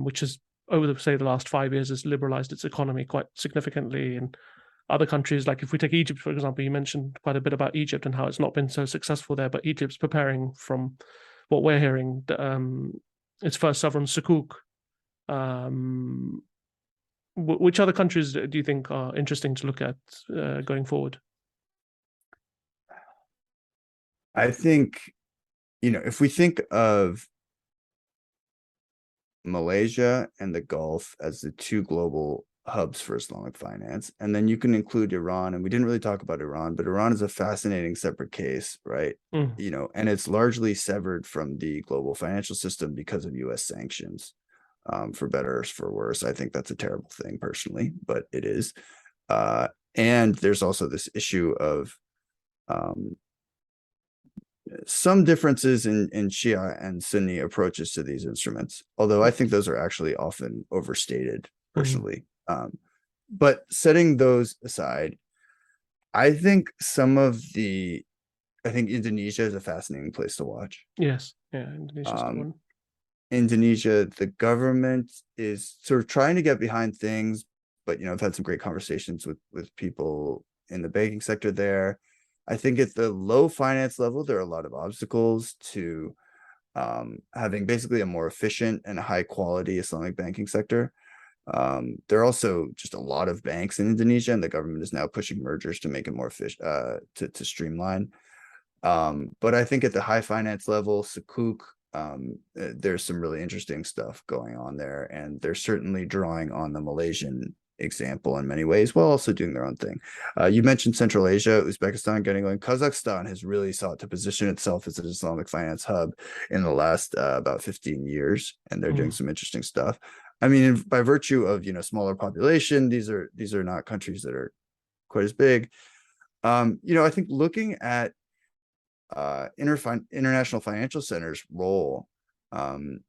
[SPEAKER 1] which has over the say the last 5 years has liberalized its economy quite significantly, and other countries like if we take Egypt for example, you mentioned quite a bit about Egypt and how it's not been so successful there, but Egypt's preparing from what we're hearing its first sovereign sukuk. Um, which other countries do you think are interesting to look at going forward?
[SPEAKER 2] I think, if we think of Malaysia and the Gulf as the two global hubs for Islamic finance, and then you can include Iran, and we didn't really talk about Iran, but Iran is a fascinating separate case, right?
[SPEAKER 1] Mm,
[SPEAKER 2] And it's largely severed from the global financial system because of US sanctions. For better or for worse, I think that's a terrible thing personally, but it is. And there's also this issue of um, some differences in Shia and Sunni approaches to these instruments, although I think those are actually often overstated
[SPEAKER 1] mm,
[SPEAKER 2] personally. But setting those aside, I think I think Indonesia is a fascinating place to watch.
[SPEAKER 1] yes, yeah, Indonesia's the
[SPEAKER 2] Um,
[SPEAKER 1] one.
[SPEAKER 2] Indonesia, the government is sort of trying to get behind things, but I've had some great conversations with people in the banking sector there. I think at the low finance level, there are a lot of obstacles to having basically a more efficient and high quality Islamic banking sector. There are also just a lot of banks in Indonesia, and the government is now pushing mergers to make it more efficient, to streamline. But I think at the high finance level, Sukuk, there's some really interesting stuff going on there, and they're certainly drawing on the Malaysian example in many ways, while also doing their own thing. You mentioned Central Asia, Uzbekistan getting going. Kazakhstan has really sought to position itself as an Islamic finance hub in the last about 15 years, and they're doing
[SPEAKER 1] Mm,
[SPEAKER 2] some interesting stuff. I mean, by virtue of smaller population, these are not countries that are quite as big. I think looking at international financial centers role um,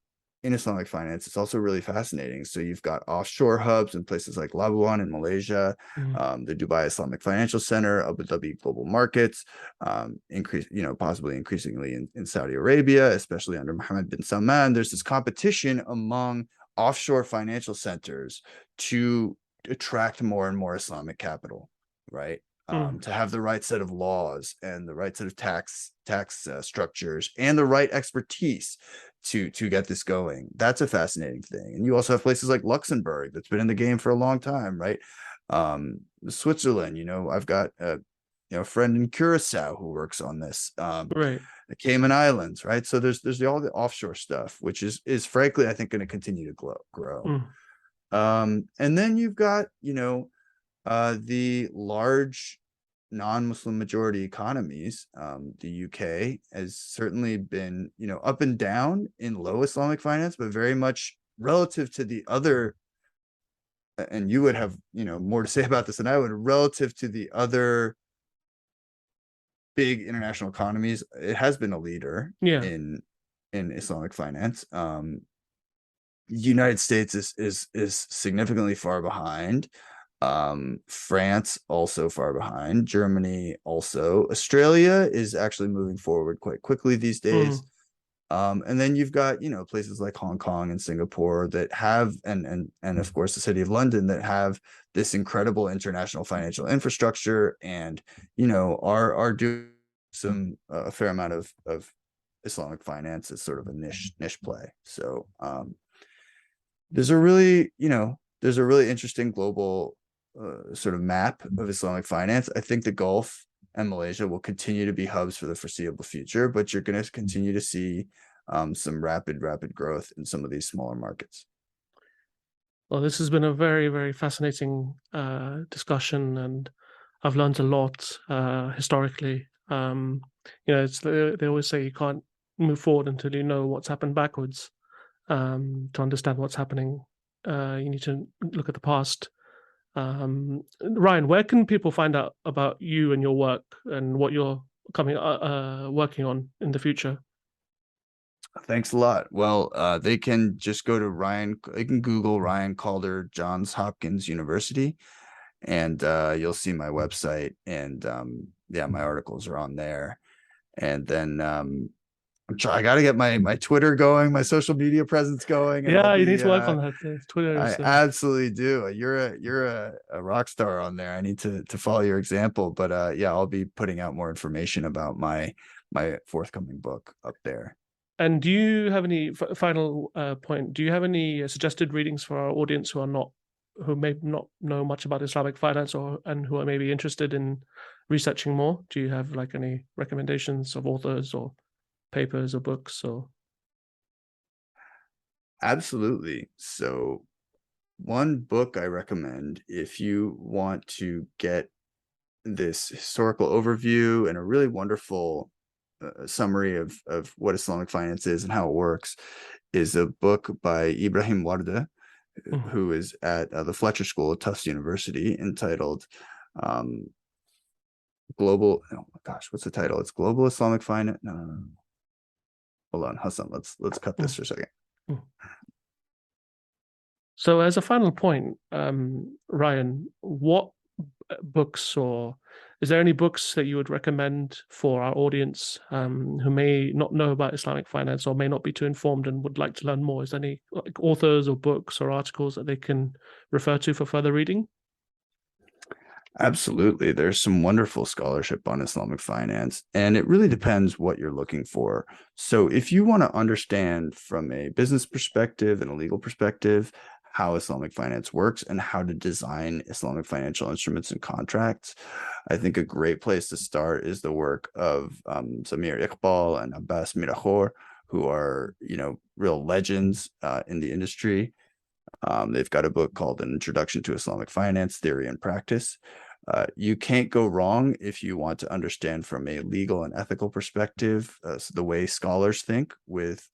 [SPEAKER 2] in Islamic finance, it's also really fascinating. So you've got offshore hubs in places like Labuan in Malaysia,
[SPEAKER 1] mm,
[SPEAKER 2] the Dubai Islamic Financial Center, Abu Dhabi Global Markets, possibly increasingly in Saudi Arabia, especially under Mohammed bin Salman. There's this competition among offshore financial centers to attract more and more Islamic capital, right?
[SPEAKER 1] mm,
[SPEAKER 2] To have the right set of laws and the right set of tax structures and the right expertise to get this going. That's a fascinating thing. And you also have places like Luxembourg that's been in the game for a long time, right? Switzerland, I've got a friend in Curacao who works on this.
[SPEAKER 1] right.
[SPEAKER 2] The Cayman Islands, right? So there's all the offshore stuff, which is frankly I think going to continue to grow.
[SPEAKER 1] Mm,
[SPEAKER 2] And then you've got the large non-Muslim majority economies. The UK has certainly been, up and down in low Islamic finance, but very much relative to the other, and you would have, more to say about this than I would, relative to the other big international economies, it has been a leader
[SPEAKER 1] yeah.
[SPEAKER 2] in Islamic finance. The United States is significantly far behind. France also far behind. Germany also. Australia is actually moving forward quite quickly these days.
[SPEAKER 1] Mm,
[SPEAKER 2] And then you've got places like Hong Kong and Singapore that have, and of course the city of London, that have this incredible international financial infrastructure, and are doing a fair amount of Islamic finance as sort of a niche play. So there's a really interesting global sort of map of Islamic finance. I think the Gulf and Malaysia will continue to be hubs for the foreseeable future, but you're going to continue to see some rapid growth in some of these smaller markets.
[SPEAKER 1] well, this has been a very, very fascinating discussion, and I've learned a lot historically. They always say you can't move forward until you know what's happened backwards. To understand what's happening, you need to look at the past. Ryan, where can people find out about you and your work and what you're coming working on in the future?
[SPEAKER 2] Thanks a lot. Well, they can just go to they can Google Ryan Calder, Johns Hopkins University, and you'll see my website, and yeah, my articles are on there. And then I got to get my Twitter going, my social media presence going, and I'll
[SPEAKER 1] Yeah, you need
[SPEAKER 2] be
[SPEAKER 1] to work on that. Twitter
[SPEAKER 2] I
[SPEAKER 1] is
[SPEAKER 2] absolutely do. You're a rock star on there. I need to follow your example. But yeah, I'll be putting out more information about my forthcoming book up there.
[SPEAKER 1] And do you have any final point? Do you have any suggested readings for our audience who may not know much about Islamic finance and who are maybe interested in researching more? Do you have like any recommendations of authors or papers or books or?
[SPEAKER 2] Absolutely. So one book I recommend if you want to get this historical overview and a really wonderful summary of what Islamic finance is and how it works is a book by Ibrahim Warda,
[SPEAKER 1] Mhm.
[SPEAKER 2] who is at the Fletcher School at Tufts University, entitled Global. Oh my gosh, what's the title? It's Global Islamic Finance. No. Hold on, Hassan. Let's cut this for a second.
[SPEAKER 1] Mhm. So, as a final point, Ryan, what books or is there any books that you would recommend for our audience who may not know about Islamic finance or may not be too informed and would like to learn more? Is there any like authors or books or articles that they can refer to for further reading?
[SPEAKER 2] Absolutely. There's some wonderful scholarship on Islamic finance, and it really depends what you're looking for. So, if you want to understand from a business perspective and a legal perspective how Islamic finance works and how to design Islamic financial instruments and contracts, I think a great place to start is the work of Samir Iqbal and Abbas Mirahor, who are, real legends in the industry. They've got a book called An Introduction to Islamic Finance Theory and Practice. You can't go wrong if you want to understand from a legal and ethical perspective so the way scholars think with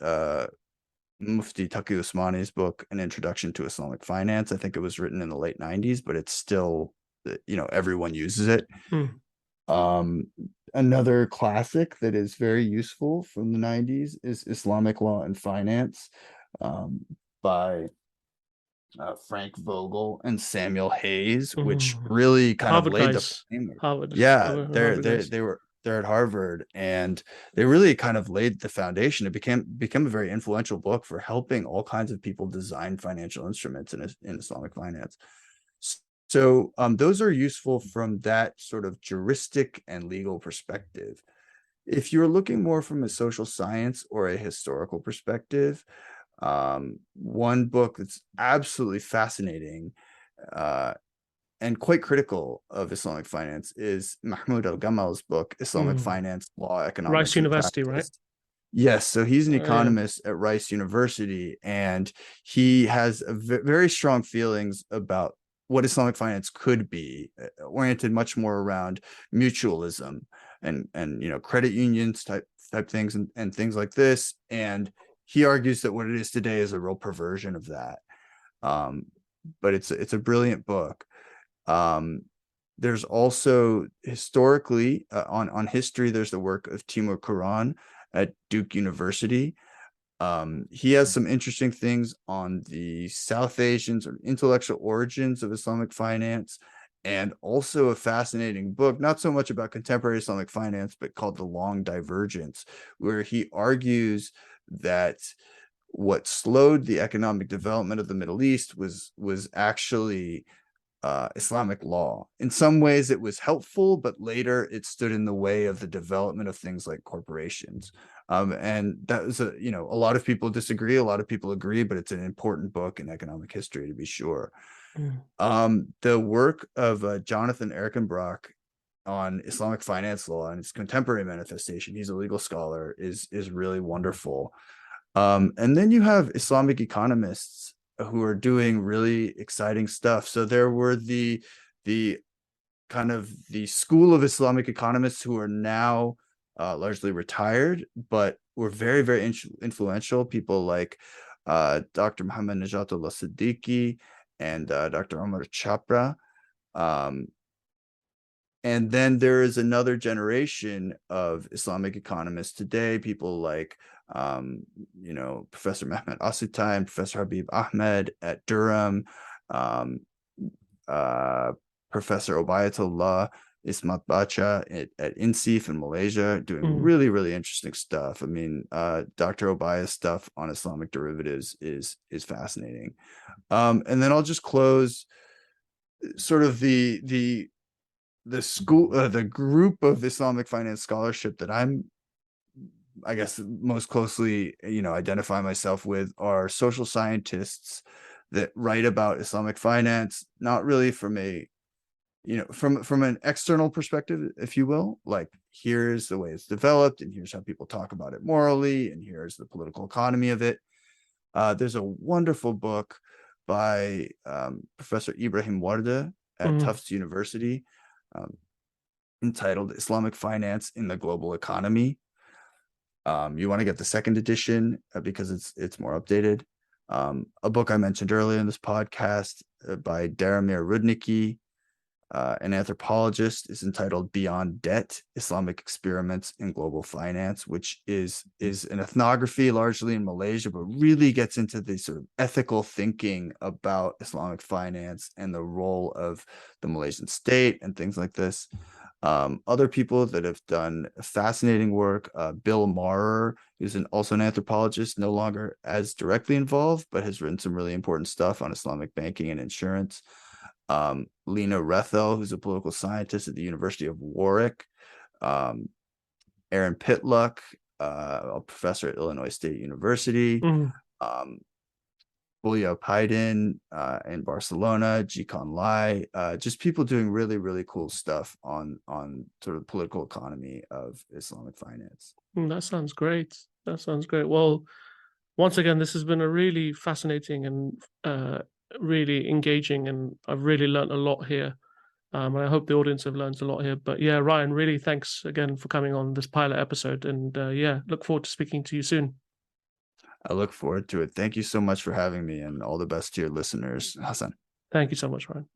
[SPEAKER 2] Mufti Taqi Usmani's book, An Introduction to Islamic Finance. I think it was written in the late 90s, but it's still, everyone uses it.
[SPEAKER 1] Mm.
[SPEAKER 2] Another classic that is very useful from the 90s is Islamic Law and Finance by Frank Vogel and Samuel Hayes, which
[SPEAKER 1] Mm.
[SPEAKER 2] really kind of
[SPEAKER 1] Harvard
[SPEAKER 2] laid the
[SPEAKER 1] guys,
[SPEAKER 2] framework.
[SPEAKER 1] Harvard,
[SPEAKER 2] Yeah,
[SPEAKER 1] Harvard guys.
[SPEAKER 2] they're at Harvard, and they really kind of laid the foundation. It became a very influential book for helping all kinds of people design financial instruments in Islamic finance. So those are useful from that sort of juristic and legal perspective. If you're looking more from a social science or a historical perspective, one book that's absolutely fascinating and quite critical of Islamic finance is Mahmoud Al-Gamal's book, Islamic
[SPEAKER 1] Mm.
[SPEAKER 2] Finance, Law,
[SPEAKER 1] Rice
[SPEAKER 2] Economics, and
[SPEAKER 1] University, right?
[SPEAKER 2] Practice. Yes, so he's an
[SPEAKER 1] Yeah.
[SPEAKER 2] economist at Rice University, and he has very strong feelings about what Islamic finance could be, oriented much more around mutualism and credit unions type things and things like this. And he argues that what it is today is a real perversion of that. But it's a brilliant book. There's also historically on history, there's the work of Timur Kuran at Duke University. He has some interesting things on the South Asians or intellectual origins of Islamic finance, and also a fascinating book, not so much about contemporary Islamic finance, but called The Long Divergence, where he argues that what slowed the economic development of the Middle East was actually Islamic law. In some ways, it was helpful, but later it stood in the way of the development of things like corporations. And that was a lot of people disagree, a lot of people agree, but it's an important book in economic history to be sure. The work of Jonathan Erkenbrock on Islamic finance law and its contemporary manifestation, he's a legal scholar, is really wonderful. And then you have Islamic economists who are doing really exciting stuff. So there were the kind of the school of Islamic economists who are now largely retired, but were very, very influential. People like Dr. Muhammad Najatullah Siddiqui and Dr. Omar Chapra. And then there is another generation of Islamic economists today, people like, Professor Mehmet Asutay and Professor Habib Ahmed at Durham, Professor Obayatullah Ismat Bacha at INSEAF in Malaysia, doing
[SPEAKER 1] Mm.
[SPEAKER 2] really, really interesting stuff. I mean, Dr. Obaya's stuff on Islamic derivatives is fascinating. And then I'll just close sort of the school, the group of Islamic finance scholarship that I guess most closely, identify myself with are social scientists that write about Islamic finance, not really from a, from an external perspective, if you will, like here's the way it's developed and here's how people talk about it morally and here's the political economy of it. There's a wonderful book by Professor Ibrahim Warda at
[SPEAKER 1] Mm.
[SPEAKER 2] Tufts University, um, entitled Islamic Finance in the Global Economy. You want to get the second edition because it's more updated. A book I mentioned earlier in this podcast by Daramir Rudnicki, an anthropologist, is entitled Beyond Debt: Islamic Experiments in Global Finance, which is an ethnography largely in Malaysia, but really gets into the sort of ethical thinking about Islamic finance and the role of the Malaysian state and things like this. Other people that have done fascinating work, Bill Maurer, who's also an anthropologist, no longer as directly involved, but has written some really important stuff on Islamic banking and insurance. Lena Rethel, who's a political scientist at the University of Warwick. Aaron Pitluck, a professor at Illinois State University.
[SPEAKER 1] Mm.
[SPEAKER 2] Julio Paiden in Barcelona, Jikon Lai, just people doing really, really cool stuff on sort of political economy of Islamic finance.
[SPEAKER 1] That sounds great. That sounds great. Well, once again, this has been a really fascinating and really engaging, and I've really learned a lot here. And I hope the audience have learned a lot here. But yeah, Ryan, really thanks again for coming on this pilot episode. And yeah, look forward to speaking to you soon.
[SPEAKER 2] I look forward to it. Thank you so much for having me, and all the best to your listeners, Hassan.
[SPEAKER 1] Thank you so much, Ryan.